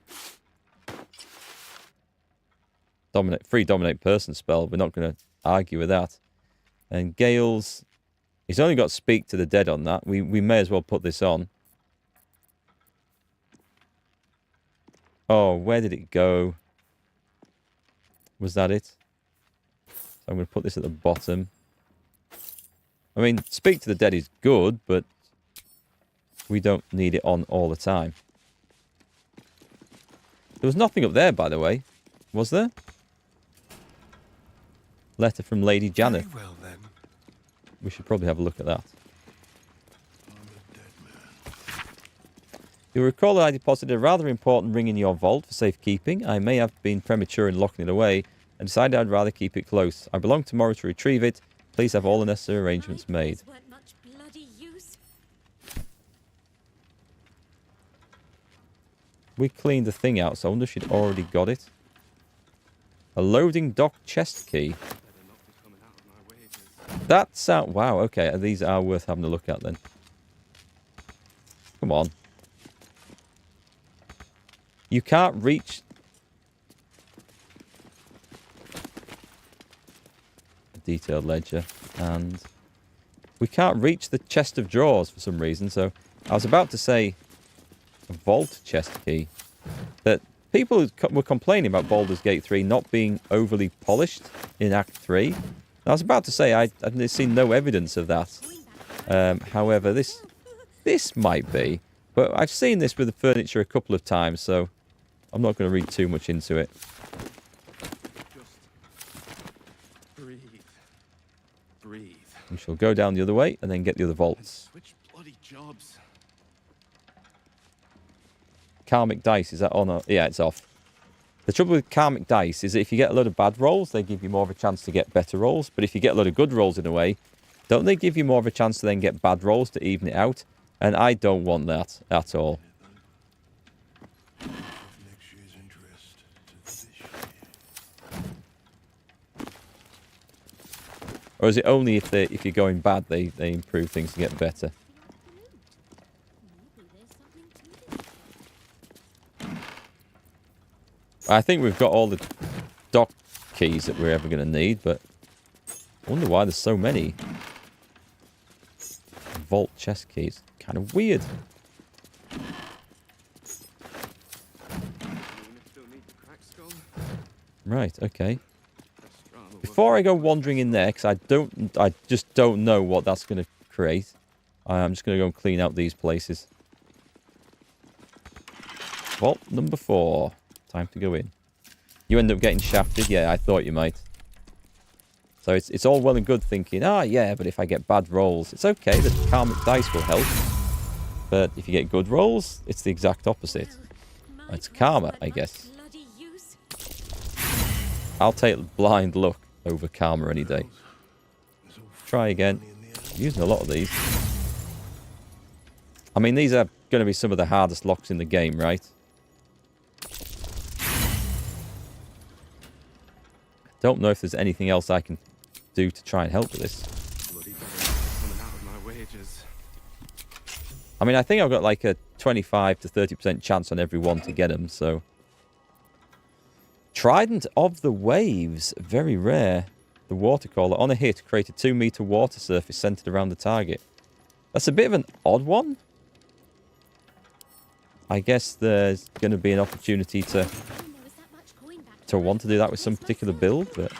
Free dominate person spell. We're not going to argue with that. And Gale's... He's only got speak to the dead on that. We may as well put this on. Oh, where did it go? Was that it? So I'm going to put this at the bottom. I mean, speak to the dead is good, but we don't need it on all the time. There was nothing up there, by the way. Was there? Letter from Lady Janeth. Very well, then. We should probably have a look at that. You'll recall that I deposited a rather important ring in your vault for safekeeping. I may have been premature in locking it away and decided I'd rather keep it close. I belong tomorrow to retrieve it. Please have all the necessary arrangements made. We cleaned the thing out, so I wonder if she'd already got it. A loading dock chest key. That's out. Wow, okay. These are worth having a look at then. Come on. You can't reach... a detailed ledger. And we can't reach the chest of drawers for some reason. So I was about to say a vault chest key. That people were complaining about Baldurs Gate 3 not being overly polished in Act 3. I was about to say I've seen no evidence of that. However, this might be. But I've seen this with the furniture a couple of times, so I'm not going to read too much into it. Just breathe. Breathe. We shall go down the other way and then get the other vaults. Switch bloody jobs. Karmic dice, is that on? Or? Yeah, it's off. The trouble with karmic dice is that if you get a load of bad rolls, they give you more of a chance to get better rolls. But if you get a load of good rolls in a way, don't they give you more of a chance to then get bad rolls to even it out? And I don't want that at all. Or is it only if you're going bad, they improve things to get better? I think we've got all the dock keys that we're ever going to need, but I wonder why there's so many. Vault chest keys. Kind of weird. Right, okay. Before I go wandering in there, because I just don't know what that's going to create. I'm just going to go and clean out these places. Vault number 4. Time to go in. You end up getting shafted? Yeah, I thought you might. So it's all well and good thinking, yeah, but if I get bad rolls, it's okay, the karmic dice will help. But if you get good rolls, it's the exact opposite. It's karma, I guess. I'll take blind luck over karma any day. Try again. I'm using a lot of these. I mean, these are going to be some of the hardest locks in the game, right? Don't know if there's anything else I can do to try and help with this. I mean, I think I've got like a 25 to 30% chance on every one to get them, so... Trident of the Waves. Very rare. The watercaller. On a hit, create a 2-meter water surface centered around the target. That's a bit of an odd one. I guess there's going to be an opportunity to want to do that with some particular build, but...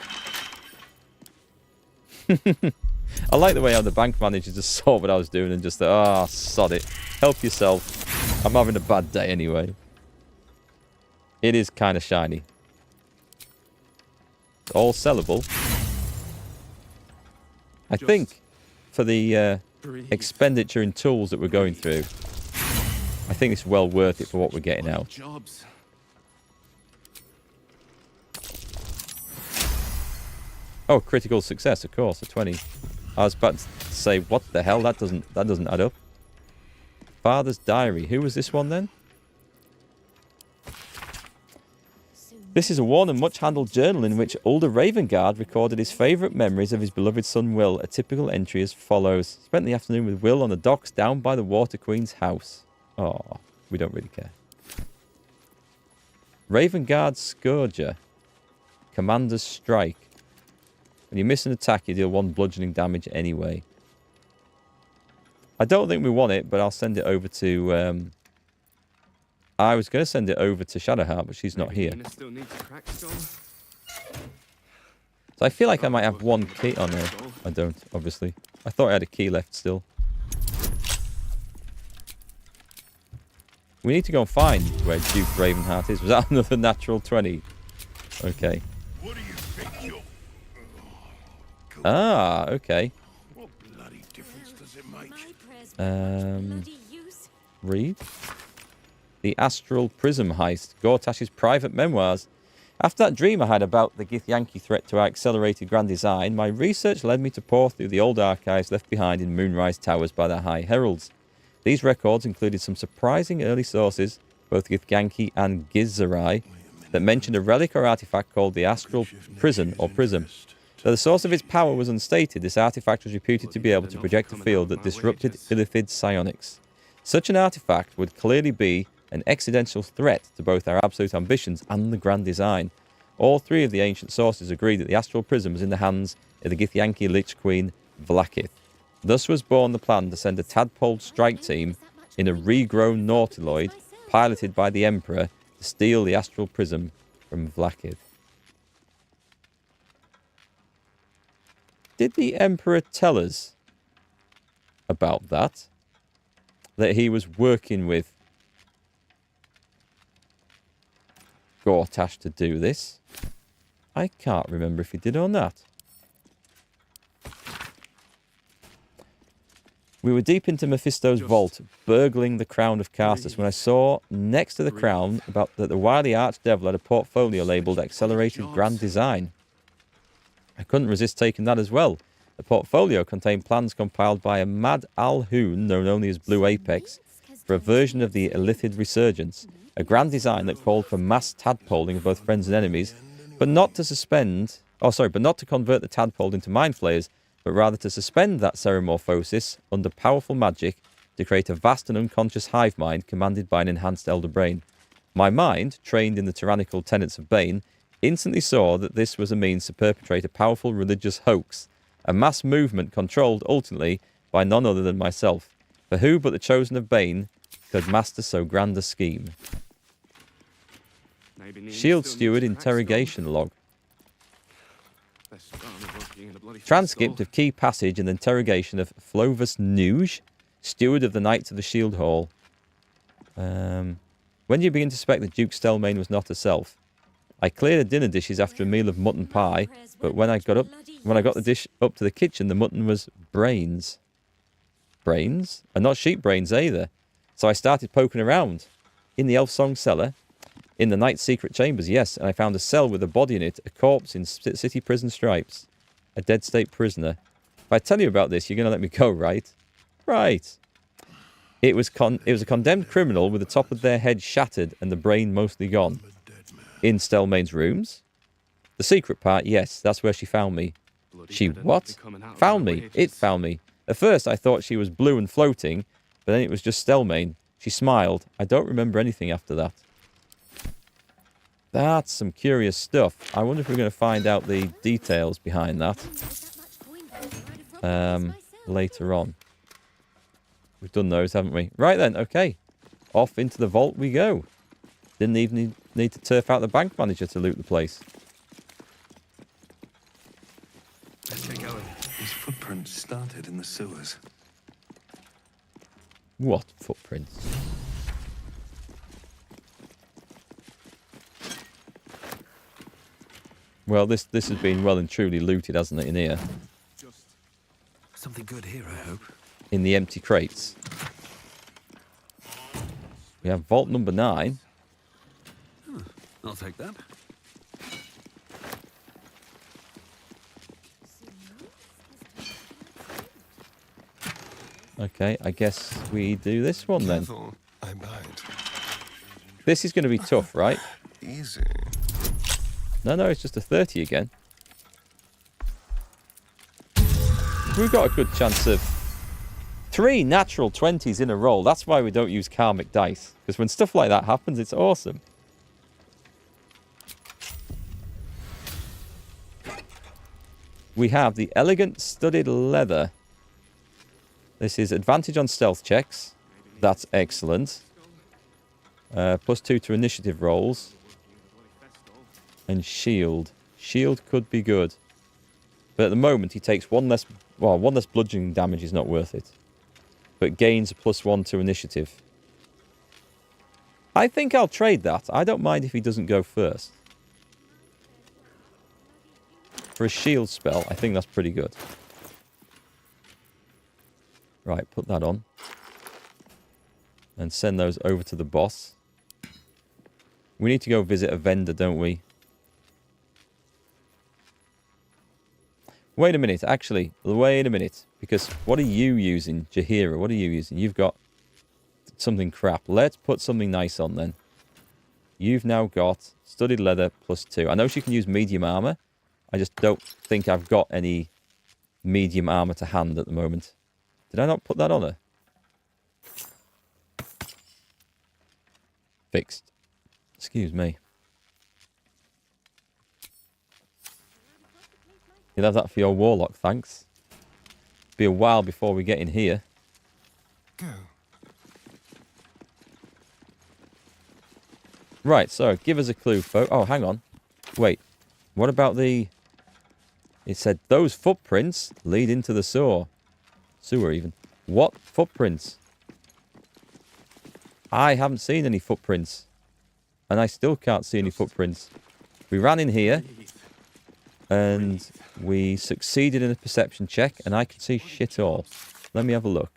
I like the way how the bank manager just saw what I was doing and just thought, sod it. Help yourself. I'm having a bad day anyway. It is kind of shiny. It's all sellable. I think for the expenditure in tools that we're going through, I think it's well worth it for what we're getting out. Oh, critical success, of course, a 20. I was about to say, what the hell? That doesn't add up. Father's diary. Who was this one then? This is a worn and much-handled journal in which older Ravengard recorded his favourite memories of his beloved son Will. A typical entry as follows. Spent the afternoon with Will on the docks down by the Water Queen's house. Oh, we don't really care. Ravengard Scourger. Commander's Strike. When you miss an attack, you deal 1 bludgeoning damage anyway. I don't think we want it, but I'll send it over to... I was going to send it over to Shadowheart, but she's not here. So I feel like I might have 1 key. Oh no, I don't, obviously. I thought I had a key left still. We need to go and find where Duke Ravenheart is. Was that another natural 20? Okay. What do you think you're... Ah, okay. What bloody difference does it make? Read. The Astral Prism Heist. Gortash's private memoirs. After that dream I had about the Githyanki threat to our accelerated grand design, my research led me to pore through the old archives left behind in Moonrise Towers by the High Heralds. These records included some surprising early sources, both Githyanki and Gizzerai, that mentioned a relic or artifact called the Astral Prison or Prism. Though the source of its power was unstated, this artifact was reputed to be able to project a field that disrupted Illithid psionics. Such an artifact would clearly be an existential threat to both our absolute ambitions and the grand design. All three of the ancient sources agreed that the Astral Prism was in the hands of the Githyanki Lich Queen, Vlaakith. Thus was born the plan to send a tadpole strike team in a regrown Nautiloid, piloted by the Emperor, to steal the Astral Prism from Vlaakith. Did the Emperor tell us about that? That he was working with Gortash to do this? I can't remember if he did or not. We were deep into Mephisto's vault, burgling the crown of Castus, when I saw next to the crown about that the wily archdevil had a portfolio labelled Accelerated Grand Design. I couldn't resist taking that as well. The portfolio contained plans compiled by a mad Alhoon, known only as Blue Apex, for a version of the Illithid Resurgence, a grand design that called for mass tadpoling of both friends and enemies, but not to convert the tadpole into mind flayers, but rather to suspend that ceremorphosis under powerful magic to create a vast and unconscious hive mind commanded by an enhanced elder brain. My mind, trained in the tyrannical tenets of Bane, instantly saw that this was a means to perpetrate a powerful religious hoax, a mass movement controlled ultimately by none other than myself. For who but the chosen of Bane could master so grand a scheme? Shield Steward interrogation log. Transcript of key passage and interrogation of Flovus Nuge, steward of the Knights of the Shield Hall. When do you begin to suspect that Duke Stelmane was not herself? I cleared the dinner dishes after a meal of mutton pie, but when I got the dish up to the kitchen, the mutton was brains. Brains? And not sheep brains either. So I started poking around. In the Elf Song cellar, in the Knight's secret chambers, yes, and I found a cell with a body in it, a corpse in city prison stripes. A dead state prisoner. If I tell you about this, you're going to let me go, right? Right. It was a condemned criminal with the top of their head shattered and the brain mostly gone. In Stelmane's rooms? The secret part, yes, that's where she found me. She what? Found me. It found me. At first I thought she was blue and floating, but then it was just Stelmane. She smiled. I don't remember anything after that. That's some curious stuff. I wonder if we're going to find out the details behind that later on. We've done those, haven't we? Right then, okay. Off into the vault we go. Didn't even need to turf out the bank manager to loot the place. Let's get going. These footprints started in the sewers. What footprints? Well, this has been well and truly looted, hasn't it, in here? Something good here, I hope. In the empty crates. We have vault number 9. I'll take that. Okay, I guess we do this one then. I bite. This is going to be tough, right? Easy. No, it's just a 30 again. We've got a good chance of 3 natural 20s in a row. That's why we don't use karmic dice. Because when stuff like that happens, it's awesome. We have the elegant studded leather. This is advantage on stealth checks. That's excellent. +2 to initiative rolls. And shield. Shield could be good. But at the moment he takes one less bludgeoning damage is not worth it. But gains a +1 to initiative. I think I'll trade that. I don't mind if he doesn't go first. For a shield spell, I think that's pretty good. Right, put that on. And send those over to the boss. We need to go visit a vendor, don't we? Wait a minute, actually. Wait a minute. Because what are you using, Jaheira? What are you using? You've got something crap. Let's put something nice on then. You've now got studded leather +2. I know she can use medium armor. I just don't think I've got any medium armor to hand at the moment. Did I not put that on her? Fixed. Excuse me. You'll have that for your warlock, thanks. Be a while before we get in here. Go. Right, so give us a clue, folks. Oh, hang on. Wait. What about the... It said, those footprints lead into the sewer. Sewer, even. What footprints? I haven't seen any footprints. And I still can't see any footprints. We ran in here. And we succeeded in a perception check. And I can see shit all. Let me have a look.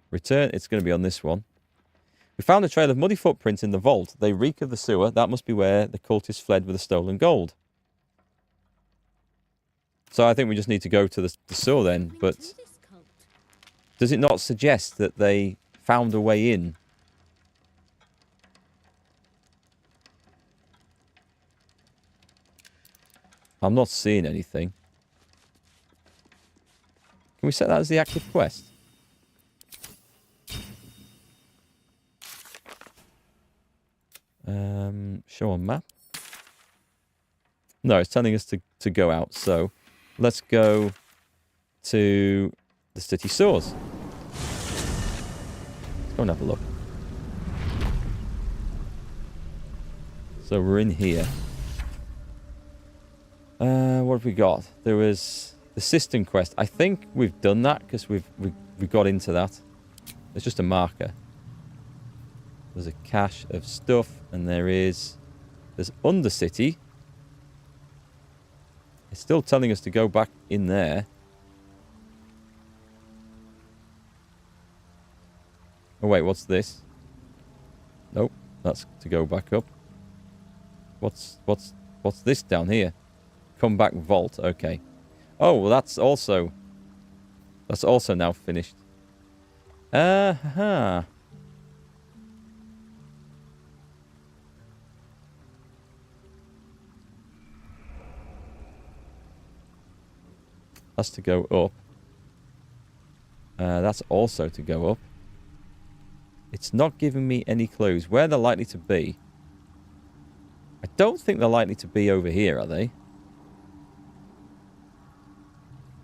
Return. It's going to be on this one. We found a trail of muddy footprints in the vault. They reek of the sewer. That must be where the cultists fled with the stolen gold. So I think we just need to go to the sewer then. But does it not suggest that they found a way in? I'm not seeing anything. Can we set that as the active quest? Show on map. No, it's telling us to go out. So let's go to the city sewers. Let's go and have a look. So we're in here. What have we got? There was the cistern quest. I think we've done that because we got into that. It's just a marker. There's a cache of stuff, and there's Undercity. It's still telling us to go back in there. Oh wait, what's this? Nope, that's to go back up. What's this down here? Come back vault. Okay. Oh, well, that's also now finished. Uh-huh. That's to go up. That's also to go up. It's not giving me any clues. Where they're likely to be. I don't think they're likely to be over here, are they?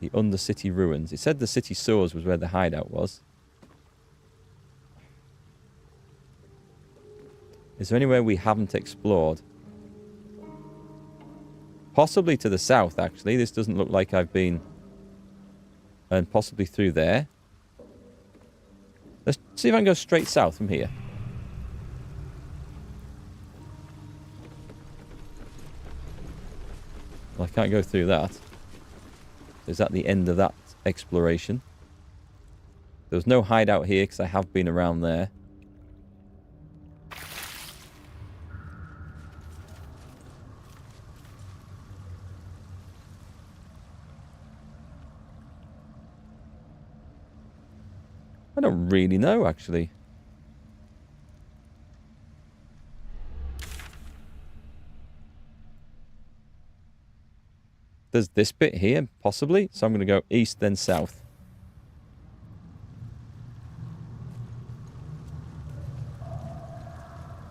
The Undercity ruins. It said the city sewers was where the hideout was. Is there anywhere we haven't explored? Possibly to the south, actually. This doesn't look like I've been... And possibly through there. Let's see if I can go straight south from here. Well, I can't go through that. Is that the end of that exploration? There was no hideout here because I have been around there. I don't really know, actually. There's this bit here, possibly. So I'm going to go east, then south.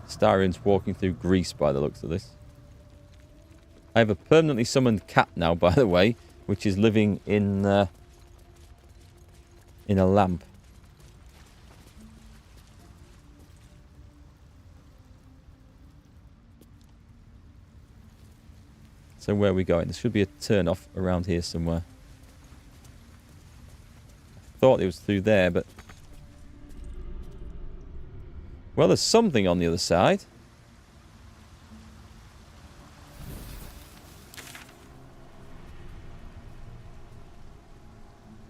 Starian's walking through Greece by the looks of this. I have a permanently summoned cat now, by the way, which is living in a lamp. So where are we going? There should be a turn off around here somewhere. I thought it was through there, but... Well, there's something on the other side.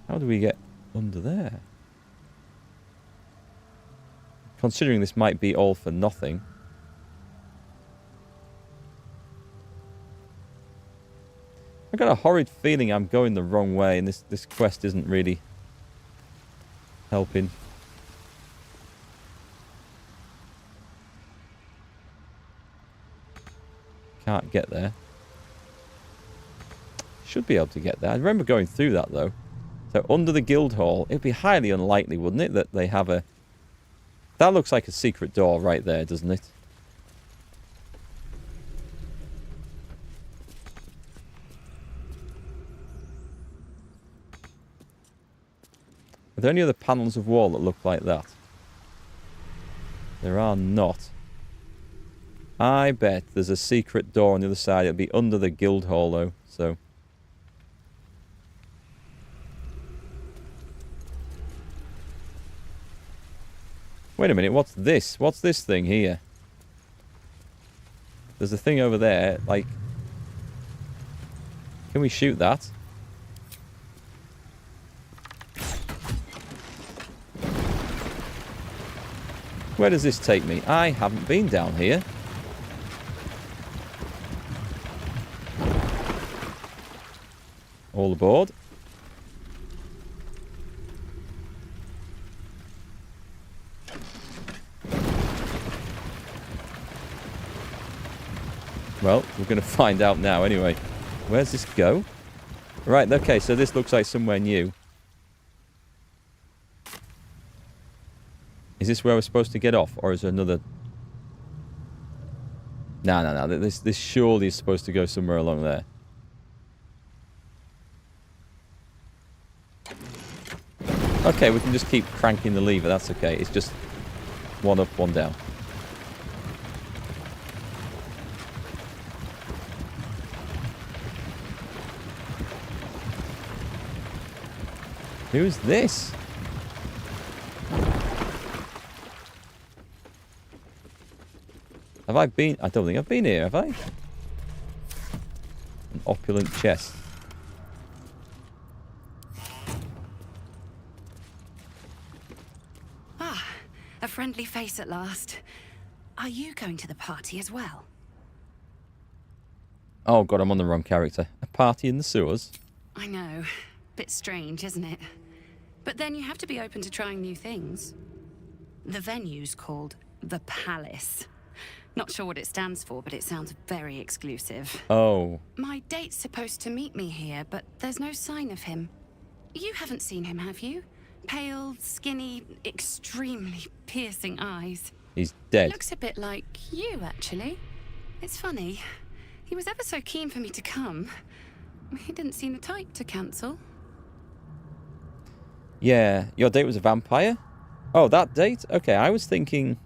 How do we get under there? Considering this might be all for nothing. I got a horrid feeling I'm going the wrong way, and this quest isn't really helping. Can't get there. Should be able to get there. I remember going through that, though. So under the guild hall, it'd be highly unlikely, wouldn't it, that they have a... That looks like a secret door right there, doesn't it? Are there any other panels of wall that look like that? There are not. I bet there's a secret door on the other side. It'll be under the guild hall, though, so... Wait a minute, what's this? What's this thing here? There's a thing over there, like... Can we shoot that? Where does this take me? I haven't been down here. All aboard. Well, we're going to find out now anyway. Where's this go? Right, okay, so this looks like somewhere new. Is this where we're supposed to get off, or is there another... No. This surely is supposed to go somewhere along there. Okay, we can just keep cranking the lever, that's okay. It's just one up, one down. Who's this? Have I been... I don't think I've been here, have I? An opulent chest. Ah, a friendly face at last. Are you going to the party as well? Oh god, I'm on the wrong character. A party in the sewers? I know. Bit strange, isn't it? But then you have to be open to trying new things. The venue's called The Palace. Not sure what it stands for, but it sounds very exclusive. Oh. My date's supposed to meet me here, but there's no sign of him. You haven't seen him, have you? Pale, skinny, extremely piercing eyes. He's dead. Looks a bit like you, actually. It's funny. He was ever so keen for me to come. He didn't seem the type to cancel. Yeah, your date was a vampire? Oh, that date? Okay, I was thinking...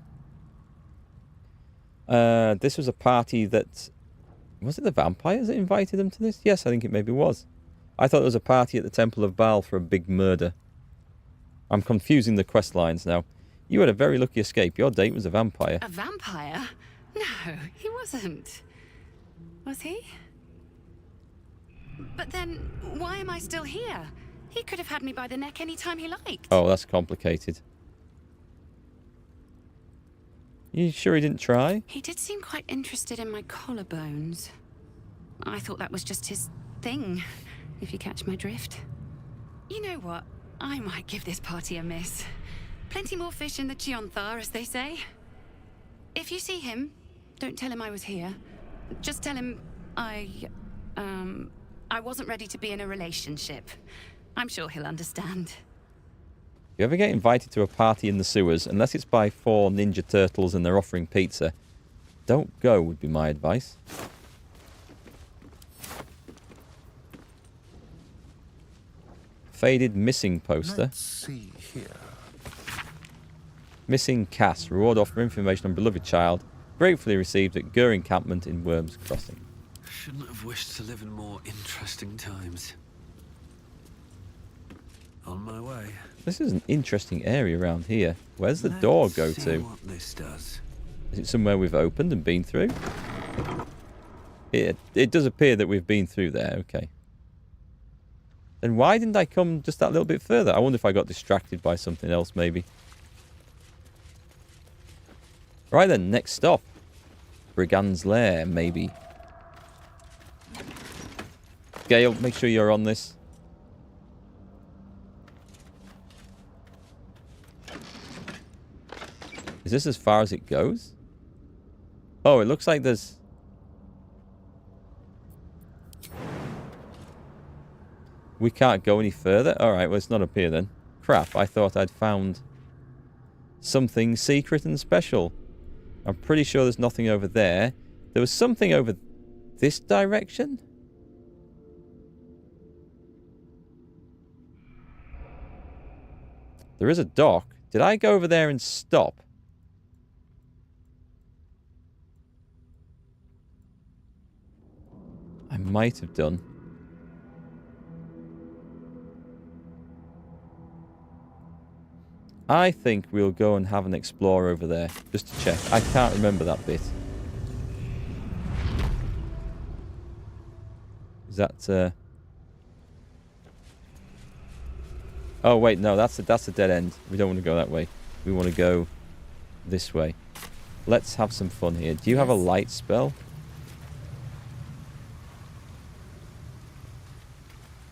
this was a party that... Was it the vampires that invited them to this? Yes, I think it maybe was. I thought it was a party at the Temple of Baal for a big murder. I'm confusing the quest lines now. You had a very lucky escape. Your date was a vampire. A vampire? No, he wasn't. Was he? But then, why am I still here? He could have had me by the neck any time he liked. Oh, that's complicated. You sure he didn't try? He did seem quite interested in my collarbones. I thought that was just his thing, if you catch my drift. You know what? I might give this party a miss. Plenty more fish in the Chionthar, as they say. If you see him, don't tell him I was here. Just tell him I wasn't ready to be in a relationship. I'm sure he'll understand. If you ever get invited to a party in the sewers, unless it's by 4 Ninja Turtles and they're offering pizza, don't go would be my advice. Faded missing poster. Let's see here. Missing cast. Reward offer information on beloved child. Gratefully received at Gur encampment in Worms Crossing. Shouldn't have wished to live in more interesting times. On my way. This is an interesting area around here. Where's the door go see to? What this does. Is it somewhere we've opened and been through? It does appear that we've been through there. Okay. Then why didn't I come just that little bit further? I wonder if I got distracted by something else, maybe. Right then, next stop. Brigand's Lair, maybe. Gale, make sure you're on this. Is this as far as it goes? Oh, it looks like there's... We can't go any further? Alright, well, it's not up here then. Crap, I thought I'd found something secret and special. I'm pretty sure there's nothing over there. There was something over this direction? There is a dock. Did I go over there and stop? I might have done. I think we'll go and have an explore over there, just to check. I can't remember that bit. Is that... Oh, wait, no, that's a dead end. We don't want to go that way. We want to go this way. Let's have some fun here. Do you have a light spell?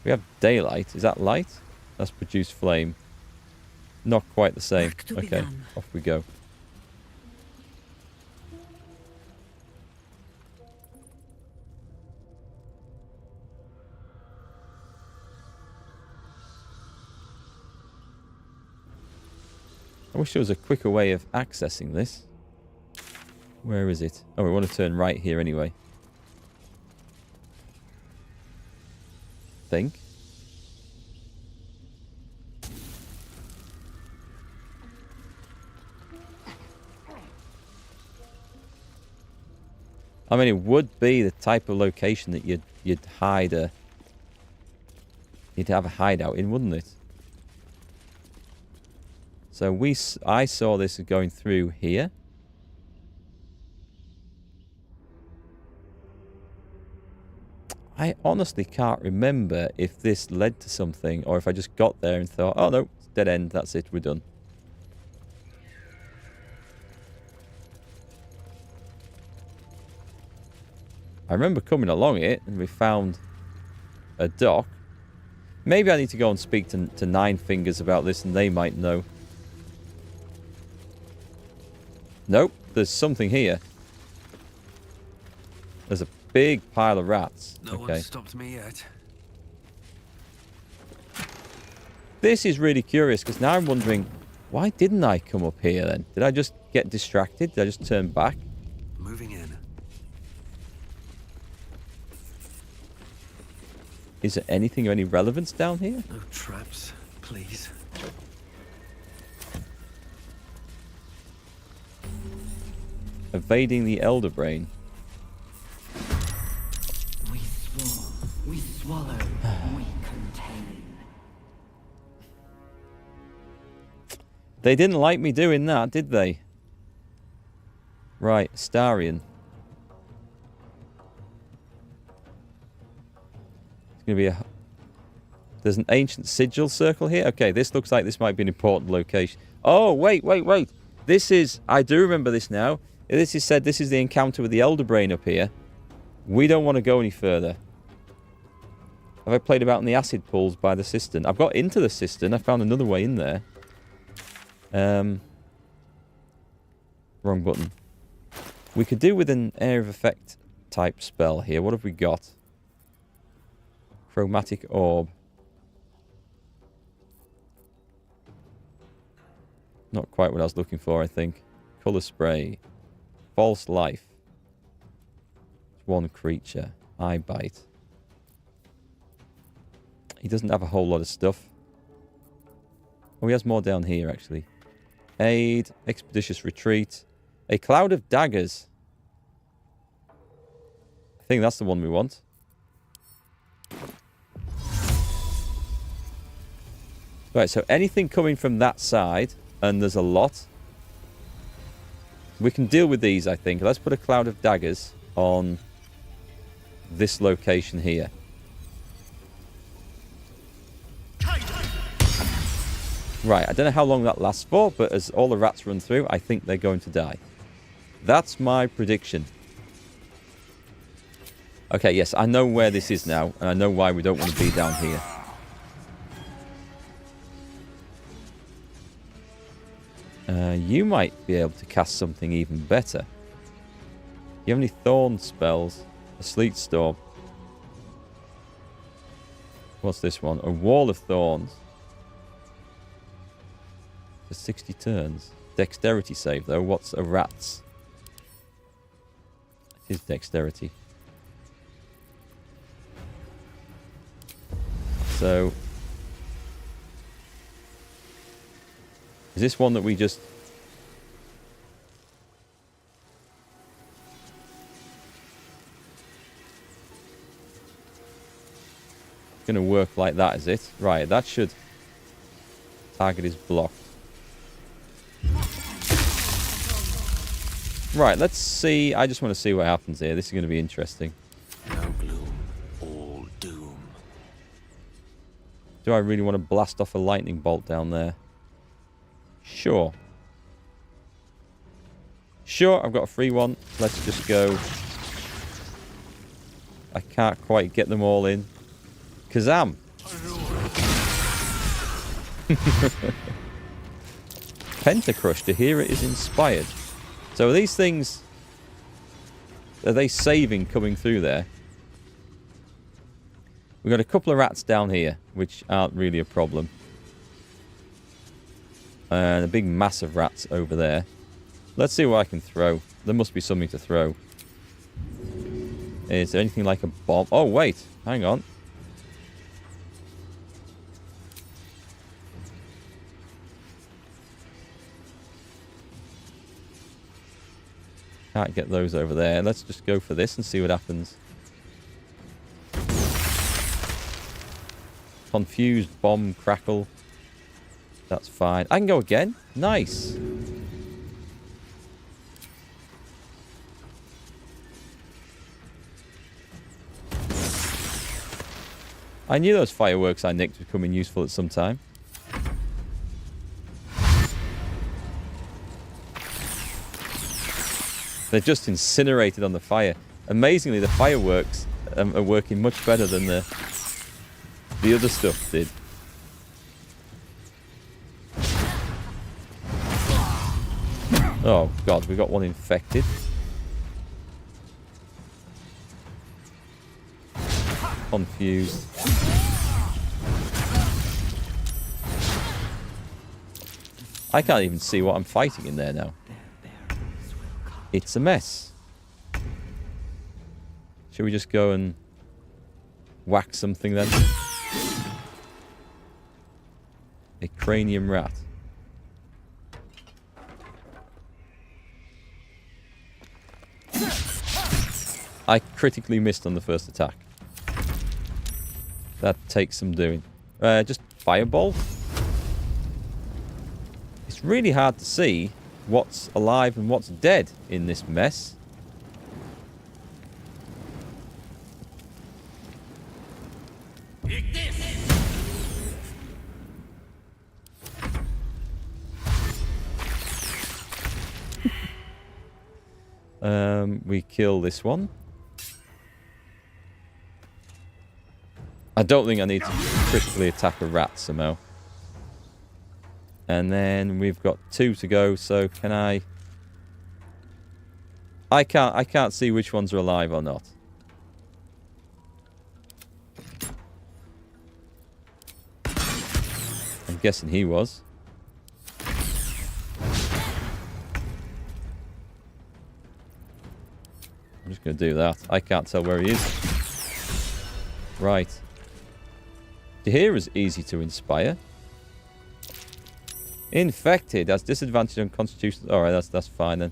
We have daylight. Is that light? That's produce flame. Not quite the same. Okay, off we go. I wish there was a quicker way of accessing this. Where is it? Oh, we want to turn right here anyway. Think. I mean, it would be the type of location that you'd hide a... You'd have a hideout in, wouldn't it? So I saw this going through here. I honestly can't remember if this led to something or if I just got there and thought, oh no, it's dead end, that's it, we're done. I remember coming along it and we found a dock. Maybe I need to go and speak to Nine Fingers about this and they might know. Nope, there's something here. There's a big pile of rats. No one stopped me yet. This is really curious because now I'm wondering, why didn't I come up here then? Did I just get distracted? Did I just turn back? Moving in. Is there anything of any relevance down here? No traps, please. Evading the Elder Brain. We swore, we swallow, we contain. They didn't like me doing that, did they? Right, Starion. It's going to be a... There's an ancient sigil circle here. Okay, this looks like this might be an important location. Oh, wait. This is... I do remember this now. This is said this is the encounter with the Elder Brain up here. We don't want to go any further. Have I played about in the acid pools by the cistern? I've got into the cistern. I found another way in there. Wrong button. We could do with an area of effect type spell here. What have we got? Chromatic orb. Not quite what I was looking for, I think. Colour spray. False life. One creature. Eye bite. He doesn't have a whole lot of stuff. Oh, he has more down here, actually. Aid. Expeditious retreat. A cloud of daggers. I think that's the one we want. Right, so anything coming from that side, and there's a lot. We can deal with these, I think. Let's put a cloud of daggers on this location here. Right, I don't know how long that lasts for, but as all the rats run through, I think they're going to die. That's my prediction. Okay, yes, I know where this is now, and I know why we don't want to be down here. You might be able to cast something even better. You have any thorn spells? A sleet storm. What's this one? A wall of thorns. For 60 turns. Dexterity save, though. What's a rat's? It is dexterity. So... is this one that we just... going to work like that, is it? Right, that should... target is blocked. Right, let's see. I just want to see what happens here. This is going to be interesting. No gloom, all doom. Do I really want to blast off a lightning bolt down there? Sure. Sure, I've got a free one. Let's just go. I can't quite get them all in. Kazam! Pentacrush, to hear it is inspired. So are these things... are they saving coming through there? We've got a couple of rats down here, which aren't really a problem. And a big mass of rats over there. Let's see what I can throw. There must be something to throw. Is there anything like a bomb? Oh, wait. Hang on. Can't get those over there. Let's just go for this and see what happens. Confused bomb crackle. That's fine. I can go again. Nice. I knew those fireworks I nicked would come in useful at some time. They're just incinerated on the fire. Amazingly, the fireworks are working much better than the other stuff did. Oh god, we got one infected. Confused. I can't even see what I'm fighting in there now. It's a mess. Should we just go and whack something then? A cranium rat. I critically missed on the first attack. That takes some doing. Just fireball. It's really hard to see what's alive and what's dead in this mess. We kill this one. I don't think I need to critically attack a rat somehow. And then we've got 2 to go, so can I can't see which ones are alive or not. I'm guessing he was. I'm just going to do that. I can't tell where he is. Right. Here is easy to inspire. Infected has disadvantage on constitution. All right, that's fine then.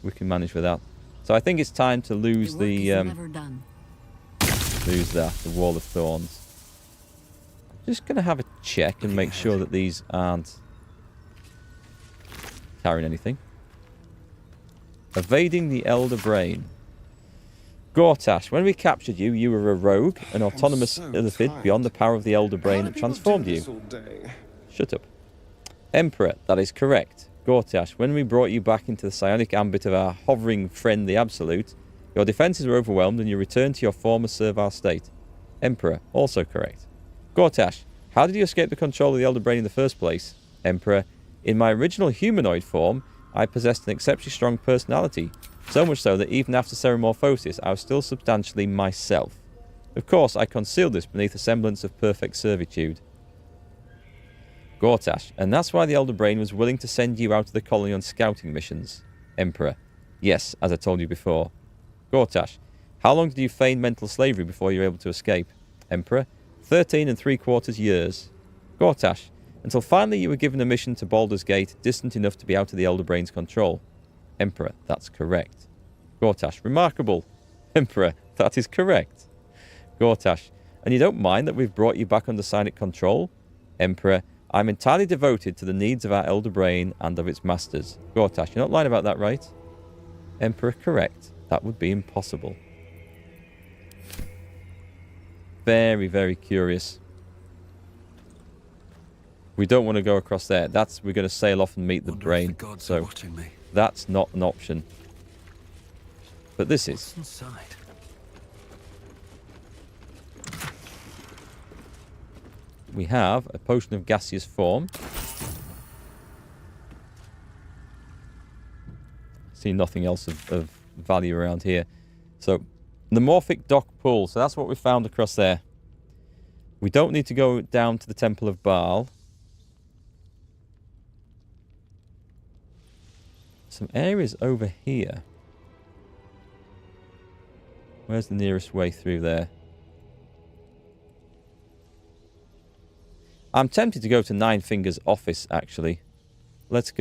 We can manage with that. So I think it's time to lose the the wall of thorns. Just gonna have a check and make sure that these aren't carrying anything. Evading the Elder Brain. Gortash, when we captured you, you were a rogue, an autonomous illithid beyond the power of the Elder Brain that transformed you. Shut up. Emperor, that is correct. Gortash, when we brought you back into the psionic ambit of our hovering friend, the Absolute, Your defenses were overwhelmed and you returned to your former servile state. Emperor, also correct. Gortash, how did you escape the control of the Elder Brain in the first place? Emperor, in my original humanoid form, I possessed an exceptionally strong personality, so much so that even after Ceremorphosis, I was still substantially myself. Of course, I concealed this beneath a semblance of perfect servitude. Gortash, and that's why the Elder Brain was willing to send you out to the colony on scouting missions. Emperor, yes, as I told you before. Gortash, how long did you feign mental slavery before you were able to escape? Emperor, 13 3/4 years. Gortash, until finally you were given a mission to Baldurs Gate, distant enough to be out of the Elder Brain's control. Emperor, that's correct. Gortash, remarkable. Emperor, that is correct. Gortash, and you don't mind that we've brought you back under Cynic control? Emperor, I'm entirely devoted to the needs of our Elder Brain and of its masters. Gortash, you're not lying about that, right? Emperor, correct. That would be impossible. Very, very curious. We don't want to go across there. We're going to sail off and meet the brain. So that's not an option. But this is. What's inside? We have a potion of gaseous form. See nothing else of value around here. So, the Morphic Dock Pool. So that's what we found across there. We don't need to go down to the Temple of Baal. Some areas over here. Where's the nearest way through there? I'm tempted to go to Nine Fingers' office, actually. Let's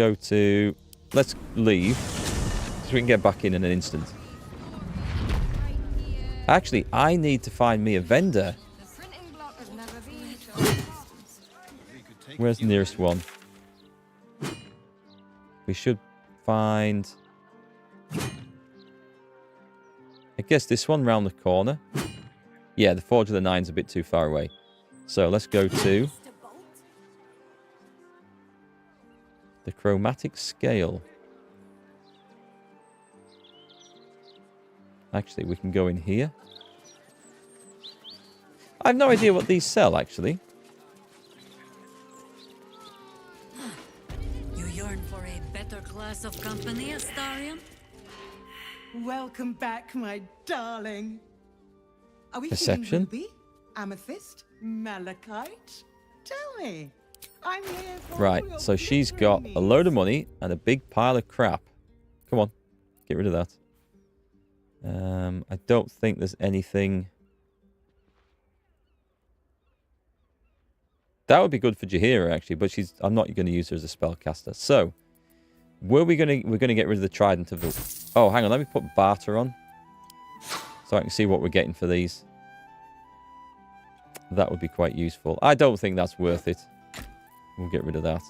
leave. So we can get back in an instant. Actually, I need to find me a vendor. Where's the nearest one? We should find... I guess this one round the corner. Yeah, the Forge of the Nine's a bit too far away. So let's go to... the Chromatic Scale. Actually, we can go in here. I have no idea what these sell, actually. You yearn for a better class of company, Astarion? Welcome back, my darling. Are we Perception? feeling ruby, amethyst, malachite? Tell me. I'm here for Right, so she's got a load of money and a big pile of crap. Come on, get rid of that. I don't think there's anything... That would be good for Jaheira, actually, but I'm not going to use her as a spellcaster. So, we're going to get rid of the Trident of the... Oh, hang on, let me put barter on. So I can see what we're getting for these. That would be quite useful. I don't think that's worth it. We'll get rid of that.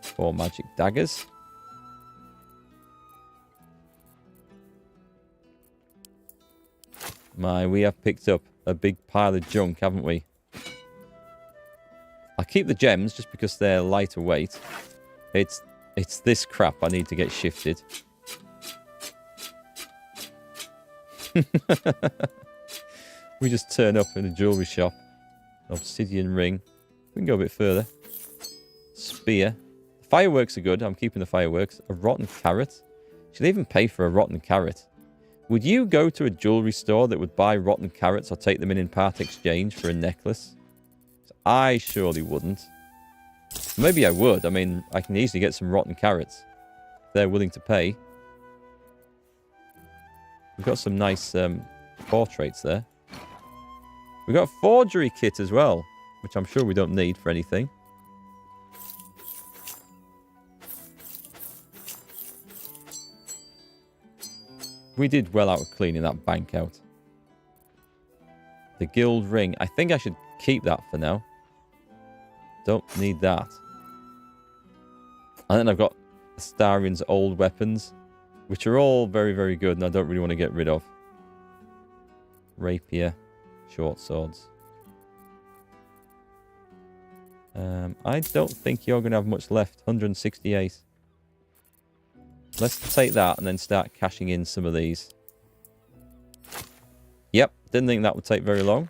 4 magic daggers. We have picked up a big pile of junk, haven't we? I'll keep the gems just because they're lighter weight. It's this crap I need to get shifted. We just turn up in a jewellery shop. Obsidian ring. We can go a bit further. Spear. Fireworks are good. I'm keeping the fireworks. A rotten carrot. Should even pay for a rotten carrot. Would you go to a jewellery store that would buy rotten carrots or take them in part exchange for a necklace? I surely wouldn't. Maybe I would. I mean, I can easily get some rotten carrots. If they're willing to pay. We've got some nice portraits there. We've got a forgery kit as well, which I'm sure we don't need for anything. We did well out of cleaning that bank out. The guild ring. I think I should keep that for now. Don't need that. And then I've got Astarion's old weapons, which are all very, very good, and I don't really want to get rid of. Rapier. Short swords. I don't think you're going to have much left. 168. Let's take that and then start cashing in some of these. Didn't think that would take very long.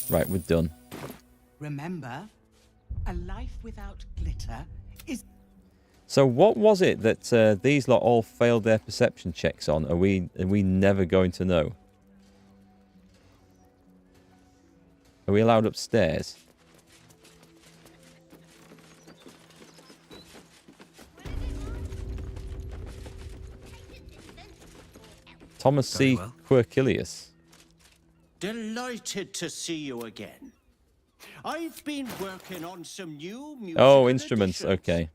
Right, we're done. Remember, a life without glitter is... So what was it that these lot all failed their perception checks on? Are we never going to know? Are we allowed upstairs? Thomas C. Quirkilius. Delighted to see you again. I've been working on some new music. Oh, instruments. Okay.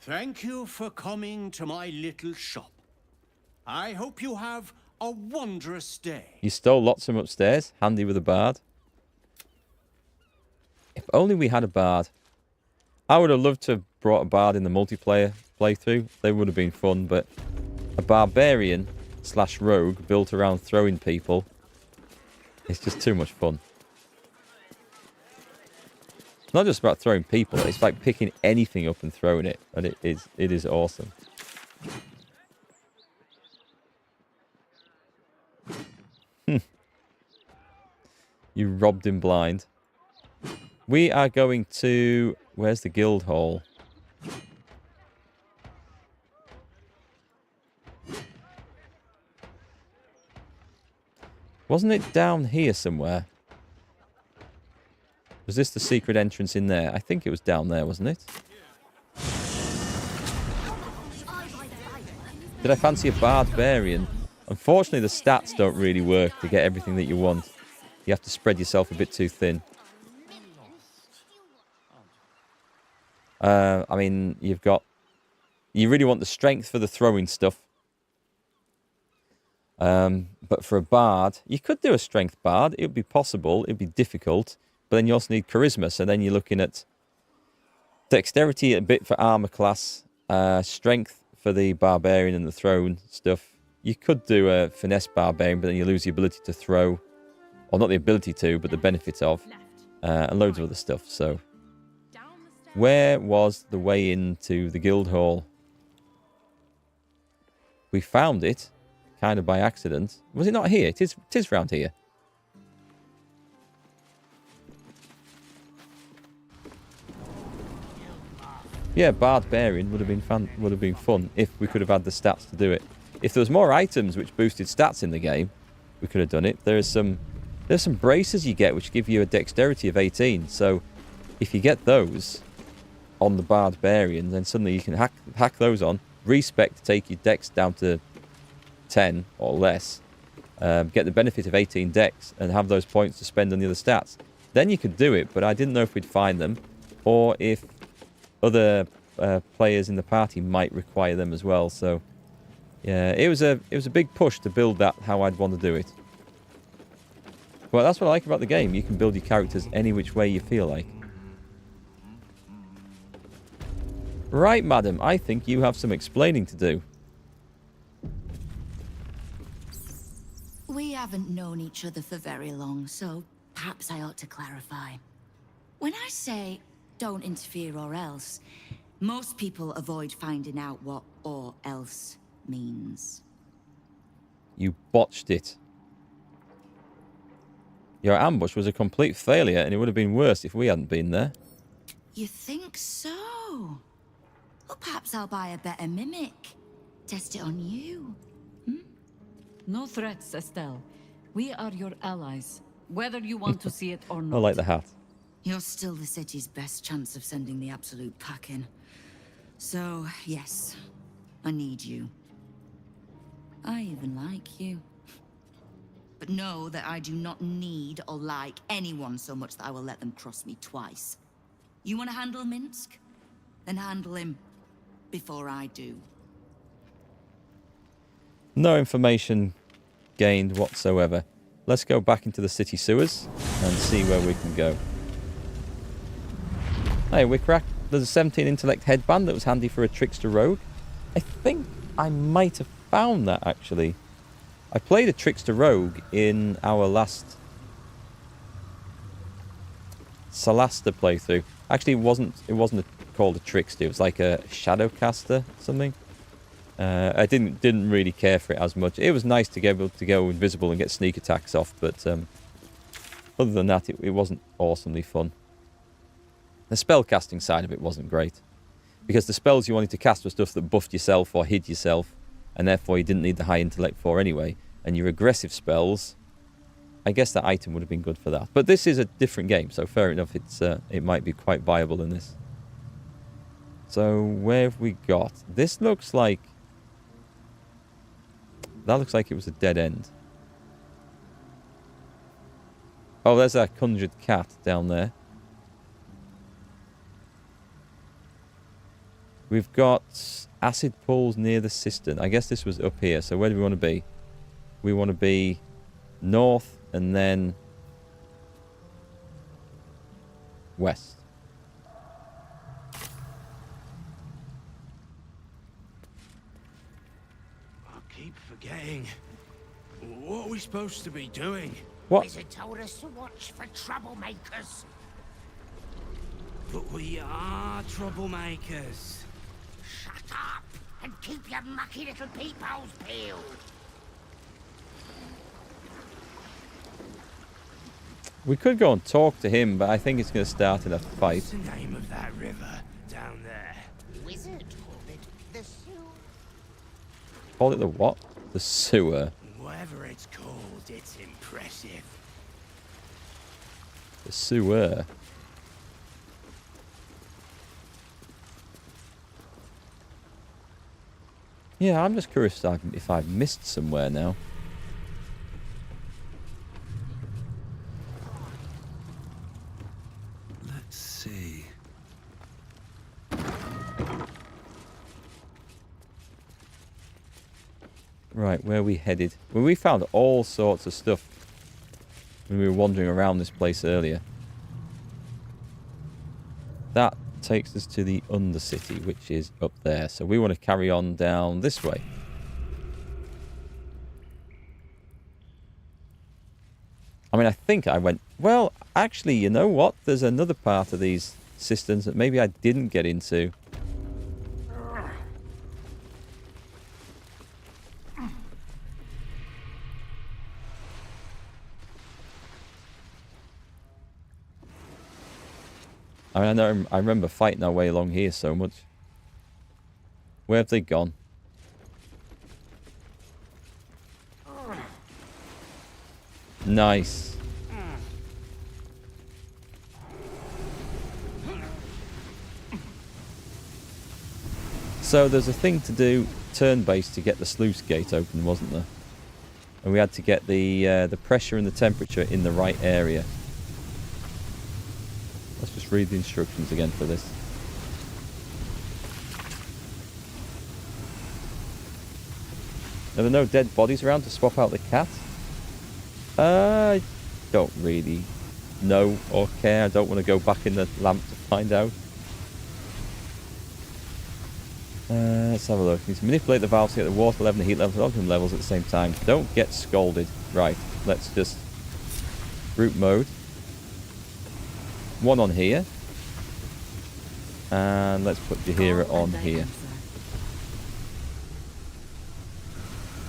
Thank you for coming to my little shop. I hope you have a wondrous day. You stole lots from upstairs. Handy with a bard. If only we had a bard. I would have loved to have brought a bard in the multiplayer playthrough. They would have been fun, but a barbarian / rogue built around throwing people, it's just too much fun. It's not just about throwing people, it's like picking anything up and throwing it, and it is awesome. You robbed him blind. We are going to... Where's the guild hall? Wasn't it down here somewhere? Was this the secret entrance in there? I think it was down there, wasn't it? Did I fancy a barbarian? Unfortunately, the stats don't really work to get everything that you want. You have to spread yourself a bit too thin. I mean, you really want the strength for the throwing stuff. But for a bard, you could do a strength bard. It would be possible. It would be difficult. But then you also need charisma. So then you're looking at dexterity a bit for armor class, strength for the barbarian and the thrown stuff. You could do a finesse barbarian, but then you lose the ability to throw. Or not the ability to, but the benefit of. And loads of other stuff. So where was the way into the guild hall? We found it. Kind of by accident. Was it not here? It is round here. Yeah, barbarian would have been fun if we could have had the stats to do it. If there was more items which boosted stats in the game, we could have done it. There's some braces you get which give you a dexterity of 18. So if you get those on the barbarian, then suddenly you can hack those on, respec to take your dex down to 10 or less, get the benefit of 18 dex and have those points to spend on the other stats. Then you could do it, but I didn't know if we'd find them or if other players in the party might require them as well. So yeah, it was a big push to build that how I'd want to do it. Well, that's what I like about the game. You can build your characters any which way you feel like. Right, madam, I think you have some explaining to do. We haven't known each other for very long, so perhaps I ought to clarify. When I say don't interfere or else, most people avoid finding out what or else means. You botched it. Your ambush was a complete failure, and it would have been worse if we hadn't been there. You think so? Well, perhaps I'll buy a better mimic. Test it on you. No threats, Estelle. We are your allies, whether you want to see it or not. I like the hat. You're still the city's best chance of sending the absolute packing. So, yes, I need you. I even like you. But know that I do not need or like anyone so much that I will let them cross me twice. You want to handle Minsk? Then handle him before I do. No information gained whatsoever. Let's go back into the city sewers and see where we can go. Hey, Wickrack. There's a 17 intellect headband that was handy for a trickster rogue. I think I might have found that, actually. I played a trickster rogue in our last Solasta playthrough. Actually, it wasn't called a trickster. It was like a shadowcaster, something. I didn't really care for it as much. It was nice to be able to go invisible and get sneak attacks off, but other than that, it wasn't awesomely fun. The spellcasting side of it wasn't great, because the spells you wanted to cast were stuff that buffed yourself or hid yourself, and therefore you didn't need the high intellect for anyway. And your aggressive spells, I guess that item would have been good for that. But this is a different game, so fair enough. It might be quite viable in this. So where have we got? This looks like... That looks like it was a dead end. Oh, there's that conjured cat down there. We've got acid pools near the cistern. I guess this was up here. So where do we want to be? We want to be north and then west. I keep forgetting. What are we supposed to be doing? What? Wizard told us to watch for troublemakers. But we are troublemakers. Shut up and keep your mucky little peepholes peeled. We could go and talk to him, but I think it's going to start in a fight. What's the name of that river down there? Wizard called it the sewer. Call it the what? The sewer. Whatever it's called, it's impressive. The sewer. Yeah, I'm just curious if I've missed somewhere now. Let's see. Right, where are we headed? Well, we found all sorts of stuff when we were wandering around this place earlier. That takes us to the Undercity, which is up there. So we want to carry on down this way. I mean, I think I went... Well, actually, you know what? There's another part of these cisterns that maybe I didn't get into. I mean, I remember fighting our way along here so much. Where have they gone? Nice. So there's a thing to do turn-based to get the sluice gate open, wasn't there? And we had to get the pressure and the temperature in the right area. Let's just read the instructions again for this. Are there no dead bodies around to swap out the cat? I don't really know or care. I don't want to go back in the lamp to find out. Let's have a look. You need to manipulate the valves to get the water level and the heat level and oxygen levels at the same time. Don't get scalded. Right, let's just... Group mode. One on here. And let's put Jaheira on here.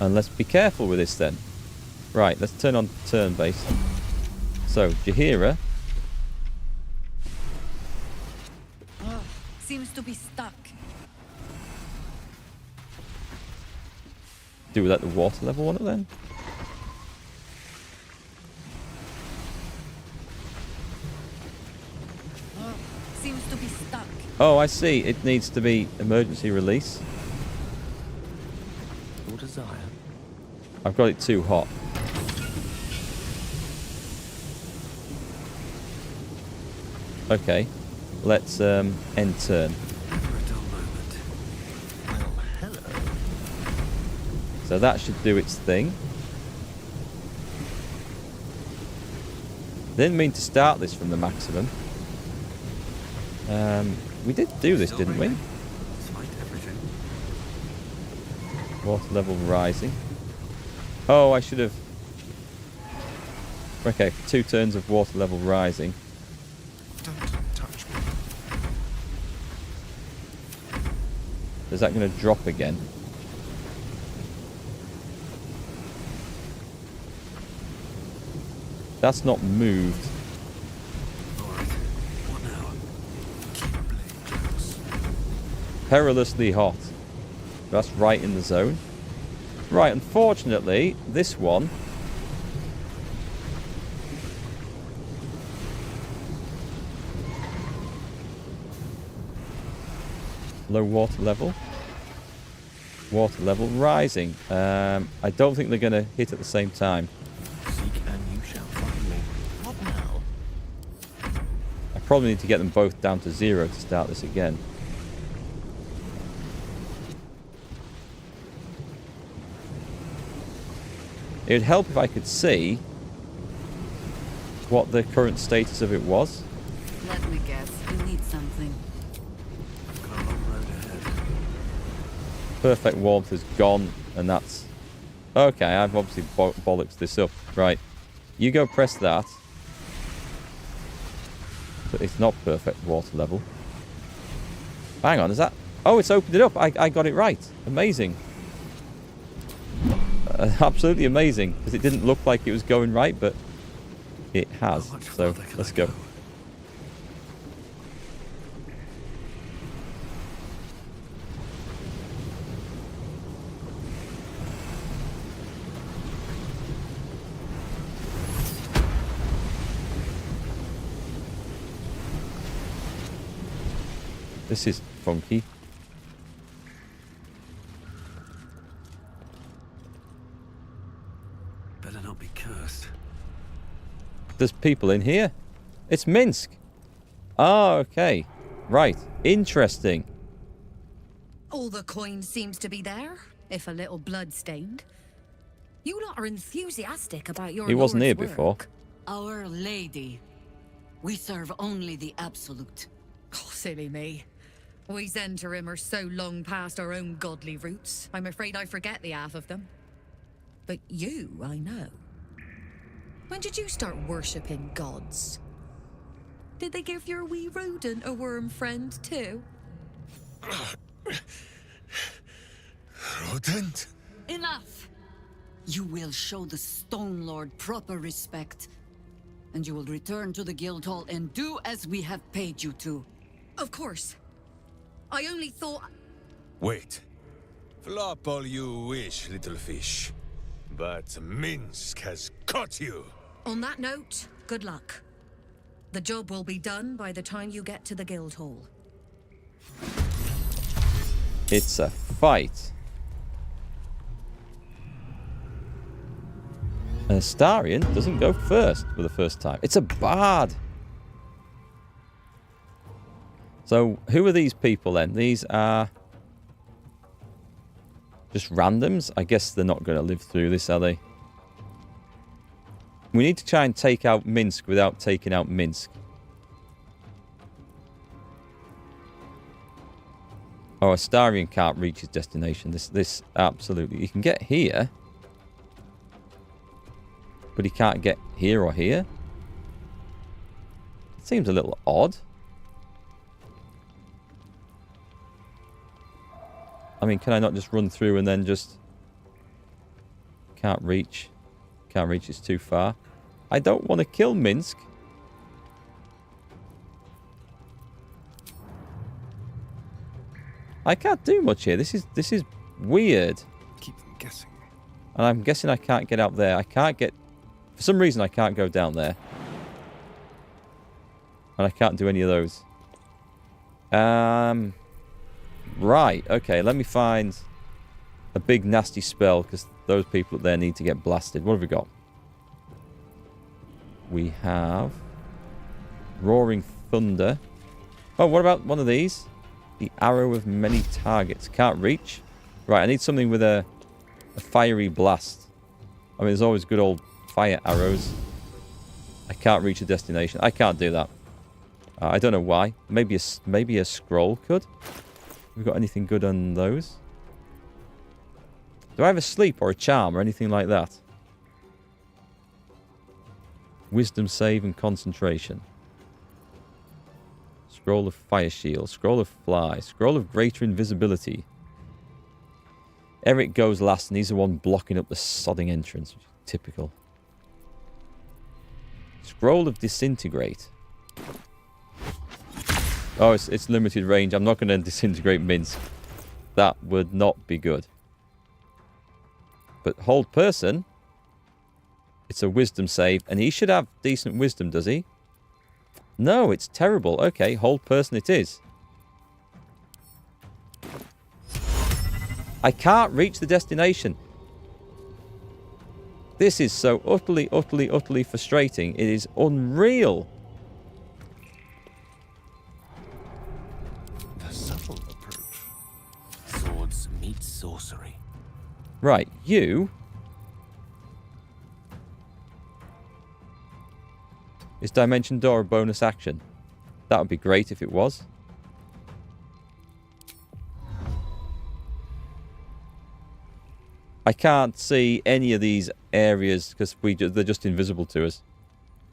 And let's be careful with this then. Right, let's turn on turn-based. So, Jaheira. Seems to be stuck. Do we let the water level on it then? Seems to be stuck. Oh, I see. It needs to be emergency release. Your desire. I've got it too hot. Okay. Let's end turn. So that should do its thing. Didn't mean to start this from the maximum. We did do this, didn't we? Water level rising. Oh, I should have... Okay, 2 turns of water level rising. Don't touch me. Is that going to drop again? That's not moved. Perilously hot. That's right in the zone. Right, unfortunately, this one... Low water level. Water level rising. I don't think they're going to hit at the same time. Seek and you shall find me. What now? I probably need to get them both down to 0 to start this again. It would help if I could see what the current status of it was. Let me guess. You need something. Got a long road ahead. Perfect warmth is gone, and that's... Okay, I've obviously bollocks this up. Right. You go press that. But it's not perfect water level. Hang on, is that... Oh, it's opened it up. I got it right. Amazing. Absolutely amazing, because it didn't look like it was going right, but it has. So let's go. This is funky. Better not be cursed. There's people in here. It's Minsk. Oh, okay. Right. Interesting. All the coin seems to be there, if a little blood-stained. You lot are enthusiastic about your He wasn't Lord's here before. work. Our Lady. We serve only the absolute. Oh, silly me. We Zentarim are so long past our own godly roots, I'm afraid I forget the half of them. But you, I know. When did you start worshipping gods? Did they give your wee rodent a worm friend too? Rodent? Enough! You will show the Stone Lord proper respect, and you will return to the Guildhall and do as we have paid you to. Of course. I only thought... Wait. Flop all you wish, little fish. But Minsk has caught you. On that note, good luck. The job will be done by the time you get to the Guildhall. It's a fight. An Astarion doesn't go first for the first time. It's a bard. So, who are these people then? These are just randoms. I guess they're not going to live through this, are they? We need to try and take out Minsk without taking out Minsk. Oh, Astarion can't reach his destination. This absolutely... He can get here. But he can't get here or here. Seems a little odd. I mean, can I not just run through and then just... Can't reach. Can't reach, it's too far. I don't want to kill Minsk. I can't do much here. This is weird. Keep them guessing. And I'm guessing I can't get out there. I can't get... For some reason, I can't go down there. And I can't do any of those. Right, okay, let me find a big nasty spell, because those people up there need to get blasted. What have we got? We have Roaring Thunder. Oh, what about one of these? The Arrow of Many Targets. Can't reach. Right, I need something with a fiery blast. I mean, there's always good old fire arrows. I can't reach a destination. I can't do that. I don't know why. Maybe a scroll could. Have we got anything good on those? Do I have a sleep or a charm or anything like that? Wisdom save and concentration. Scroll of fire shield. Scroll of fly. Scroll of greater invisibility. Erikk goes last and he's the one blocking up the sodding entrance. Which is typical. Scroll of Disintegrate. Oh, it's limited range. I'm not going to disintegrate Minsk. That would not be good. But hold person. It's a wisdom save. And he should have decent wisdom, does he? No, it's terrible. Okay, hold person it is. I can't reach the destination. This is so utterly, utterly, utterly frustrating. It is unreal. The subtle approach. Swords meet sorcery. Right, you... Is Dimension Door a bonus action? That would be great if it was. I can't see any of these areas because they're just invisible to us.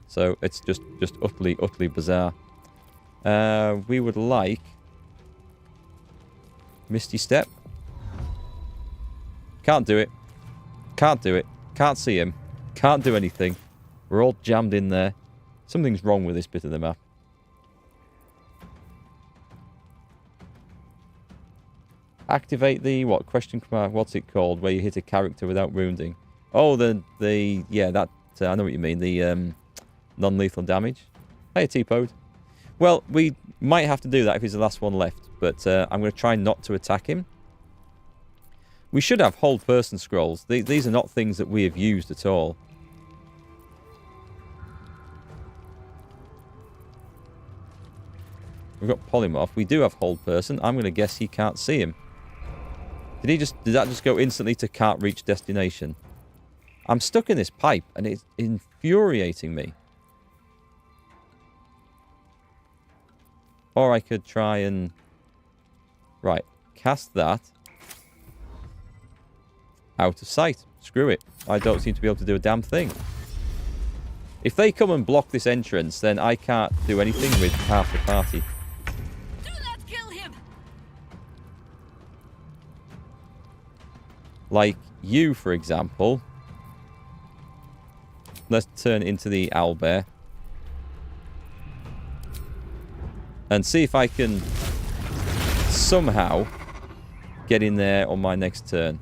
So it's just utterly, utterly bizarre. We would like Misty Step. Can't do it. Can't do it. Can't see him. Can't do anything. We're all jammed in there. Something's wrong with this bit of the map. Activate the what? Question command. What's it called? Where you hit a character without wounding. Oh, yeah, that I know what you mean. The non-lethal damage. Hey, T-Pod. Well, we might have to do that if he's the last one left, but I'm going to try not to attack him. We should have hold person scrolls. These are not things that we have used at all. We've got polymorph. We do have hold person. I'm going to guess he can't see him. Did that just go instantly to can't reach destination? I'm stuck in this pipe and it's infuriating me. Or I could try and... Right. Cast that. Out of sight. Screw it. I don't seem to be able to do a damn thing. If they come and block this entrance, then I can't do anything with half the party. Like you, for example. Let's turn into the owlbear. And see if I can somehow get in there on my next turn.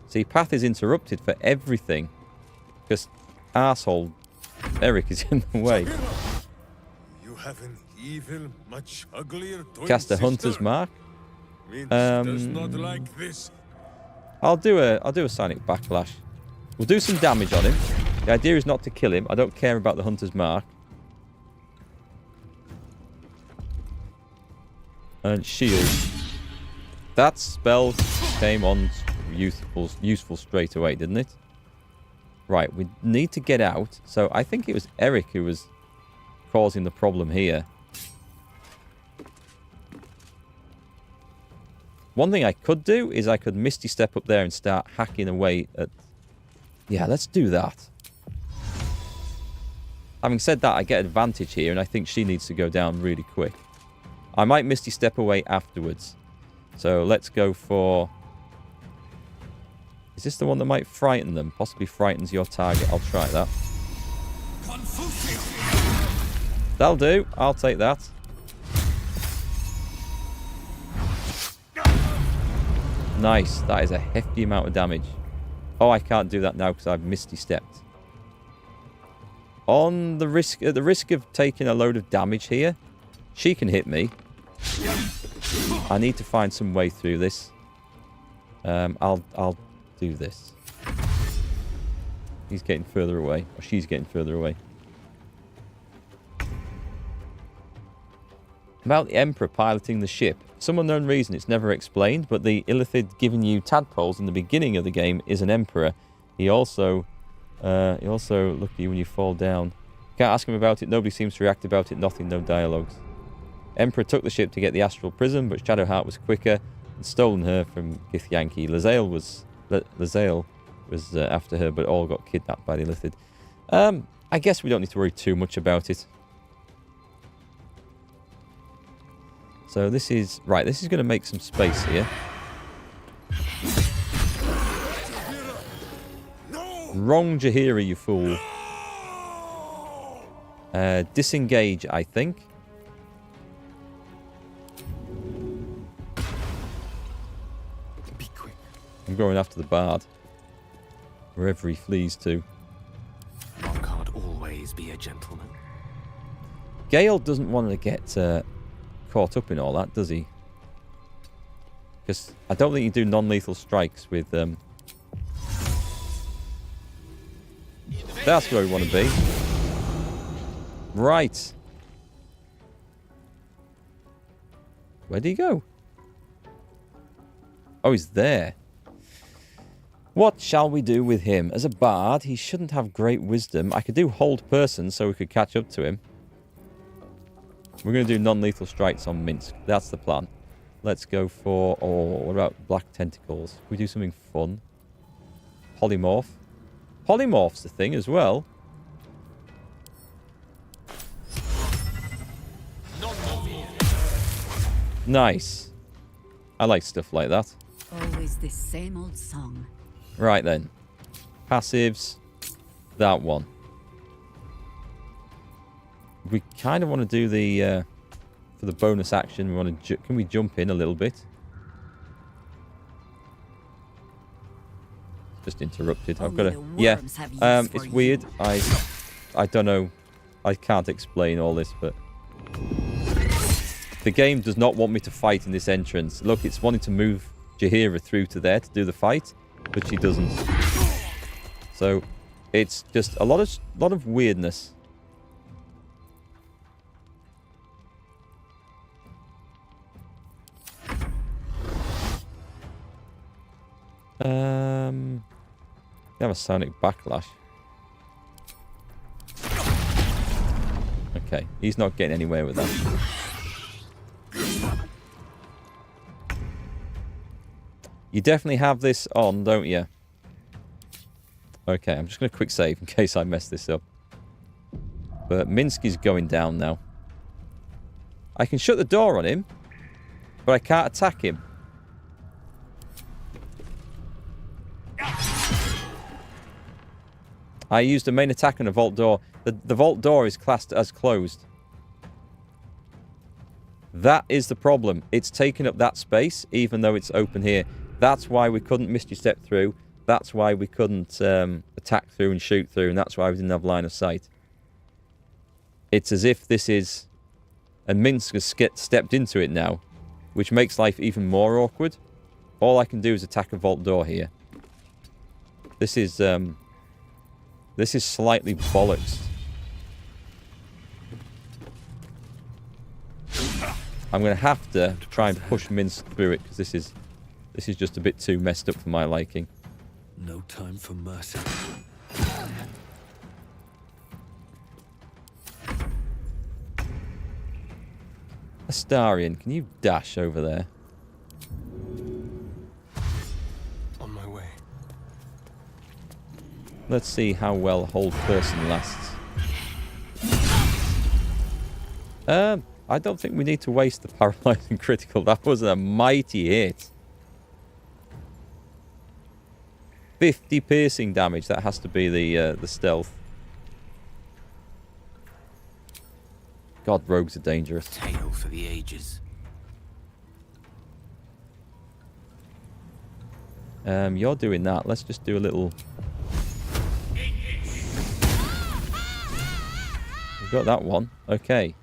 See, path is interrupted for everything. Because arsehole Erikk is in the way. You have an evil, much uglier twin Cast a sister. Hunter's Mark. Does not like this. I'll do a Sonic Backlash. We'll do some damage on him. The idea is not to kill him. I don't care about the Hunter's Mark. And shield. That spell came on useful straight away, didn't it? Right, we need to get out. So I think it was Erikk who was causing the problem here. One thing I could do is I could Misty Step up there and start hacking away at... Yeah, let's do that. Having said that, I get advantage here, and I think she needs to go down really quick. I might Misty Step away afterwards. So let's go for... Is this the one that might frighten them? Possibly frightens your target. I'll try that. That'll do. I'll take that. Nice. That is a hefty amount of damage. Oh, I can't do that now because I've Misty Stepped. At the risk of taking a load of damage here, she can hit me. I need to find some way through this. I'll do this. He's getting further away, or she's getting further away. About the Emperor piloting the ship. For some unknown reason, it's never explained, but the Illithid giving you tadpoles in the beginning of the game is an Emperor. He also look at you when you fall down. Can't ask him about it. Nobody seems to react about it. Nothing. No dialogues. Emperor took the ship to get the Astral Prism, but Shadowheart was quicker and stolen her from Githyanki. Lae'zel was after her, but all got kidnapped by the Illithid. I guess we don't need to worry too much about it. So this is... Right, this is going to make some space here. Wrong Jaheira, you fool. Disengage, I think. Be quick. I'm going after the bard. Wherever he flees to. One can't always be a gentleman. Gale doesn't want to get caught up in all that, does he? Because I don't think you do non-lethal strikes with... That's where we want to be. Right. Where'd he go? Oh, he's there. What shall we do with him? As a bard, he shouldn't have great wisdom. I could do hold person so we could catch up to him. We're going to do non-lethal strikes on Minsk. That's the plan. Let's go for... Oh, what about black tentacles? Can we do something fun? Polymorph. Polymorph's the thing as well. Nice. I like stuff like that. Always the same old song. Right then. Passives. That one. We kind of want to do the... for the bonus action, we want to... Can we jump in a little bit? Just interrupted. I've got to... Yeah. It's weird. I don't know. I can't explain all this, but... The game does not want me to fight in this entrance. Look, it's wanting to move Jaheira through to there to do the fight, but she doesn't. So, it's just a lot of weirdness. We have a sonic backlash. Okay, he's not getting anywhere with that. You definitely have this on, don't you? Okay, I'm just going to quick save in case I mess this up. But Minsk is going down now. I can shut the door on him, but I can't attack him. I used a main attack on a vault door. The vault door is classed as closed. That is the problem. It's taken up that space, even though it's open here. That's why we couldn't Misty Step through. That's why we couldn't attack through and shoot through. And that's why we didn't have line of sight. It's as if this is... And Minsk has stepped into it now, which makes life even more awkward. All I can do is attack a vault door here. This is slightly bollocks. I'm going to have to try and push Minsk through it, because this is just a bit too messed up for my liking. No time for mercy. Astarion, can you dash over there? On my way. Let's see how well hold person lasts. I don't think we need to waste the paralyzing critical. That was a mighty hit. 50 piercing damage. That has to be the stealth. God, rogues are dangerous. Tale for the ages. You're doing that. Let's just do a little... We've got that one. Okay.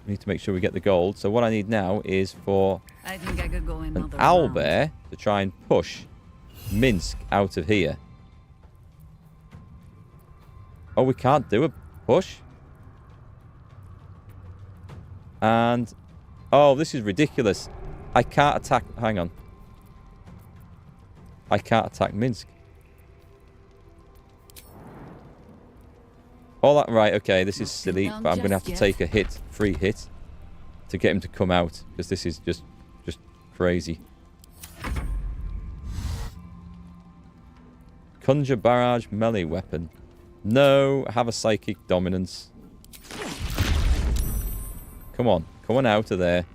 We need to make sure we get the gold. So what I need now is for I think I could go an another owlbear to try and push Minsk out of here. Oh, we can't do a push? And... Oh, this is ridiculous. I can't attack... Hang on. I can't attack Minsk. All that... Right, okay, this is silly. But I'm going to have to take a hit, free hit, to get him to come out. Because this is just crazy. Conjure barrage melee weapon. No, have a psychic dominance. Come on. Come on out of there.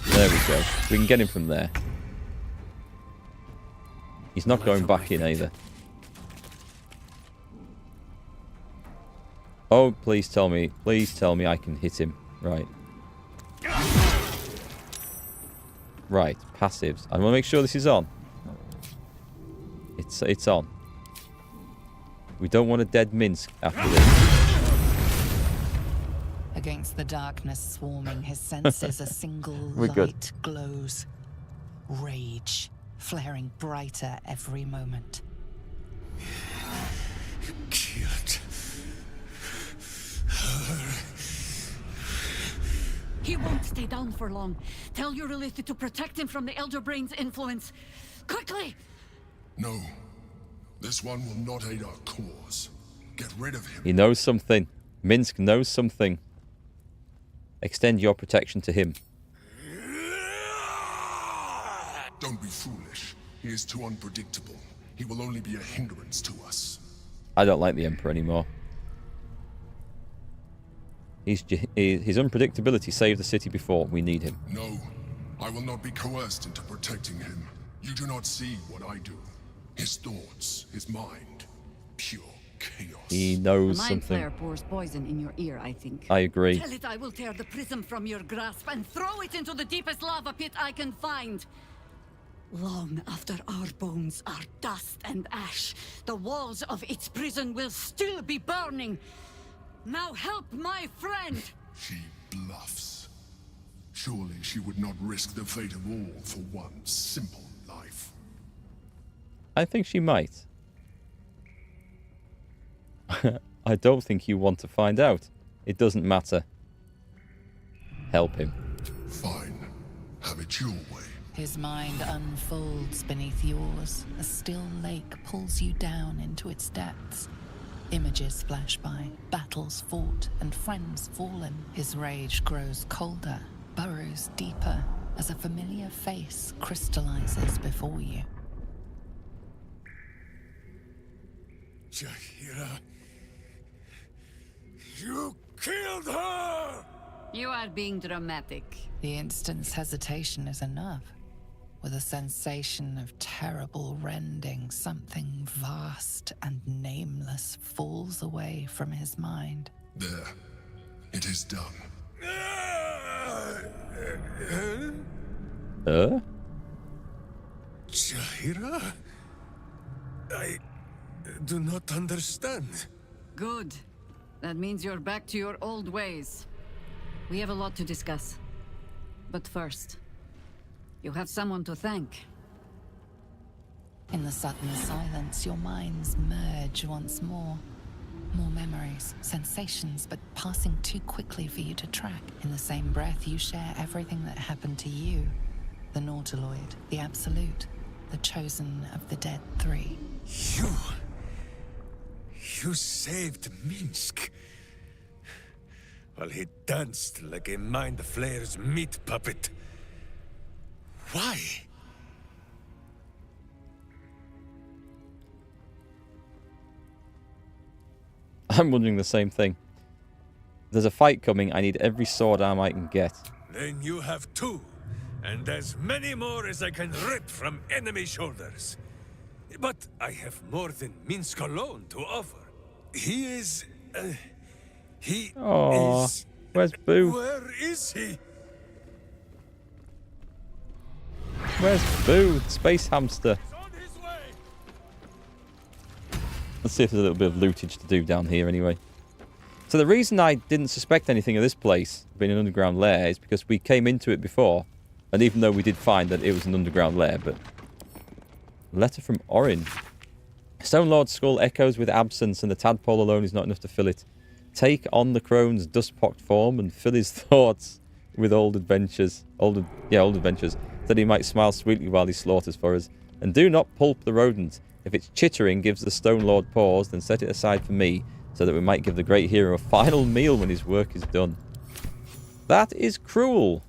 There we go. We can get him from there. He's not going back in either. Oh, please tell me I can hit him. Right. Right, passives. I want to make sure this is on. It's on. We don't want a dead Minsk after this. Against the darkness swarming his senses, a single light good. glows. Rage, flaring brighter every moment. Killed her. He won't stay down for long. Tell your related to protect him from the Elder Brain's influence. Quickly! No. This one will not aid our cause. Get rid of him. He knows something. Minsk knows something. Extend your protection to him. Don't be foolish. He is too unpredictable. He will only be a hindrance to us. I don't like the Emperor anymore. His unpredictability saved the city before. We need him. No. I will not be coerced into protecting him. You do not see what I do. His thoughts, his mind. Pure chaos. He knows the mind something. flare pours poison in your ear, I think. I agree. Tell it I will tear the prism from your grasp and throw it into the deepest lava pit I can find. Long after our bones are dust and ash, the walls of its prison will still be burning. Now help my friend! She bluffs. Surely she would not risk the fate of all for one simple life. I think she might. I don't think you want to find out. It doesn't matter. Help him. Fine. Have it your way. His mind unfolds beneath yours. A still lake pulls you down into its depths. Images flash by, battles fought, and friends fallen. His rage grows colder, burrows deeper, as a familiar face crystallizes before you. Jaheira, you killed her! You are being dramatic. The instant's hesitation is enough. With a sensation of terrible rending, something vast and nameless falls away from his mind. There. It is done. Jaheira? I do not understand. Good. That means you're back to your old ways. We have a lot to discuss. But first, you have someone to thank. In the sudden silence, your minds merge once more. More memories, sensations, but passing too quickly for you to track. In the same breath, you share everything that happened to you. The Nautiloid, the Absolute, the chosen of the dead three. You saved Minsk. While he danced like a Mind Flayer's meat puppet. Why? I'm wondering the same thing. There's a fight coming. I need every sword arm I can get. Then you have two, and as many more as I can rip from enemy shoulders. But I have more than Minsk alone to offer. He is... Aww, is... where's Boo? Where is he? Where's Boo? Space hamster. Let's see if there's a little bit of lootage to do down here anyway. So the reason I didn't suspect anything of this place being an underground lair is because we came into it before. And even though we did find that it was an underground lair, but... Letter from Orin. Stone Lord's skull echoes with absence, and the tadpole alone is not enough to fill it. Take on the crone's dust-pocked form and fill his thoughts with old adventures. Old adventures, that he might smile sweetly while he slaughters for us. And do not pulp the rodent. If its chittering gives the Stone Lord pause, then set it aside for me, so that we might give the great hero a final meal when his work is done. That is cruel.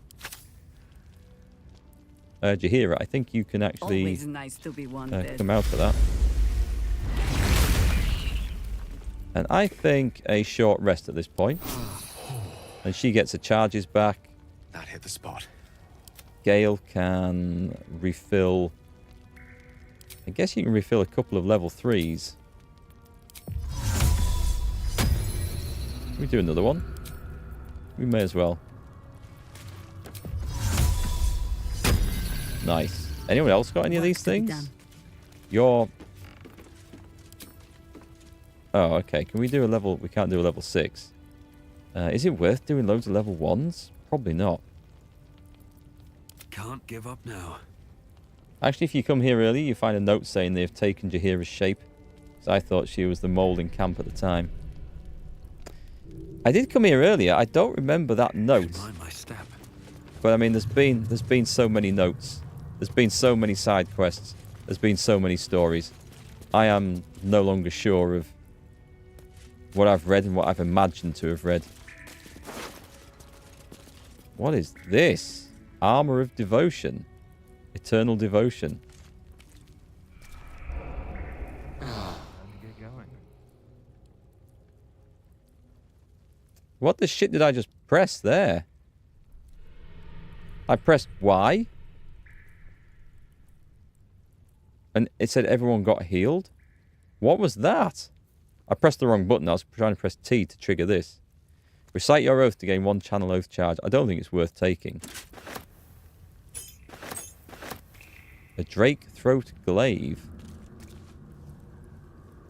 Jaheira, I think you can actually Always nice to be wanted. come out for that. And I think a short rest at this point. And she gets her charges back. That hit the spot. Gale can refill... I guess you can refill a couple of level 3s. Can we do another one? We may as well. Nice. Anyone else got any of these things? You're... Oh, okay. Can we do a level... We can't do a level 6. Is it worth doing loads of level 1s? Probably not. Can't give up now. Actually, if you come here early, you find a note saying they've taken Jaheira's shape. Because I thought she was the mole in camp at the time. I did come here earlier. I don't remember that note. Mind my step. But I mean, there's been so many notes. There's been so many side quests. There's been so many stories. I am no longer sure of what I've read and what I've imagined to have read. What is this? Armor of Devotion. Eternal Devotion. What the shit did I just press there? I pressed Y. And it said everyone got healed. What was that? I pressed the wrong button. I was trying to press T to trigger this. Recite your oath to gain 1 channel oath charge. I don't think it's worth taking. A Drake Throat Glaive.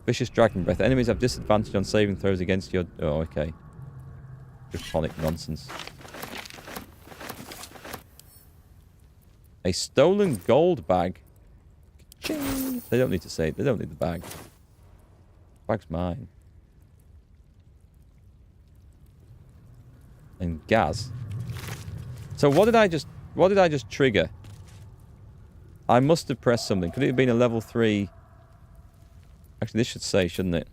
Vicious Dragon Breath. Enemies have disadvantage on saving throws against your... Oh, okay. Draconic nonsense. A stolen gold bag. Ching. They don't need to say it. They don't need the bag. Bag's mine. And gas. So what did I just trigger? I must have pressed something. Could it have been a level 3? Actually, this should say, shouldn't it?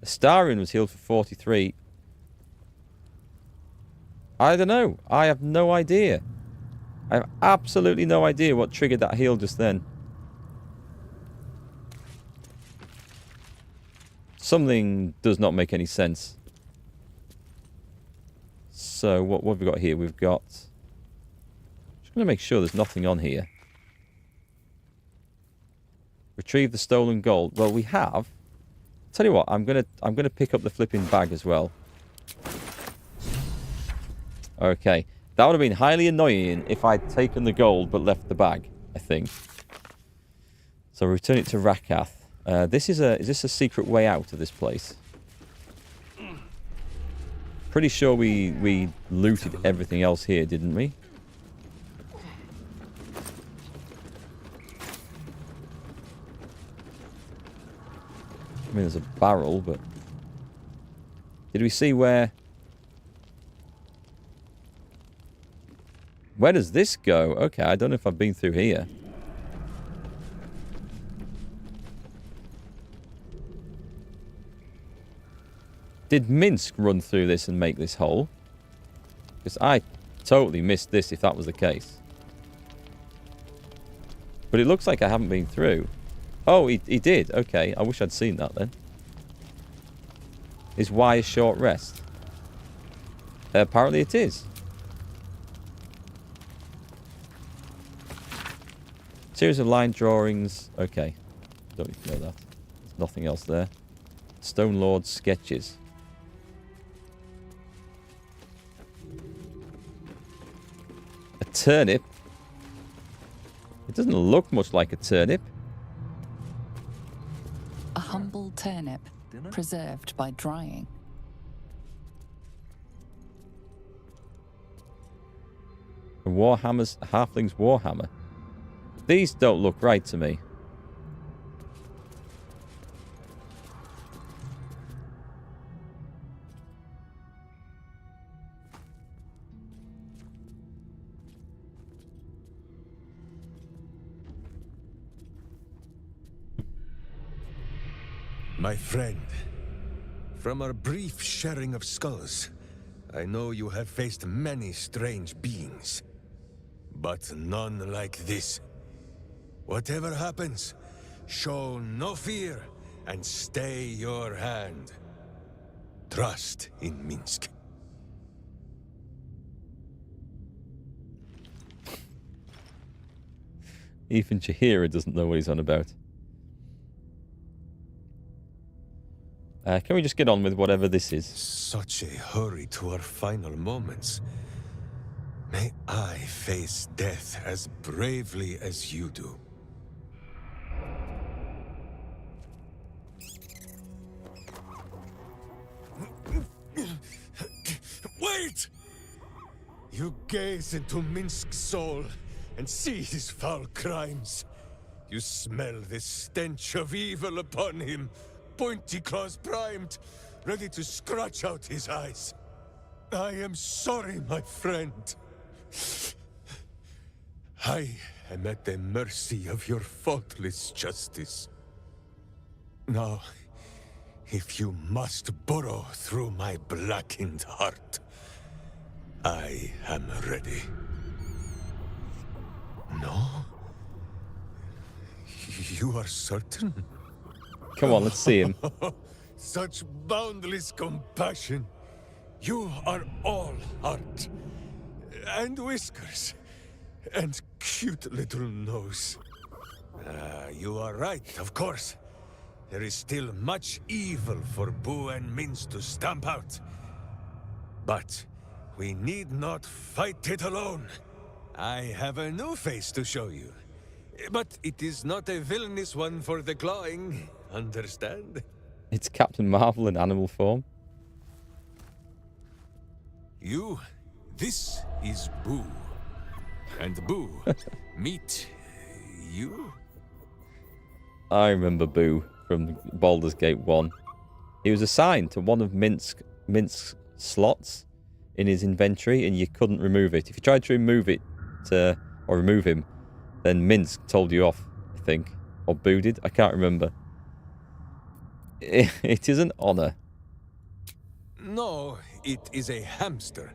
Astarion was healed for 43. I don't know. I have no idea. I have absolutely no idea what triggered that heal just then. Something does not make any sense. So, what have we got here? We've got... Just going to make sure there's nothing on here. Retrieve the stolen gold. Well, we have. Tell you what, I'm gonna pick up the flipping bag as well. Okay. That would have been highly annoying if I'd taken the gold but left the bag, I think. So return it to Rakath. Is this a secret way out of this place? Pretty sure we looted everything else here, didn't we? I mean, there's a barrel, but... Did we see where... Where does this go? Okay, I don't know if I've been through here. Did Minsk run through this and make this hole? Because I totally missed this if that was the case. But it looks like I haven't been through. Oh, he did. Okay, I wish I'd seen that then. Is Y a short rest? Apparently it is. Series of line drawings. Okay. Don't need to know that. There's nothing else there. Stone Lord sketches. A turnip? It doesn't look much like a turnip. A humble turnip, preserved by drying. A halfling's warhammer. These don't look right to me. My friend, from our brief sharing of skulls, I know you have faced many strange beings, but none like this. Whatever happens, show no fear and stay your hand. Trust in Minsk. Even Jaheira doesn't know what he's on about. Can we just get on with whatever this is? Such a hurry to our final moments. May I face death as bravely as you do. Wait! You gaze into Minsk's soul and see his foul crimes. You smell the stench of evil upon him, pointy claws primed, ready to scratch out his eyes. I am sorry, my friend. I am at the mercy of your faultless justice. Now, if you must burrow through my blackened heart, I am ready. No? You are certain? Come on, let's see him. Such boundless compassion. You are all heart. And whiskers. And cute little nose. You are right, of course. There is still much evil for Boo and Minsk to stamp out. But we need not fight it alone. I have a new face to show you. But it is not a villainous one for the clawing, understand? It's Captain Marvel in animal form. This is Boo. And Boo, meet you? I remember Boo from Baldurs Gate 1. He was assigned to one of Minsk's slots in his inventory, and you couldn't remove it. If you tried to remove it, or remove him, then Minsk told you off, I think. Or Boo did, I can't remember. It is an honor. No, it is a hamster.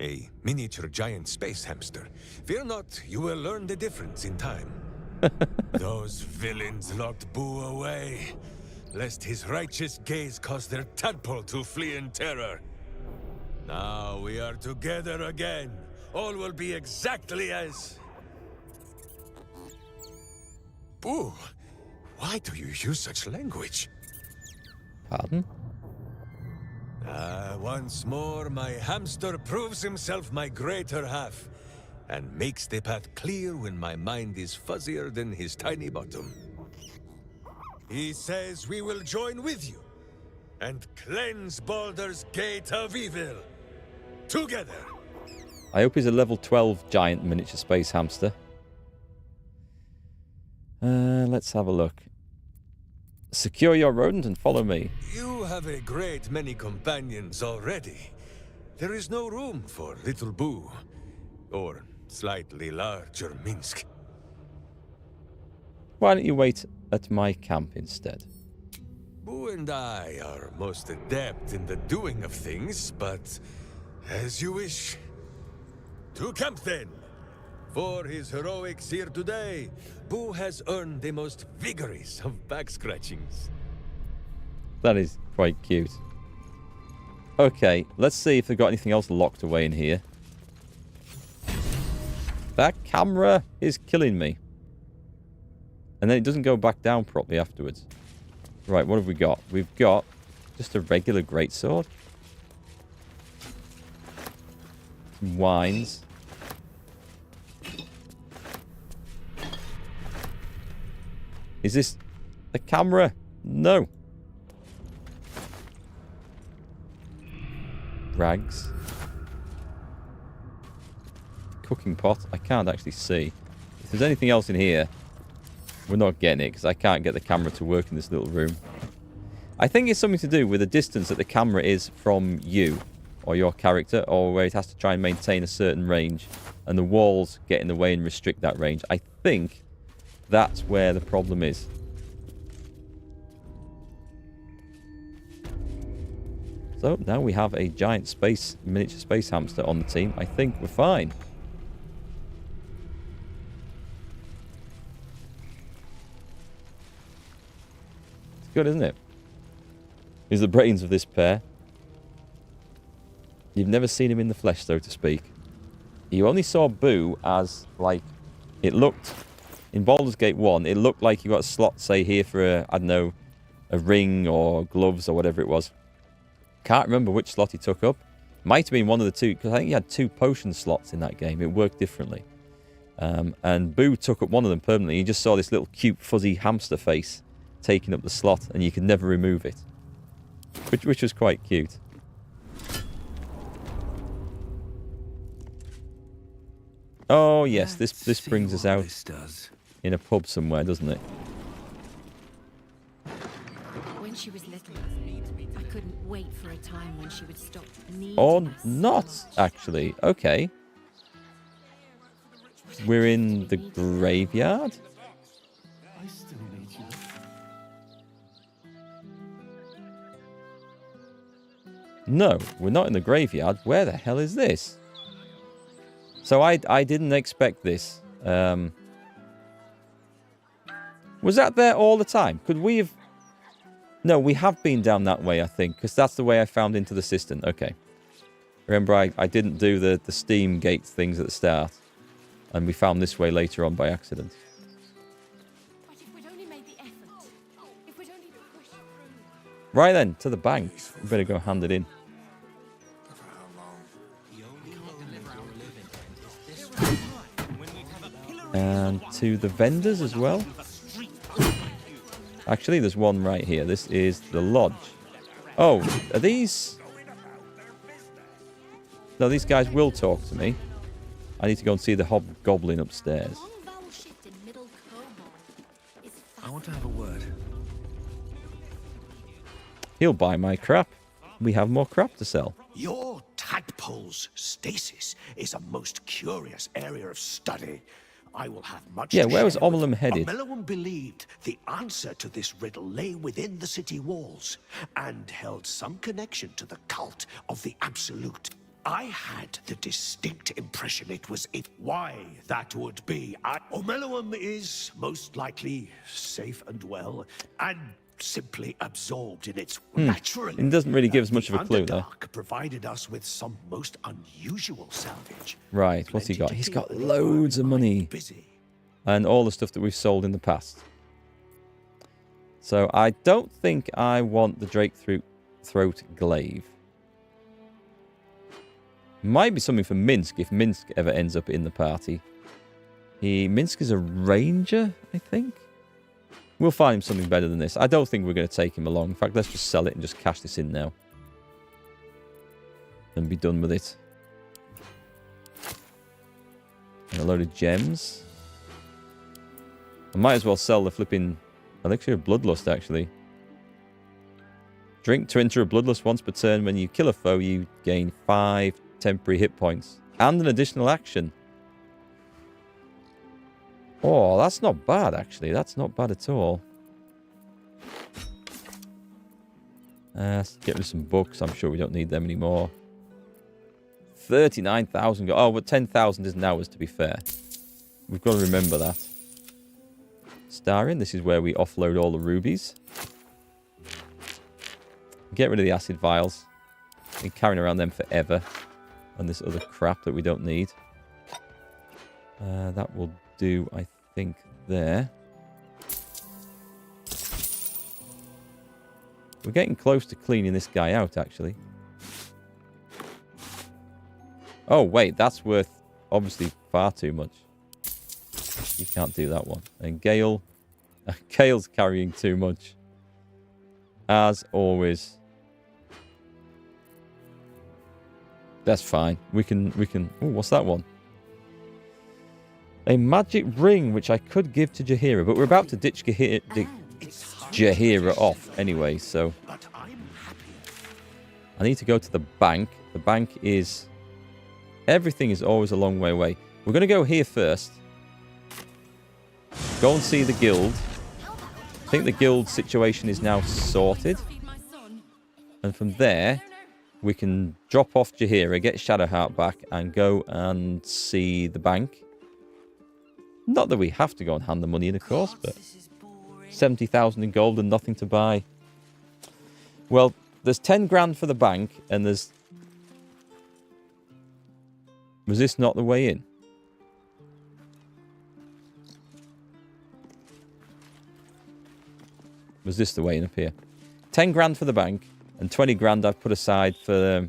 A miniature giant space hamster. Fear not, you will learn the difference in time. Those villains locked Boo away, lest his righteous gaze cause their tadpole to flee in terror. Now we are together again. All will be exactly as... Boo, why do you use such language? Pardon? Once more, my hamster proves himself my greater half, and makes the path clear when my mind is fuzzier than his tiny bottom. He says we will join with you, and cleanse Baldur's Gate of evil. Together! I hope he's a level 12 giant miniature space hamster. Let's have a look. Secure your rodent and follow me. You have a great many companions already. There is no room for little Boo, or slightly larger Minsk. Why don't you wait at my camp instead? Boo and I are most adept in the doing of things, but as you wish. To camp then! For his heroics here today, Boo has earned the most vigorous of back scratchings. That is quite cute. Okay, let's see if they've got anything else locked away in here. That camera is killing me. And then it doesn't go back down properly afterwards. Right, what have we got? We've got just a regular greatsword. Some wines. Is this the camera? No. Rags. Cooking pot. I can't actually see. If there's anything else in here, we're not getting it because I can't get the camera to work in this little room. I think it's something to do with the distance that the camera is from you or your character, or where it has to try and maintain a certain range and the walls get in the way and restrict that range. I think that's where the problem is. So now we have a giant miniature space hamster on the team. I think we're fine. It's good, isn't it? He's the brains of this pair. You've never seen him in the flesh, so to speak. You only saw Boo as, like, it looked... In Baldur's Gate 1, it looked like you got a slot, say, here for, I don't know, a ring or gloves or whatever it was. Can't remember which slot he took up. Might have been one of the two, because I think he had 2 potion slots in that game. It worked differently. And Boo took up one of them permanently. You just saw this little cute fuzzy hamster face taking up the slot, and you could never remove it. Which was quite cute. Oh yes, this brings us out in a pub somewhere, doesn't it? When she was little, I couldn't wait for a time when she would stop needing Or us not, so much. actually. Okay. We're in the graveyard? I still need you. No, we're not in the graveyard. Where the hell is this? So I didn't expect this. Was that there all the time? Could we have... No, we have been down that way, I think, because that's the way I found into the cistern. Okay. Remember, I didn't do the steam gate things at the start. And we found this way later on by accident. But if we'd only made the effort, if we'd only pushed through. Right then, to the bank. We better go hand it in. And to the vendors as well. Actually, there's one right here. This is the lodge. Oh, are these... No, these guys will talk to me. I need to go and see the hobgoblin upstairs. I want to have a word. He'll buy my crap. We have more crap to sell. Your tadpole's stasis is a most curious area of study. I will have much. Yeah, to where was share with Omlum you. headed? Omelum believed the answer to this riddle lay within the city walls and held some connection to the cult of the Absolute. I had the distinct impression it was it. Why that would be, Omelum is most likely safe and well, and simply absorbed in its naturally. It doesn't really give us much of a clue, though. Underdark provided us with some most unusual salvage. Right, what's he got? He's got loads of money. And all the stuff that we've sold in the past. So I don't think I want the Drake Throat Glaive. Might be something for Minsk if Minsk ever ends up in the party. Minsk is a ranger, I think. We'll find him something better than this. I don't think we're going to take him along. In fact, let's just sell it and just cash this in now. And be done with it. And a load of gems. I might as well sell the flipping elixir of bloodlust, actually. Drink to enter a bloodlust once per turn. When you kill a foe, you gain 5 temporary hit points. And an additional action. Oh, that's not bad, actually. That's not bad at all. Let's get rid of some books. I'm sure we don't need them anymore. 39,000. Oh, but 10,000 isn't ours, to be fair. We've got to remember that. Starring, this is where we offload all the rubies. Get rid of the acid vials. Been carrying around them forever. And this other crap that we don't need. That will do, I think, there. We're getting close to cleaning this guy out, actually. Oh, wait, that's worth, obviously, far too much. You can't do that one. And Gale's carrying too much. As always. That's fine. We can... Oh, what's that one? A magic ring, which I could give to Jaheira, but we're about to ditch Jaheira off anyway, so... I need to go to the bank. The bank is... Everything is always a long way away. We're going to go here first. Go and see the guild. I think the guild situation is now sorted. And from there... We can drop off Jaheira, get Shadowheart back, and go and see the bank. Not that we have to go and hand the money in, of course, but 70,000 in gold and nothing to buy. Well, there's 10 grand for the bank, and there's... Was this not the way in? Was this the way in up here? 10 grand for the bank, and 20 grand I've put aside for...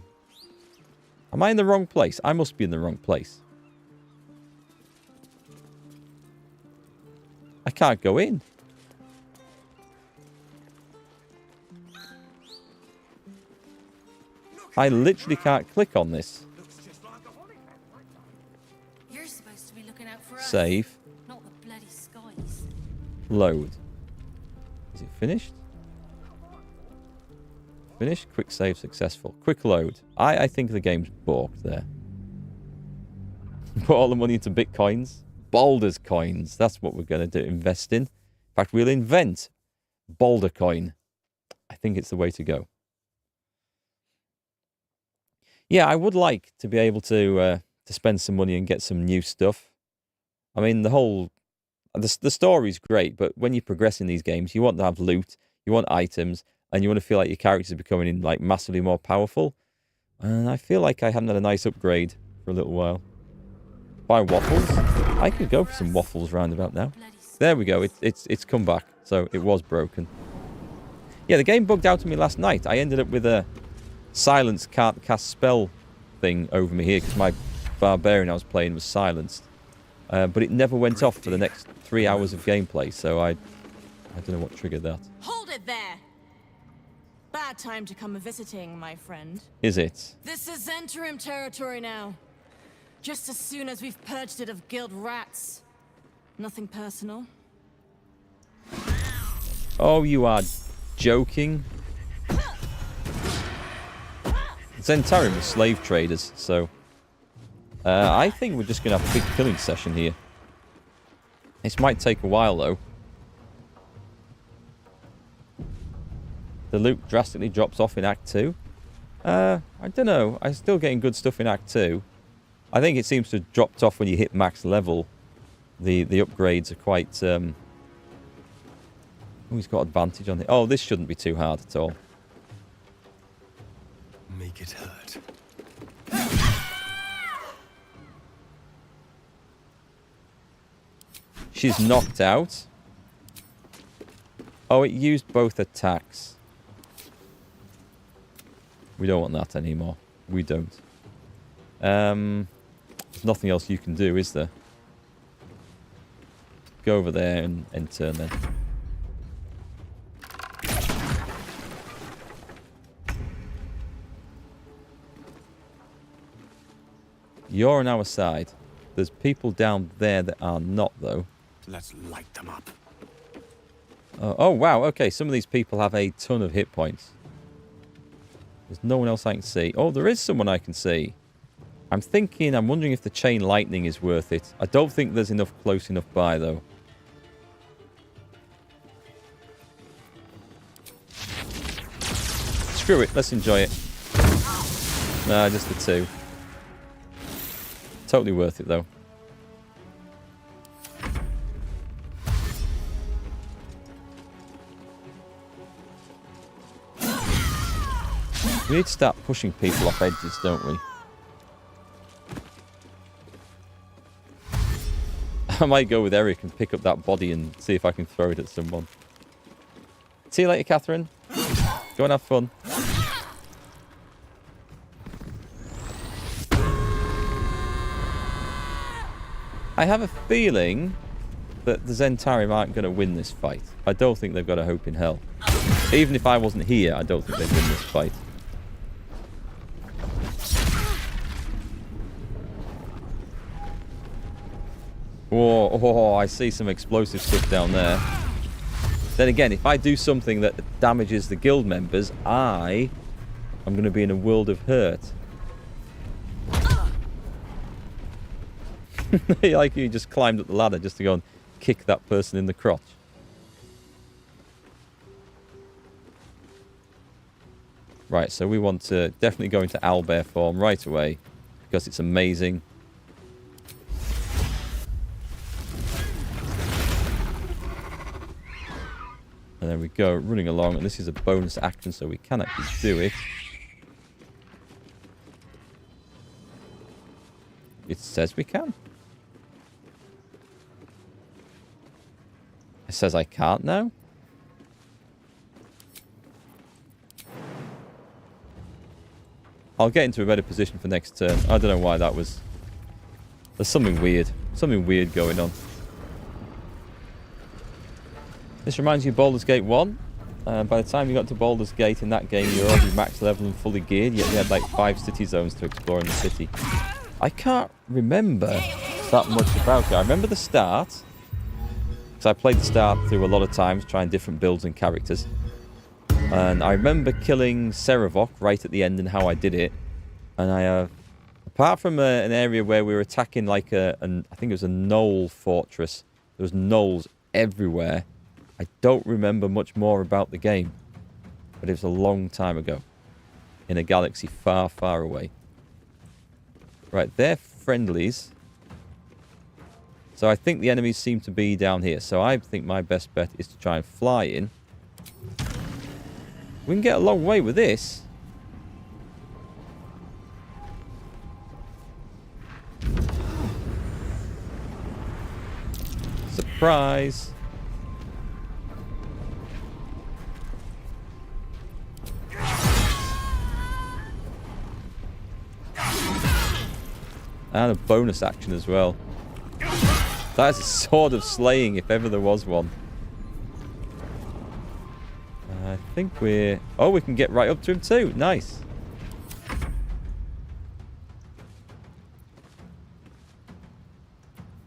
Am I in the wrong place? I must be in the wrong place. I can't go in. I literally can't click on this. You're supposed to be looking out for us, Save. not the bloody skies. Load. Is it finished? Finished. Quick save successful. Quick load. I think the game's balked there. Put all the money into bitcoins. Baldurs coins. That's what we're going to do. Invest in. In fact, we'll invent Baldur coin. I think it's the way to go. Yeah, I would like to be able to spend some money and get some new stuff. I mean, the story's great, but when you progress in these games, you want to have loot, you want items, and you want to feel like your characters are becoming like massively more powerful. And I feel like I haven't had a nice upgrade for a little while. Buy waffles. I could go for some waffles roundabout now. There we go. It's come back. So it was broken. Yeah, the game bugged out on me last night. I ended up with a silence can't cast spell thing over me here because my barbarian I was playing was silenced. But it never went off for the next 3 hours of gameplay. So I don't know what triggered that. Hold it there. Bad time to come visiting, my friend. Is it? This is interim territory now. Just as soon as we've purged it of guild rats. Nothing personal. Oh, you are joking. Zentarim are slave traders, so I think we're just going to have a big killing session here. This might take a while, though. The loot drastically drops off in Act 2. I don't know. I'm still getting good stuff in Act 2. I think it seems to have dropped off when you hit max level. The upgrades are quite... Oh, he's got advantage on it. Oh, this shouldn't be too hard at all. Make it hurt. She's knocked out. Oh, it used both attacks. We don't want that anymore. We don't. There's nothing else you can do, is there? Go over there and turn then. You're on our side. There's people down there that are not, though. Let's light them up. Oh, wow. Okay, some of these people have a ton of hit points. There's no one else I can see. Oh, there is someone I can see. I'm wondering if the chain lightning is worth it. I don't think there's enough close enough by, though. Screw it. Let's enjoy it. Nah, just the two. Totally worth it, though. We need to start pushing people off edges, don't we? I might go with Erikk and pick up that body and see if I can throw it at someone. See you later, Catherine. Go and have fun. I have a feeling that the Zentarim aren't going to win this fight. I don't think they've got a hope in hell. Even if I wasn't here, I don't think they'd win this fight. Oh, I see some explosive stuff down there. Then again, if I do something that damages the guild members, I'm going to be in a world of hurt. Like you just climbed up the ladder just to go and kick that person in the crotch. Right, so we want to definitely go into owlbear form right away because it's amazing. And there we go, running along, and this is a bonus action, so we can actually do it. It says we can. It says I can't now. I'll get into a better position for next turn. I don't know why that was... There's something weird. Something weird going on. This reminds you of Baldurs Gate 1. By the time you got to Baldurs Gate in that game, you were already max level and fully geared, yet you had like 5 city zones to explore in the city. I can't remember that much about it. I remember the start, because I played the start through a lot of times, trying different builds and characters. And I remember killing Serevok right at the end and how I did it. And I, apart from an area where we were attacking like I think it was a knoll fortress. There was knolls everywhere. I don't remember much more about the game. But it was a long time ago. In a galaxy far, far away. Right, they're friendlies. So I think the enemies seem to be down here. So I think my best bet is to try and fly in. We can get a long way with this. Surprise. And a bonus action as well. That is a sword of slaying if ever there was one. I think we're... Oh, we can get right up to him too. Nice.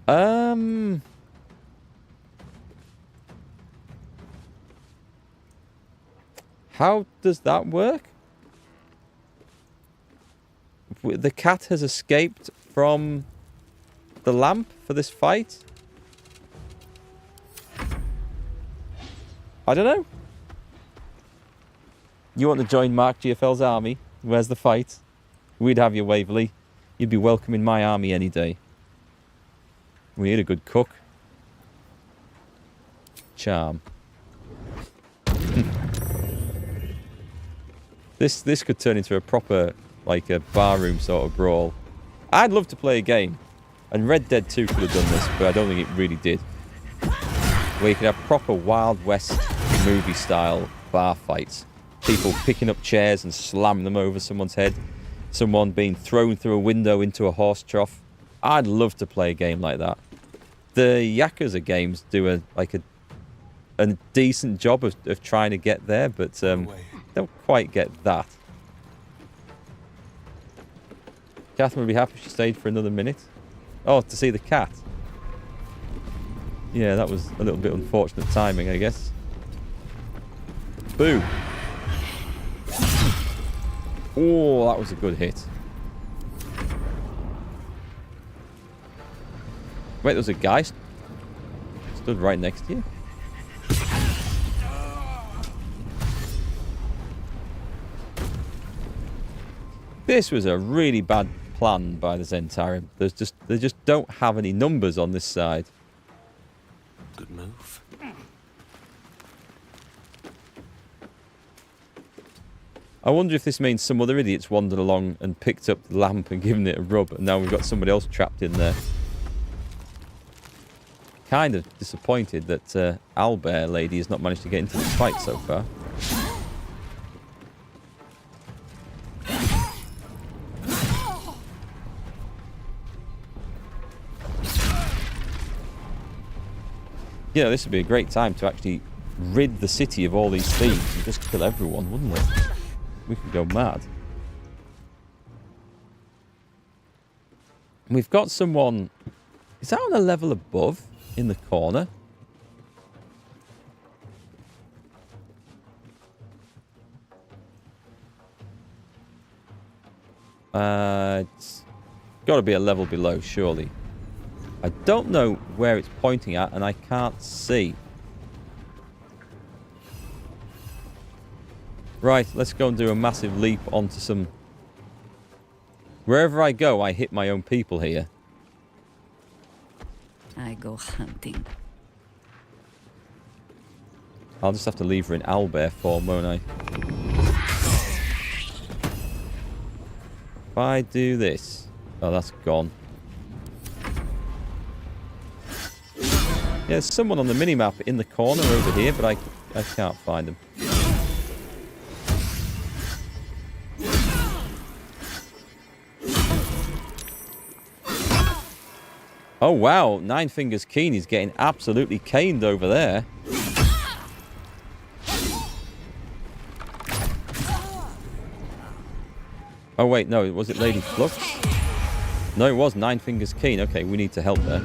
How does that work? The cat has escaped from the lamp for this fight? I don't know. You want to join MarkGFL's army? Where's the fight? We'd have you, Waverley. You'd be welcome in my army any day. We need a good cook. Charm. This could turn into a proper, like a barroom sort of brawl. I'd love to play a game. And Red Dead 2 could have done this, but I don't think it really did. Where you could have proper Wild West movie style bar fights. People picking up chairs and slamming them over someone's head. Someone being thrown through a window into a horse trough. I'd love to play a game like that. The Yakuza games do a decent job of trying to get there, but don't quite get that. Catherine would be happy if she stayed for another minute. Oh, to see the cat. Yeah, that was a little bit unfortunate timing, I guess. Boo. Oh, that was a good hit. Wait, there was a guy stood right next to you? This was a really bad plan by the Zentarim. They just don't have any numbers on this side. Good move. I wonder if this means some other idiots wandered along and picked up the lamp and given it a rub, and now we've got somebody else trapped in there. Kind of disappointed that Owlbear lady has not managed to get into the fight so far. You know, this would be a great time to actually rid the city of all these thieves and just kill everyone, wouldn't it? We could go mad. We've got someone... Is that on a level above in the corner? It's got to be a level below, surely. I don't know where it's pointing at, and I can't see. Right, let's go and do a massive leap onto some... Wherever I go, I hit my own people here. I go hunting. I'll just have to leave her in owlbear form, won't I? If I do this... Oh, that's gone. Yeah, there's someone on the minimap in the corner over here, but I can't find them. Oh, wow. Nine Fingers Keen is getting absolutely caned over there. Oh, wait. No, was it Lady Flux? No, it was Nine Fingers Keen. Okay, we need to help there.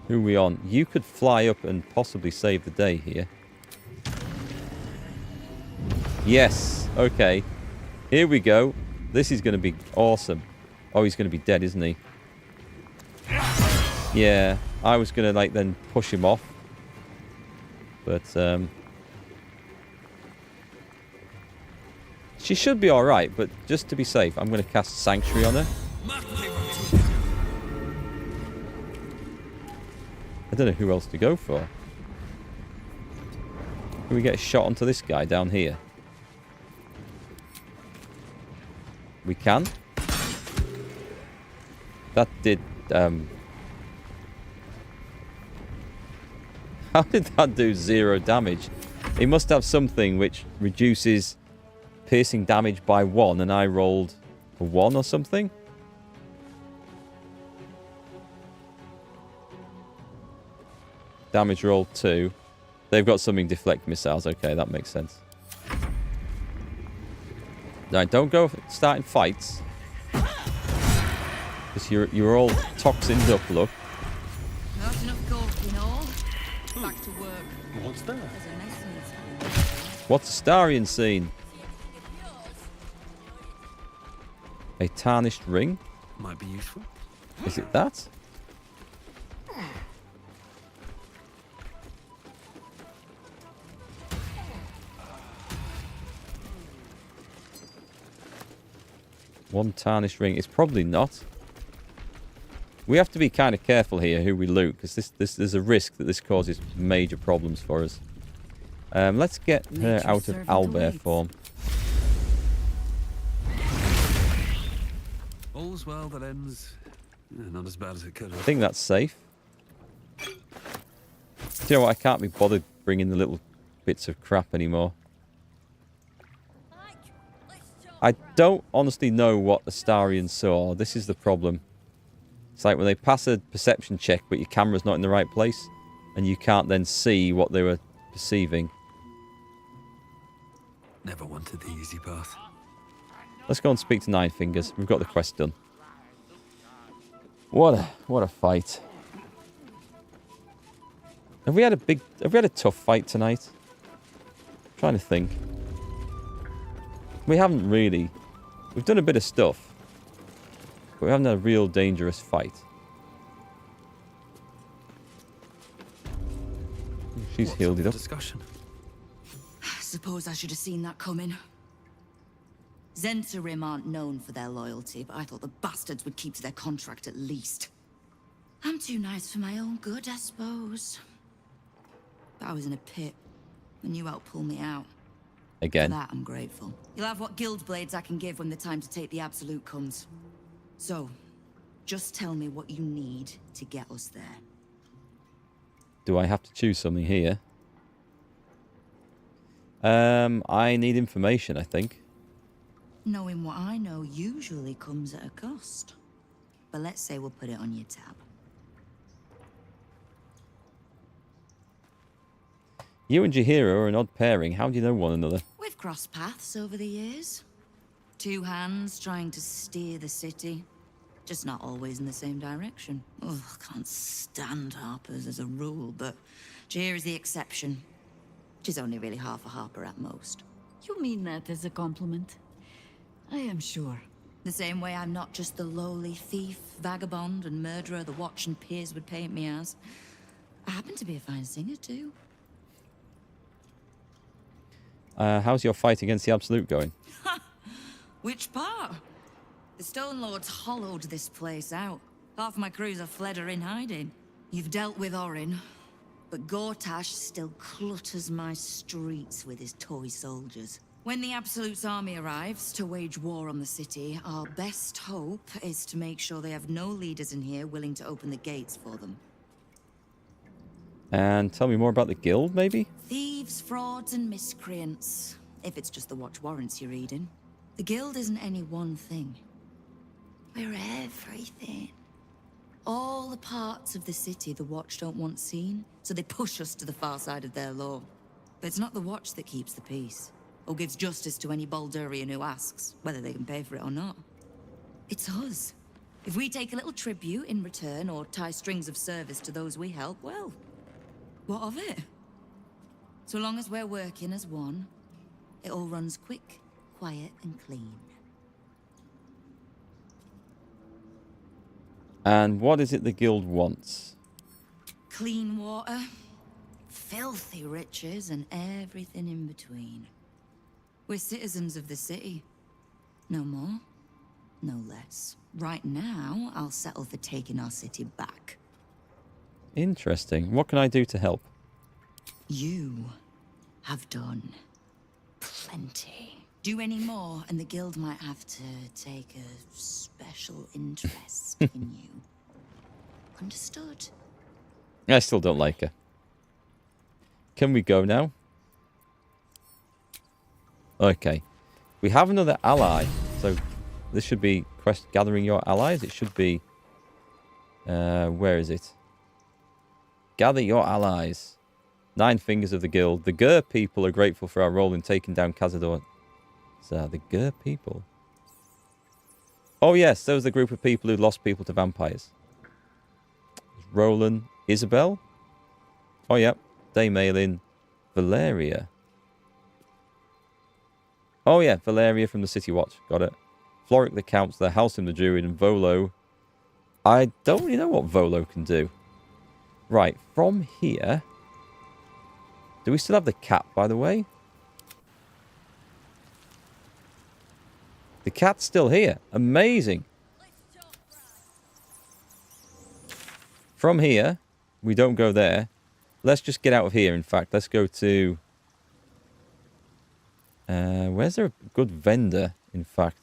Who are we on? You could fly up and possibly save the day here. Yes. Okay. Here we go. This is going to be awesome. Oh, he's going to be dead, isn't he? Yeah. I was going to, like, then push him off. But, she should be alright, but just to be safe, I'm going to cast Sanctuary on her. I don't know who else to go for. Can we get a shot onto this guy down here? We can. That did, how did that do 0 damage? It must have something which reduces piercing damage by 1, and I rolled a 1 or something? Damage roll 2. They've got something deflect missiles. Okay, that makes sense. Now, don't go starting fights. Because you're all toxined up, look. Not enough gold in all. Back to work. What's that? What's the Starian scene? A tarnished ring? Might be useful. Is it that? One tarnished ring. It's probably not. We have to be kind of careful here who we loot, because there's a risk that this causes major problems for us. Let's get her out of owlbear form. All's well that ends not as bad as it could have. I think that's safe. Do you know what? I can't be bothered bringing the little bits of crap anymore. I don't honestly know what the Starians saw. This is the problem. It's like when they pass a perception check, but your camera's not in the right place, and you can't then see what they were perceiving. Never wanted the easy path. Let's go and speak to Nine Fingers. We've got the quest done. What a fight. Have we had a tough fight tonight? I'm trying to think. We haven't really. We've done a bit of stuff. But we haven't had a real dangerous fight. She's healed it up. Discussion. Suppose I should have seen that coming. Zentarim aren't known for their loyalty, but I thought the bastards would keep to their contract at least. I'm too nice for my own good, I suppose. But I was in a pit, and you helped pull me out. Again. For that, I'm grateful. You'll have what guild blades I can give when the time to take the Absolute comes. So, just tell me what you need to get us there. Do I have to choose something here? I need information, I think. Knowing what I know usually comes at a cost. But let's say we'll put it on your tab. You and Jaheira are an odd pairing. How do you know one another? We've crossed paths over the years. Two hands trying to steer the city. Just not always in the same direction. Ugh, can't stand Harpers as a rule, but Jaheira's the exception. She's only really half a Harper at most. You mean that as a compliment? I am sure. The same way I'm not just the lowly thief, vagabond, and murderer the Watch and peers would paint me as. I happen to be a fine singer, too. How's your fight against the Absolute going? Which part? The Stone Lords hollowed this place out. Half my crews have fled or in hiding. You've dealt with Orin, but Gortash still clutters my streets with his toy soldiers. When the Absolute's army arrives to wage war on the city, our best hope is to make sure they have no leaders in here willing to open the gates for them. And tell me more about the guild, maybe? Thieves, frauds, and miscreants. If it's just the Watch warrants you're reading. The guild isn't any one thing. We're everything. All the parts of the city the Watch don't want seen, so they push us to the far side of their law. But it's not the Watch that keeps the peace, or gives justice to any Baldurian who asks, whether they can pay for it or not. It's us. If we take a little tribute in return, or tie strings of service to those we help, well, what of it? So long as we're working as one, it all runs quick, quiet, and clean. And what is it the guild wants? Clean water, filthy riches, and everything in between. We're citizens of the city. No more, no less. Right now, I'll settle for taking our city back. Interesting. What can I do to help? You have done plenty. Do any more, and the guild might have to take a special interest in you. Understood? I still don't like her. Can we go now? Okay. We have another ally. So this should be quest gathering your allies. It should be... where is it? Gather your allies. 9 fingers of the guild. The Gur people are grateful for our role in taking down Cazador. So the Gur people. Oh yes, there was a group of people who lost people to vampires. Roland, Isabel. Oh yep, Dame Aelin, Valeria. Oh yeah, Valeria from the City Watch. Got it. Floric the Councillor, Halcyon the Druid, and Volo. I don't really know what Volo can do. Right, from here... Do we still have the cat, by the way? The cat's still here. Amazing. From here, we don't go there. Let's just get out of here, in fact. Let's go to... where's there a good vendor, in fact?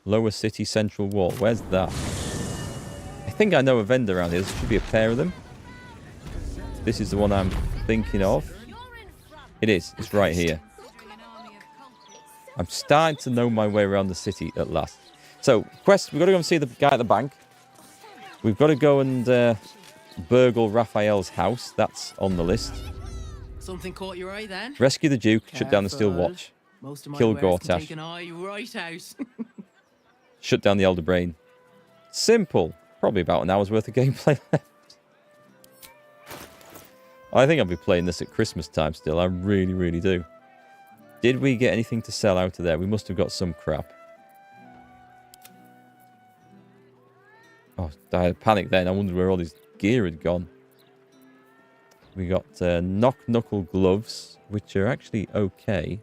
Lower City Central Wall. Where's that? I think I know a vendor around here. There should be a pair of them. This is the one I'm thinking of. It is. It's right here. I'm starting to know my way around the city at last. So, quest, we've got to go and see the guy at the bank. We've got to go and burgle Raphael's house. That's on the list. Something caught your eye then? Rescue the Duke, shut down the Steel Watch. Most of my Kill wares can Gortash. take an eye right out. Shut down the Elder Brain. Simple. Probably about an hour's worth of gameplay left. I think I'll be playing this at Christmas time still. I really, really do. Did we get anything to sell out of there? We must have got some crap. Oh, I had a panic then. I wondered where all his gear had gone. We got Knock Knuckle gloves, which are actually okay.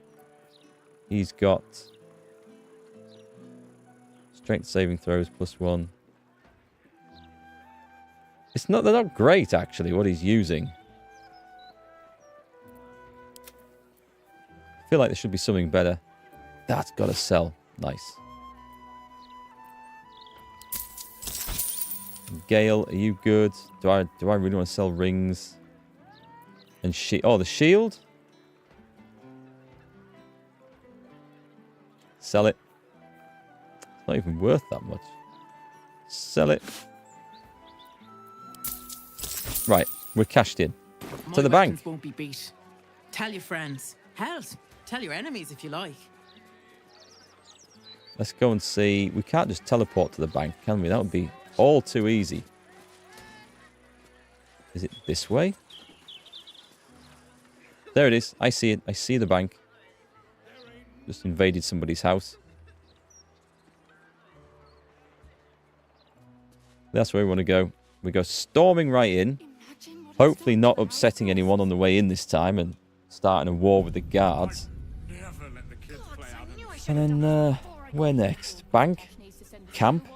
He's got strength saving throws +1. It's not. They're not great actually. What he's using. I feel like there should be something better. That's got to sell. Nice. Gale, are you good? Do I really want to sell rings? And oh, the shield? Sell it. It's not even worth that much. Sell it. Right, we're cashed in. To the bank. Won't be beat. Tell your friends. Hell, tell your enemies if you like. Let's go and see. We can't just teleport to the bank, can we? That would be all too easy. Is it this way? There it is. I see it. I see the bank. Just invaded somebody's house. That's where we want to go. We go storming right in. Hopefully not upsetting anyone on the way in this time and starting a war with the guards. And then, where next? Bank? Camp?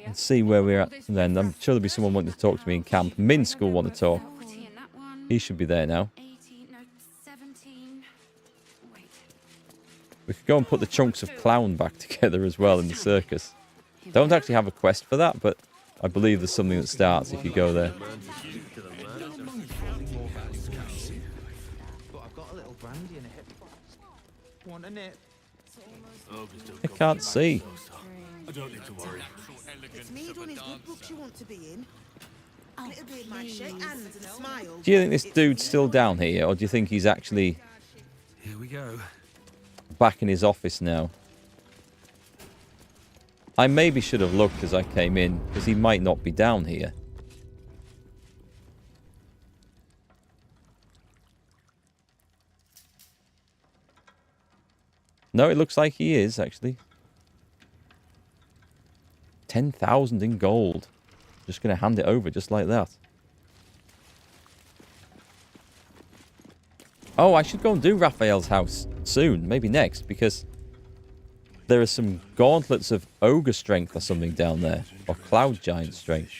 And see where we're at. And then I'm sure there'll be someone wanting to talk to me in camp. Minsk will want to talk. He should be there now. We could go and put the chunks of clown back together as well in the circus. Don't actually have a quest for that, but I believe there's something that starts if you go there. Want a nip? I can't see. I don't need to worry. It's me done his good books you want to be in. Little beard might shake hands and smile. Do you think this dude's still down here, or do you think he's actually Here we go. back in his office now? I maybe should have looked as I came in, because he might not be down here. No, it looks like he is, actually. 10,000 in gold. Just going to hand it over just like that. Oh, I should go and do Raphael's house soon. Maybe next, because there are some gauntlets of ogre strength or something down there. Or cloud giant strength.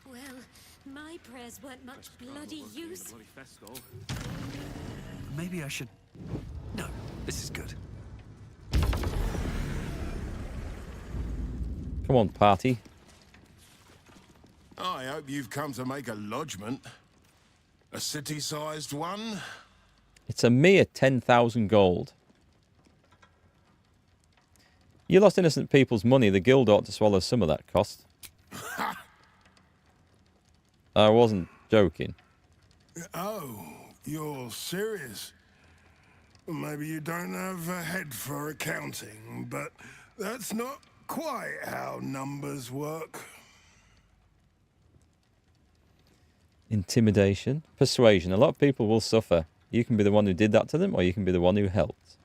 Well, my prayers weren't much bloody use. Maybe I should... No, this is good. Come on, party. I hope you've come to make a lodgment. A city-sized one? It's a mere 10,000 gold. You lost innocent people's money. The guild ought to swallow some of that cost. I wasn't joking. Oh, you're serious? Maybe you don't have a head for accounting, but that's not quite how numbers work. Intimidation. Persuasion. A lot of people will suffer. You can be the one who did that to them, or you can be the one who helped.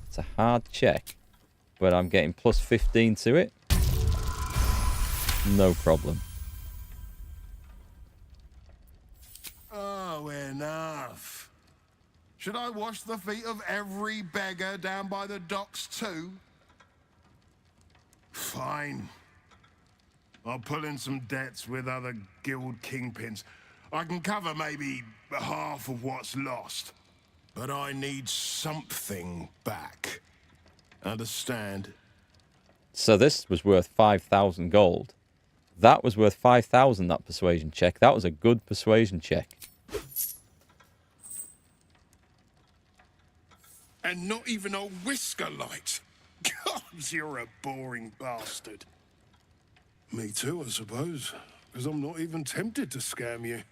It's a hard check, but I'm getting plus 15 to it. No problem. Oh, enough. Should I wash the feet of every beggar down by the docks too? Fine. I'll pull in some debts with other guild kingpins. I can cover maybe half of what's lost. But I need something back. Understand? So this was worth 5,000 gold. That was worth 5,000, that persuasion check. That was a good persuasion check. And not even a whisker light. God, you're a boring bastard. Me too, I suppose. Because I'm not even tempted to scam you.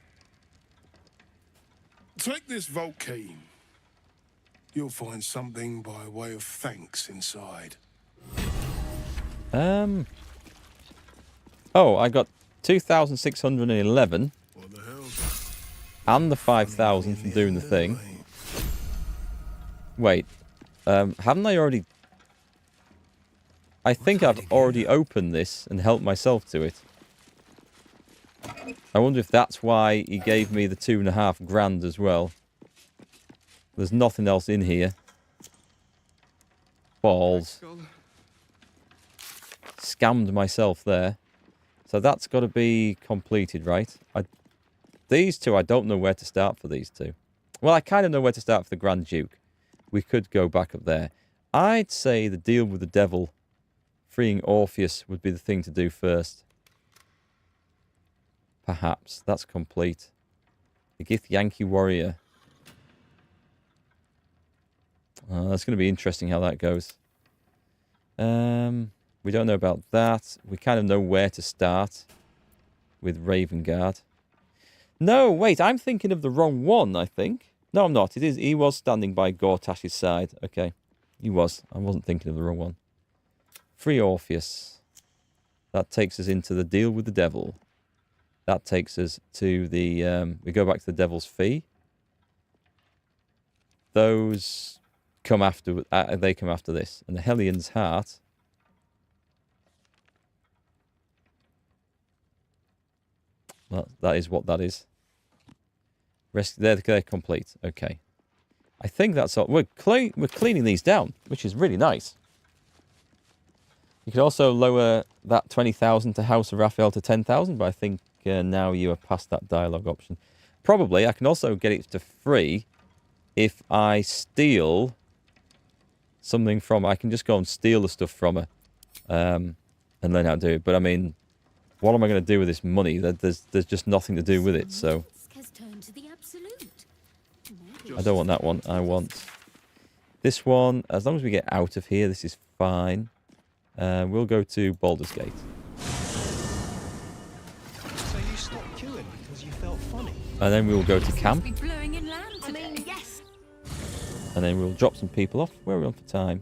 Take this vault key. You'll find something by way of thanks inside. Oh, I got 2,611. And the 5,000 from doing the thing. Wait, haven't I already... I think I've already opened this and helped myself to it. I wonder if that's why he gave me the 2.5 grand as well. There's nothing else in here. Balls. Scammed myself there. So that's got to be completed, right? These two, I don't know where to start for these two. Well, I kind of know where to start for the Grand Duke. We could go back up there. I'd say the deal with the devil, freeing Orpheus, would be the thing to do first. Perhaps. That's complete. The Gith Yankee Warrior. That's going to be interesting how that goes. We don't know about that. We kind of know where to start with Ravengard. No, wait, I'm thinking of the wrong one, I think. No, I'm not. It is. He was standing by Gortash's side. Okay, he was. I wasn't thinking of the wrong one. Free Orpheus. That takes us into the deal with the devil. That takes us to the... we go back to the devil's fee. Those come after... they come after this. And the Hellion's heart... well, that is what that is. They're complete. Okay. I think that's all. We're cleaning these down, which is really nice. You could also lower that 20,000 to House of Raphael to 10,000, but I think now you are past that dialogue option. Probably. I can also get it to free if I steal something from her. I can just go and steal the stuff from her and learn how to do it. But I mean, what am I going to do with this money? There's just nothing to do with it, so... has turned to the absolute. I don't want that one. I want this one. As long as we get out of here, this is fine. We'll go to Baldurs Gate. So you stopped queuing because you felt funny? And then we'll go to camp. Yes. And then we'll drop some people off. Where are we on for time?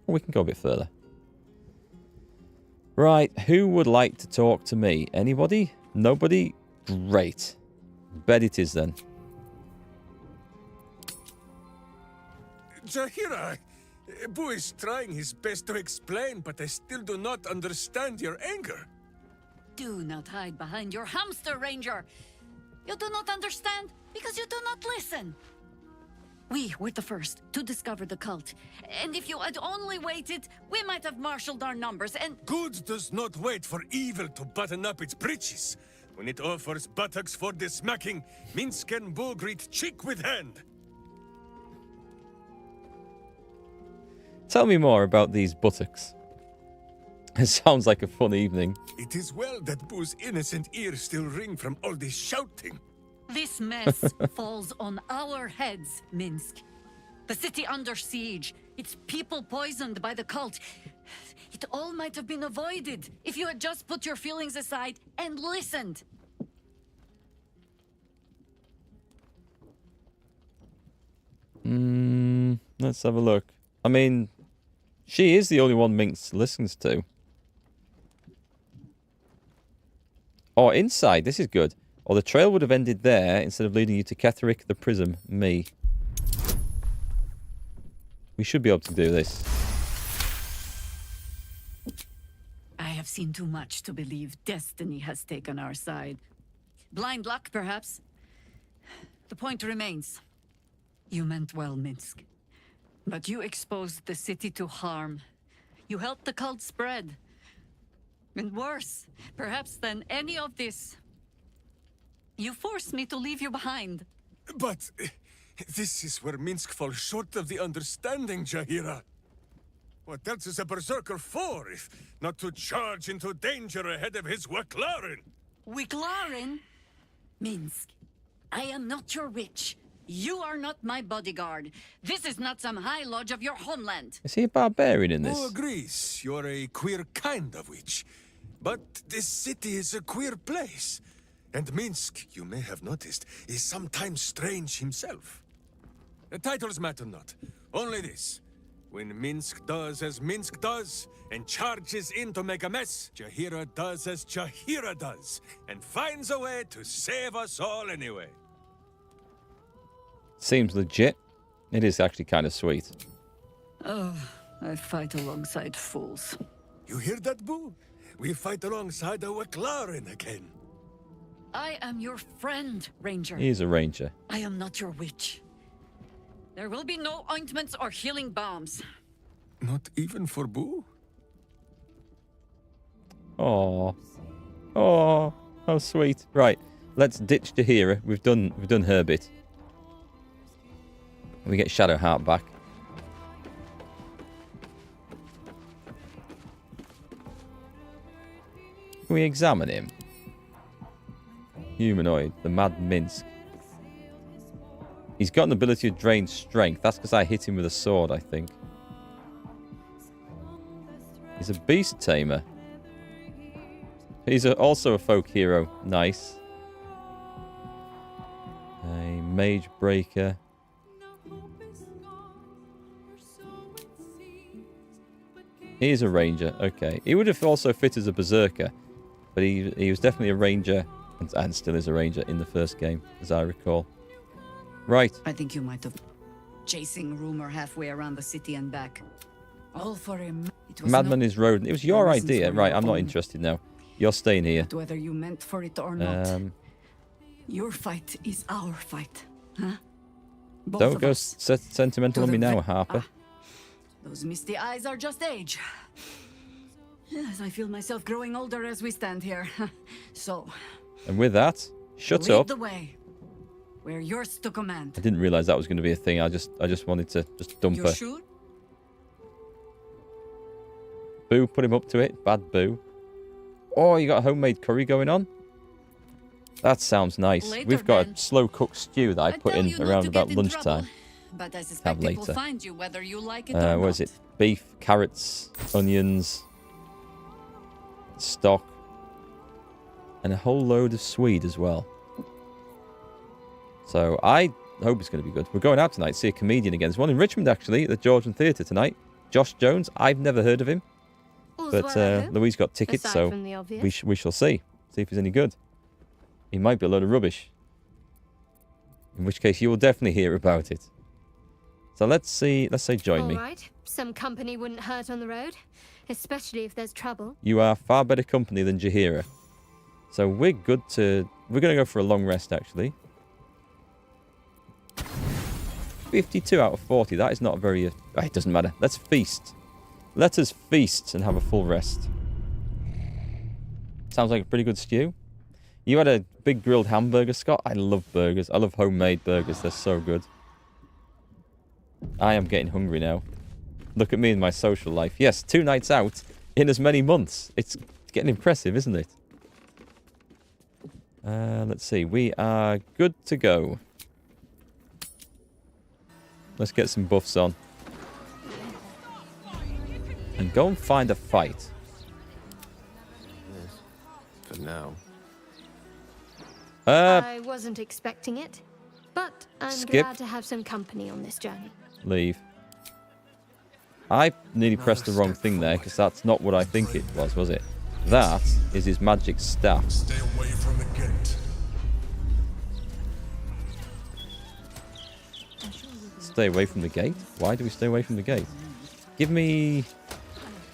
Or we can go a bit further. Right, who would like to talk to me? Anybody? Nobody? Great. Bet it is then. Jaheira, Boo is trying his best to explain, but I still do not understand your anger. Do not hide behind your hamster, Ranger. You do not understand because you do not listen. We were the first to discover the cult. And if you had only waited, we might have marshaled our numbers and... Good does not wait for evil to button up its breeches. When it offers buttocks for the smacking, Minsk and Boo greet cheek with hand. Tell me more about these buttocks. It sounds like a fun evening. It is well that Boo's innocent ears still ring from all this shouting. This mess falls on our heads, Minsk. The city under siege, its people poisoned by the cult. It all might have been avoided if you had just put your feelings aside and listened. Let's have a look. I mean, she is the only one Minx listens to. Oh, inside. This is good. Or the trail would have ended there instead of leading you to Erikk the Prism. Me. We should be able to do this. I have seen too much to believe destiny has taken our side. Blind luck, perhaps. The point remains. You meant well, Minsk. But you exposed the city to harm. You helped the cult spread. And worse, perhaps than any of this, you forced me to leave you behind. But this is where Minsk falls short of the understanding, Jaheira. What else is a berserker for, if not to charge into danger ahead of his Waklarin? Waklarin? Minsk, I am not your witch. You are not my bodyguard. This is not some high lodge of your homeland. Is he a barbarian in this? Who agrees? You're a queer kind of witch. But this city is a queer place. And Minsk, you may have noticed, is sometimes strange himself. The titles matter not. Only this. When Minsk does as Minsk does, and charges in to make a mess, Jaheira does as Jaheira does, and finds a way to save us all anyway. Seems legit. It is actually kind of sweet. Oh, I fight alongside fools. You hear that, Boo? We fight alongside a Waklarin again. I am your friend, Ranger. He's a ranger. I am not your witch. There will be no ointments or healing balms. Not even for Boo? Oh, oh, how sweet. Right, let's ditch Jaheira. We've done her bit. We get Shadowheart back. Can we examine him? Humanoid, the Mad Minsk. He's got an ability to drain strength. That's because I hit him with a sword, I think. He's a beast tamer. He's also a folk hero. Nice. A mage breaker. He's a ranger. Okay. He would have also fit as a berserker. But he was definitely a ranger. And still is a ranger in the first game, as I recall. Right. I think you might have chasing rumor halfway around the city and back. All for him. Madman is rodent. It was your idea. Right, I'm not interested now. You're staying here. But whether you meant for it or not, your fight is our fight. Huh? Don't go sentimental on me now, Harper. Those misty eyes are just age. Yes, I feel myself growing older as we stand here. So... And with that, shut lead up. the way. We're yours to command. I didn't realize that was going to be a thing. I just wanted to just dump her. You're sure? Boo, put him up to it. Bad Boo. Oh, you got a homemade curry going on? That sounds nice. Later, We've got then. a slow-cooked stew that I put tell in you not around to about get in lunchtime. trouble, but I Have suspect it will later. find you whether you like it or What not. is it? Beef, carrots, onions, stock, and a whole load of swede as well. So I hope it's going to be good. We're going out tonight to see a comedian again. There's one in Richmond, actually, at the Georgian Theatre tonight. Josh Jones. I've never heard of him. But Louise got tickets, aside so from the obvious. we shall see. See if he's any good. He might be a load of rubbish. In which case, you will definitely hear about it. So let's say join me. All right. Some company wouldn't hurt on the road, especially if there's trouble. You are far better company than Jaheira. So we're good to... We're going to go for a long rest, actually. 52 out of 40. That is not very... it doesn't matter. Let's feast. Let us feast and have a full rest. Sounds like a pretty good stew. You had a big grilled hamburger, Scott. I love burgers. I love homemade burgers. They're so good. I am getting hungry now. Look at me in my social life. Yes, 2 nights out in as many months. It's getting impressive, isn't it? Let's see. We are good to go. Let's get some buffs on. And go and find a fight. Yes, for now. I wasn't expecting it, but I'm Skip. glad to have some company on this journey. Leave. I nearly pressed the wrong thing there, because that's not what I think it was it? That is his magic staff. Stay away from the gate. Stay away from the gate? Why do we stay away from the gate? Give me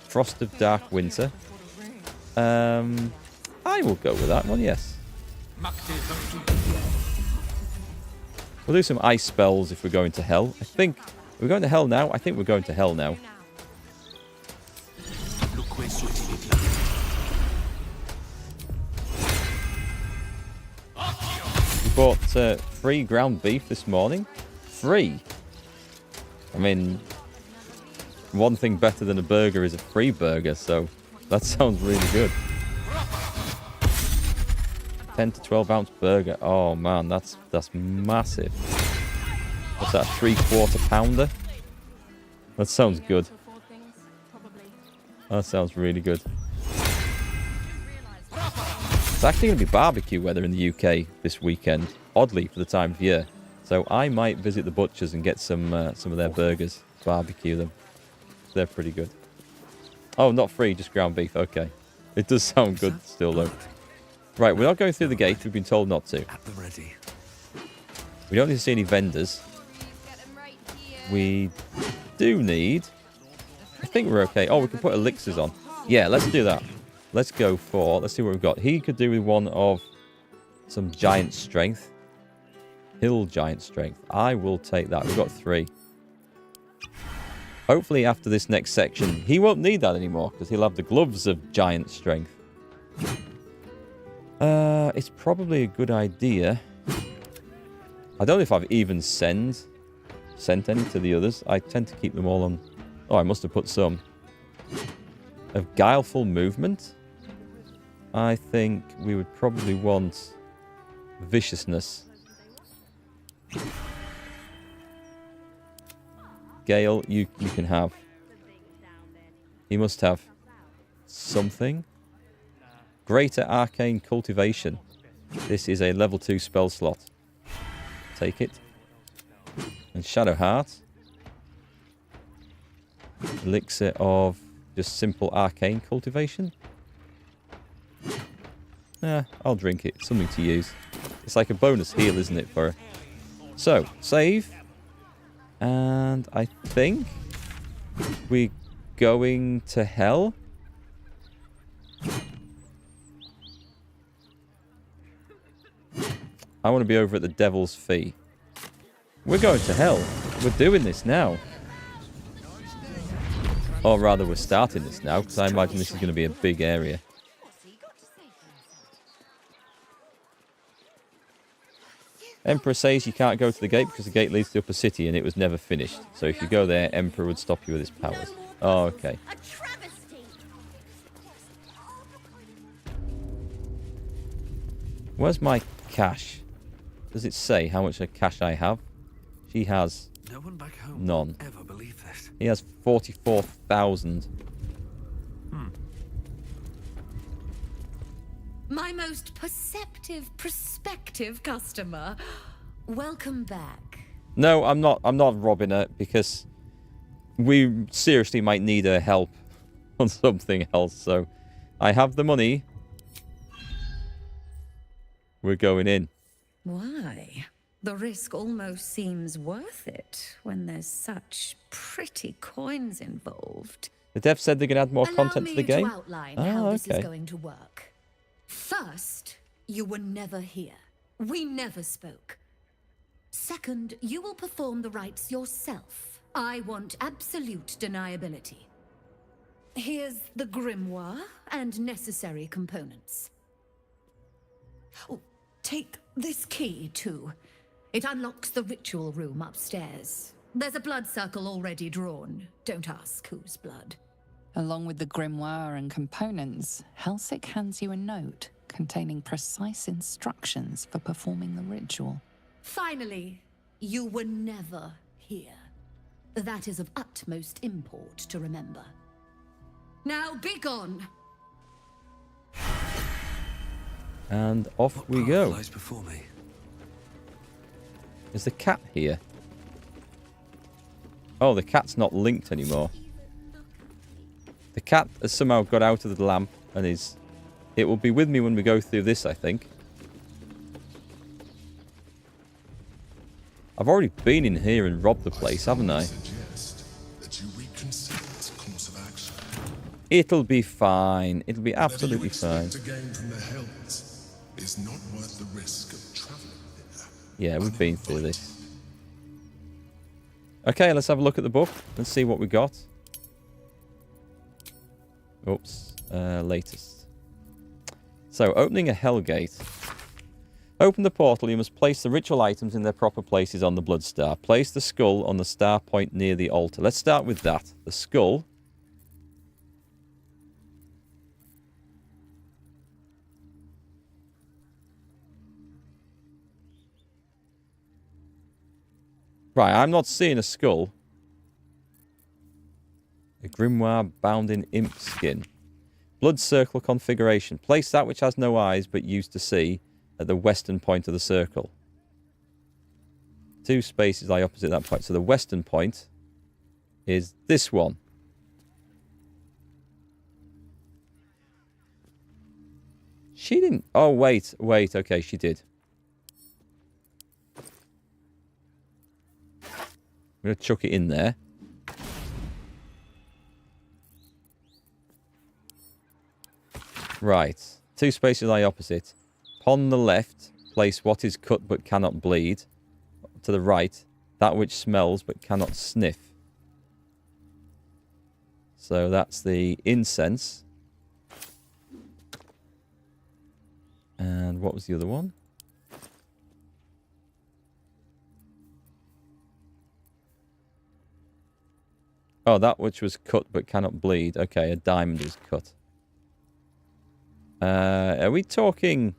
Frost of Dark Winter. I will go with that one, yes. We'll do some ice spells if we're going to hell. I think... We're going to hell now? I think we're going to hell now. We bought free ground beef this morning. Free. I mean, one thing better than a burger is a free burger, so that sounds really good. 10 to 12 ounce burger. Oh man, that's massive. What's that, 3/4 pounder? That sounds good. That sounds really good. It's actually going to be barbecue weather in the UK this weekend, oddly for the time of year. So I might visit the butchers and get some of their burgers, barbecue them. They're pretty good. Oh, not free, just ground beef. Okay. It does sound good still, though. Right, we're not going through the gate. We've been told not to. At the ready. We don't need to see any vendors. We do need... I think we're okay. Oh, we can put elixirs on. Yeah, let's do that. Let's go for... Let's see what we've got. He could do with one of some giant strength. Hill giant strength. I will take that. We've got 3. Hopefully after this next section, he won't need that anymore because he'll have the gloves of giant strength. It's probably a good idea. I don't know if I've even sent any to the others. I tend to keep them all on... Oh, I must have put some. Of guileful movement. I think we would probably want viciousness. Gale, you can have. He must have something. Greater Arcane Cultivation. This is a level 2 spell slot. Take it. And Shadow Heart. Elixir of just simple Arcane Cultivation. I'll drink it. Something to use. It's like a bonus heal, isn't it, for her? So, save. And I think we're going to hell. I want to be over at the Devil's Fee. We're going to hell. We're doing this now. Or rather, we're starting this now, because I imagine this is going to be a big area. Emperor says you can't go to the gate because the gate leads to Upper City and it was never finished. So if you go there, Emperor would stop you with his powers. Oh, okay. Where's my cash. Does it say how much cash I have? She has No one back home none. ever believe this. He has 44,000. My most perceptive, prospective customer. Welcome back. No, I'm not robbing her because we seriously might need her help on something else. So I have the money. We're going in. Why? The risk almost seems worth it when there's such pretty coins involved. The dev said they're going to add more content to the game. Allow me to outline how this okay. is going to work. First, you were never here. We never spoke. Second, you will perform the rites yourself. I want absolute deniability. Here's the grimoire and necessary components. Oh, take this key, too. It unlocks the ritual room upstairs. There's a blood circle already drawn. Don't ask whose blood. Along with the grimoire and components, Helsik hands you a note containing precise instructions for performing the ritual. Finally, you were never here. That is of utmost import to remember. Now be gone! And off we go. Lies before me. Is the cat here? Oh, the cat's not linked anymore. The cat has somehow got out of the lamp and is... It will be with me when we go through this, I think. I've already been in here and robbed the place, haven't I? It'll be fine. It'll be absolutely fine. Is not worth the risk of traveling there. Yeah, we've been through this. Okay, let's have a look at the book. Let's see what we got. Oops. Latest. So, opening a Hellgate. Open the portal. You must place the ritual items in their proper places on the blood star. Place the skull on the star point near the altar. Let's start with that. The skull. Right, I'm not seeing a skull. A grimoire bound in imp skin. Blood circle configuration. Place that which has no eyes but used to see at the western point of the circle. 2 spaces lie opposite that point. So the western point is this one. She didn't... Oh, wait. Okay, she did. I'm going to chuck it in there. Right. 2 spaces lie opposite. Upon the left, place what is cut but cannot bleed. To the right, that which smells but cannot sniff. So that's the incense. And what was the other one? Oh, that which was cut but cannot bleed. Okay, a diamond is cut. Are we talking...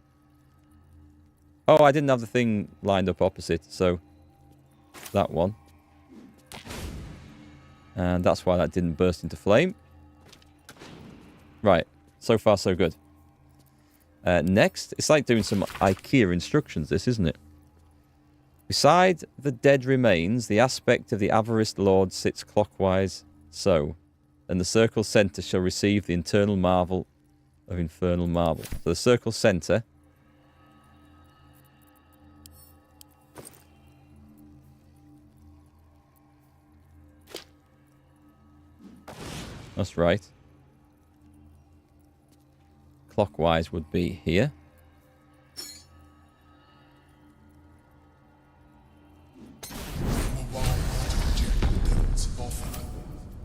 Oh, I didn't have the thing lined up opposite, so... That one. And that's why that didn't burst into flame. Right. So far, so good. Next, it's like doing some IKEA instructions, this, isn't it? Beside the dead remains, the aspect of the Avarist Lord sits clockwise, so. And the circle centre shall receive the internal marvel of infernal marble. So the circle centre. That's right. Clockwise would be here.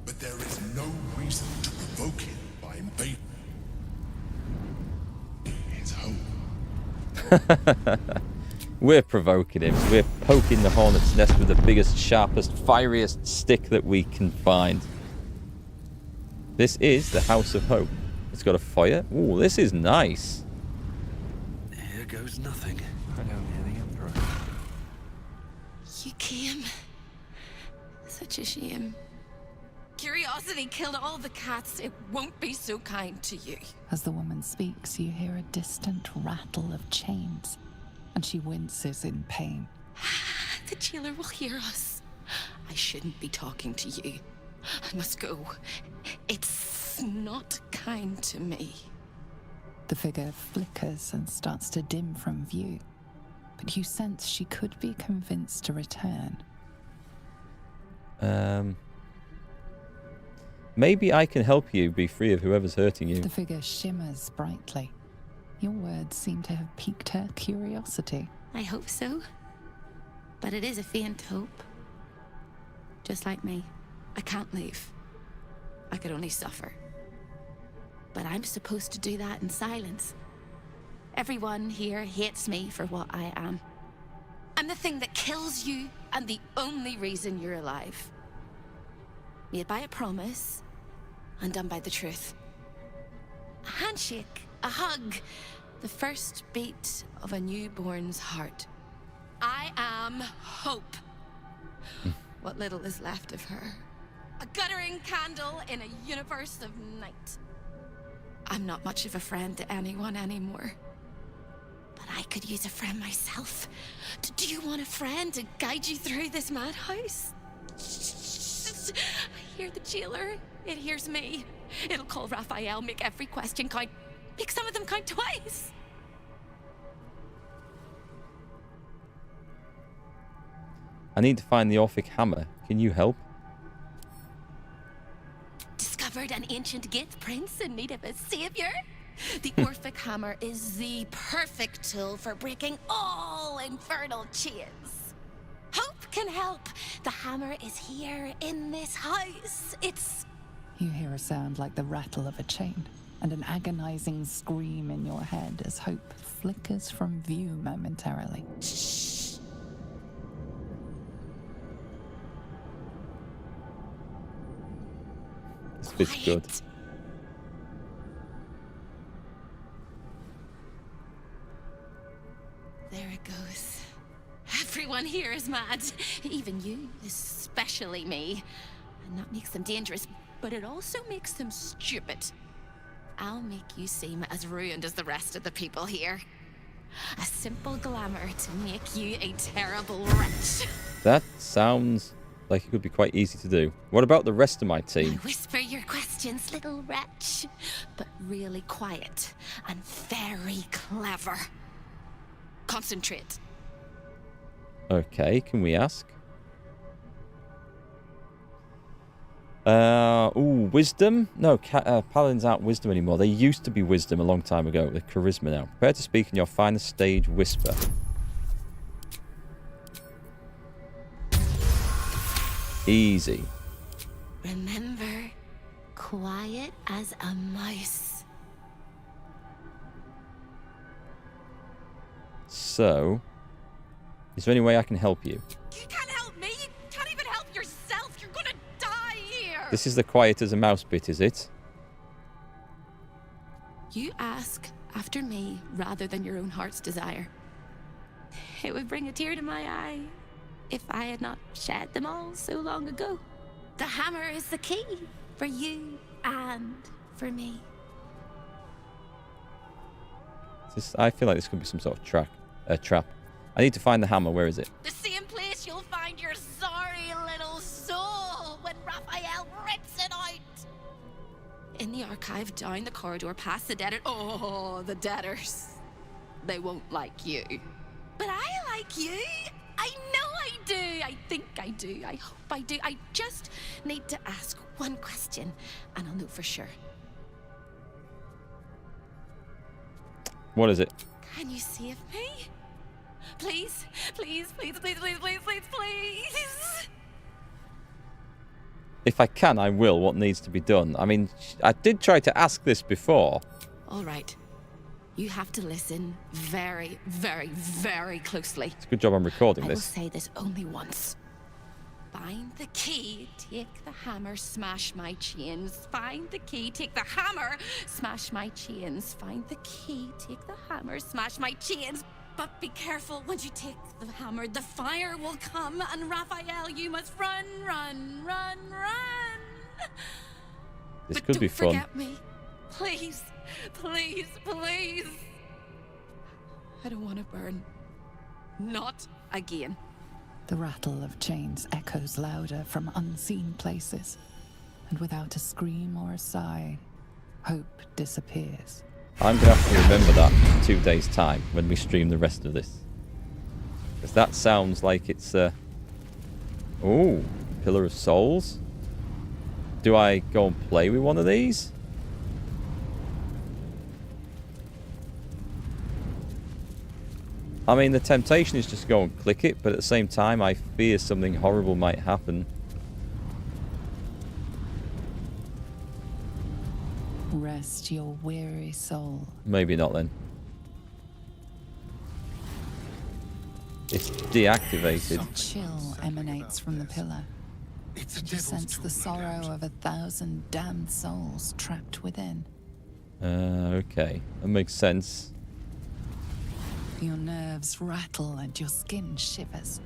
But there is no reason to provoke him by invading his home. We're provoking him. We're poking the hornet's nest with the biggest, sharpest, fieriest stick that we can find. This is the House of Hope. It's got a fire. Ooh, this is nice. Here goes nothing. I don't hear the Emperor. You came. Such a shame. Curiosity killed all the cats. It won't be so kind to you. As the woman speaks, you hear a distant rattle of chains, and she winces in pain. The jailer will hear us. I shouldn't be talking to you. I must go. It's not kind to me. The figure flickers and starts to dim from view, but you sense she could be convinced to return. Maybe I can help you be free of whoever's hurting you. The figure shimmers brightly. Your words seem to have piqued her curiosity. I hope so. But it is a faint hope. Just like me. I can't leave. I could only suffer. But I'm supposed to do that in silence. Everyone here hates me for what I am. I'm the thing that kills you and the only reason you're alive. Made by a promise, undone by the truth. A handshake, a hug, the first beat of a newborn's heart. I am hope. What little is left of her. A guttering candle in a universe of night. I'm not much of a friend to anyone anymore. But I could use a friend myself. Do you want a friend to guide you through this madhouse? I hear the jailer. It hears me. It'll call Raphael, make every question count. Make some of them count twice. I need to find the Orphic hammer. Can you help? Discovered an ancient gift, prince, in need of a savior. The Orphic hammer is the perfect tool for breaking all infernal chains. Hope can help. The hammer is here in this house. It's... You hear a sound like the rattle of a chain, and an agonizing scream in your head as hope flickers from view momentarily. Shh. This bit's good. There it goes. Everyone here is mad. Even you, especially me. And that makes them dangerous, but it also makes them stupid. I'll make you seem as ruined as the rest of the people here. A simple glamour to make you a terrible wretch. That sounds like it could be quite easy to do. What about the rest of my team? I whisper your questions, little wretch, but really quiet and very clever. Concentrate. Okay, can we ask? Wisdom? No, Paladins aren't wisdom anymore. They used to be wisdom a long time ago. They're charisma now. Prepare to speak in your finest stage whisper. Easy. Remember, quiet as a mouse. So, is there any way I can help you? You can't help me. You can't even help yourself. You're gonna die here. This is the quiet as a mouse bit, is it? You ask after me rather than your own heart's desire. It would bring a tear to my eye if I had not shed them all so long ago. The hammer is the key for you and for me. I feel like this could be some sort of trap. I need to find the hammer. Where is it? The same place you'll find your sorry little soul when Raphael rips it out. In the archive, down the corridor, past the debtor. Oh, the debtors. They won't like you. But I like you. I know I do. I think I do. I hope I do. I just need to ask one question, and I'll know for sure. What is it? Can you save me? Please, please, please, please, please, please, please, please. If I can, I will. What needs to be done? I mean, I did try to ask this before. All right. You have to listen very, very, very closely. It's a good job I'm recording this. I will say this only once. Find the key, take the hammer, smash my chains. Find the key, take the hammer, smash my chains. Find the key, take the hammer, smash my chains. But be careful when you take the hammer. The fire will come, and Raphael, you must run, run, run, run. This But could be don't fun. forget me. Please, please, please. I don't want to burn. Not again. The rattle of chains echoes louder from unseen places, and without a scream or a sigh, hope disappears. I'm going to have to remember that in 2 days' time when we stream the rest of this. Because that sounds like it's oh, Pillar of Souls. Do I go and play with one of these? I mean, the temptation is just to go and click it, but at the same time, I fear something horrible might happen. Rest your weary soul. Maybe not then. It's deactivated. A chill emanates from the pillar. You sense the sorrow of 1,000 damned souls trapped within. Okay, that makes sense. Your nerves rattle and your skin shivers.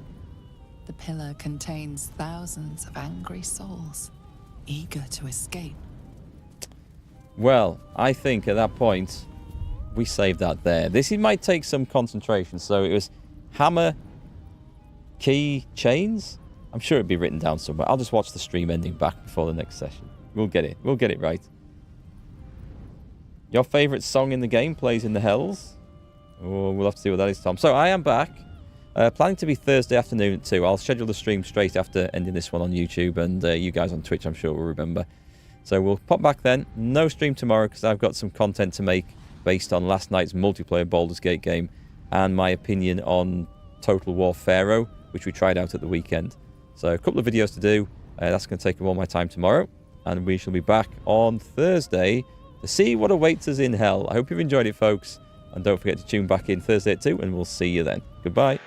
The pillar contains thousands of angry souls, eager to escape. Well, I think at that point, we save that there. This might take some concentration. So it was hammer, key, chains. I'm sure it'd be written down somewhere. I'll just watch the stream ending back before the next session. We'll get it. We'll get it right. Your favourite song in the game plays in the Hells? Oh, we'll have to see what that is, Tom. So I am back. Planning to be Thursday afternoon at 2. I'll schedule the stream straight after ending this one on YouTube. And you guys on Twitch, I'm sure, will remember. So we'll pop back then. No stream tomorrow because I've got some content to make based on last night's multiplayer Baldurs Gate game and my opinion on Total War Pharaoh, which we tried out at the weekend. So a couple of videos to do. That's going to take up all my time tomorrow. And we shall be back on Thursday to see what awaits us in hell. I hope you've enjoyed it, folks. And don't forget to tune back in Thursday at 2, and we'll see you then. Goodbye.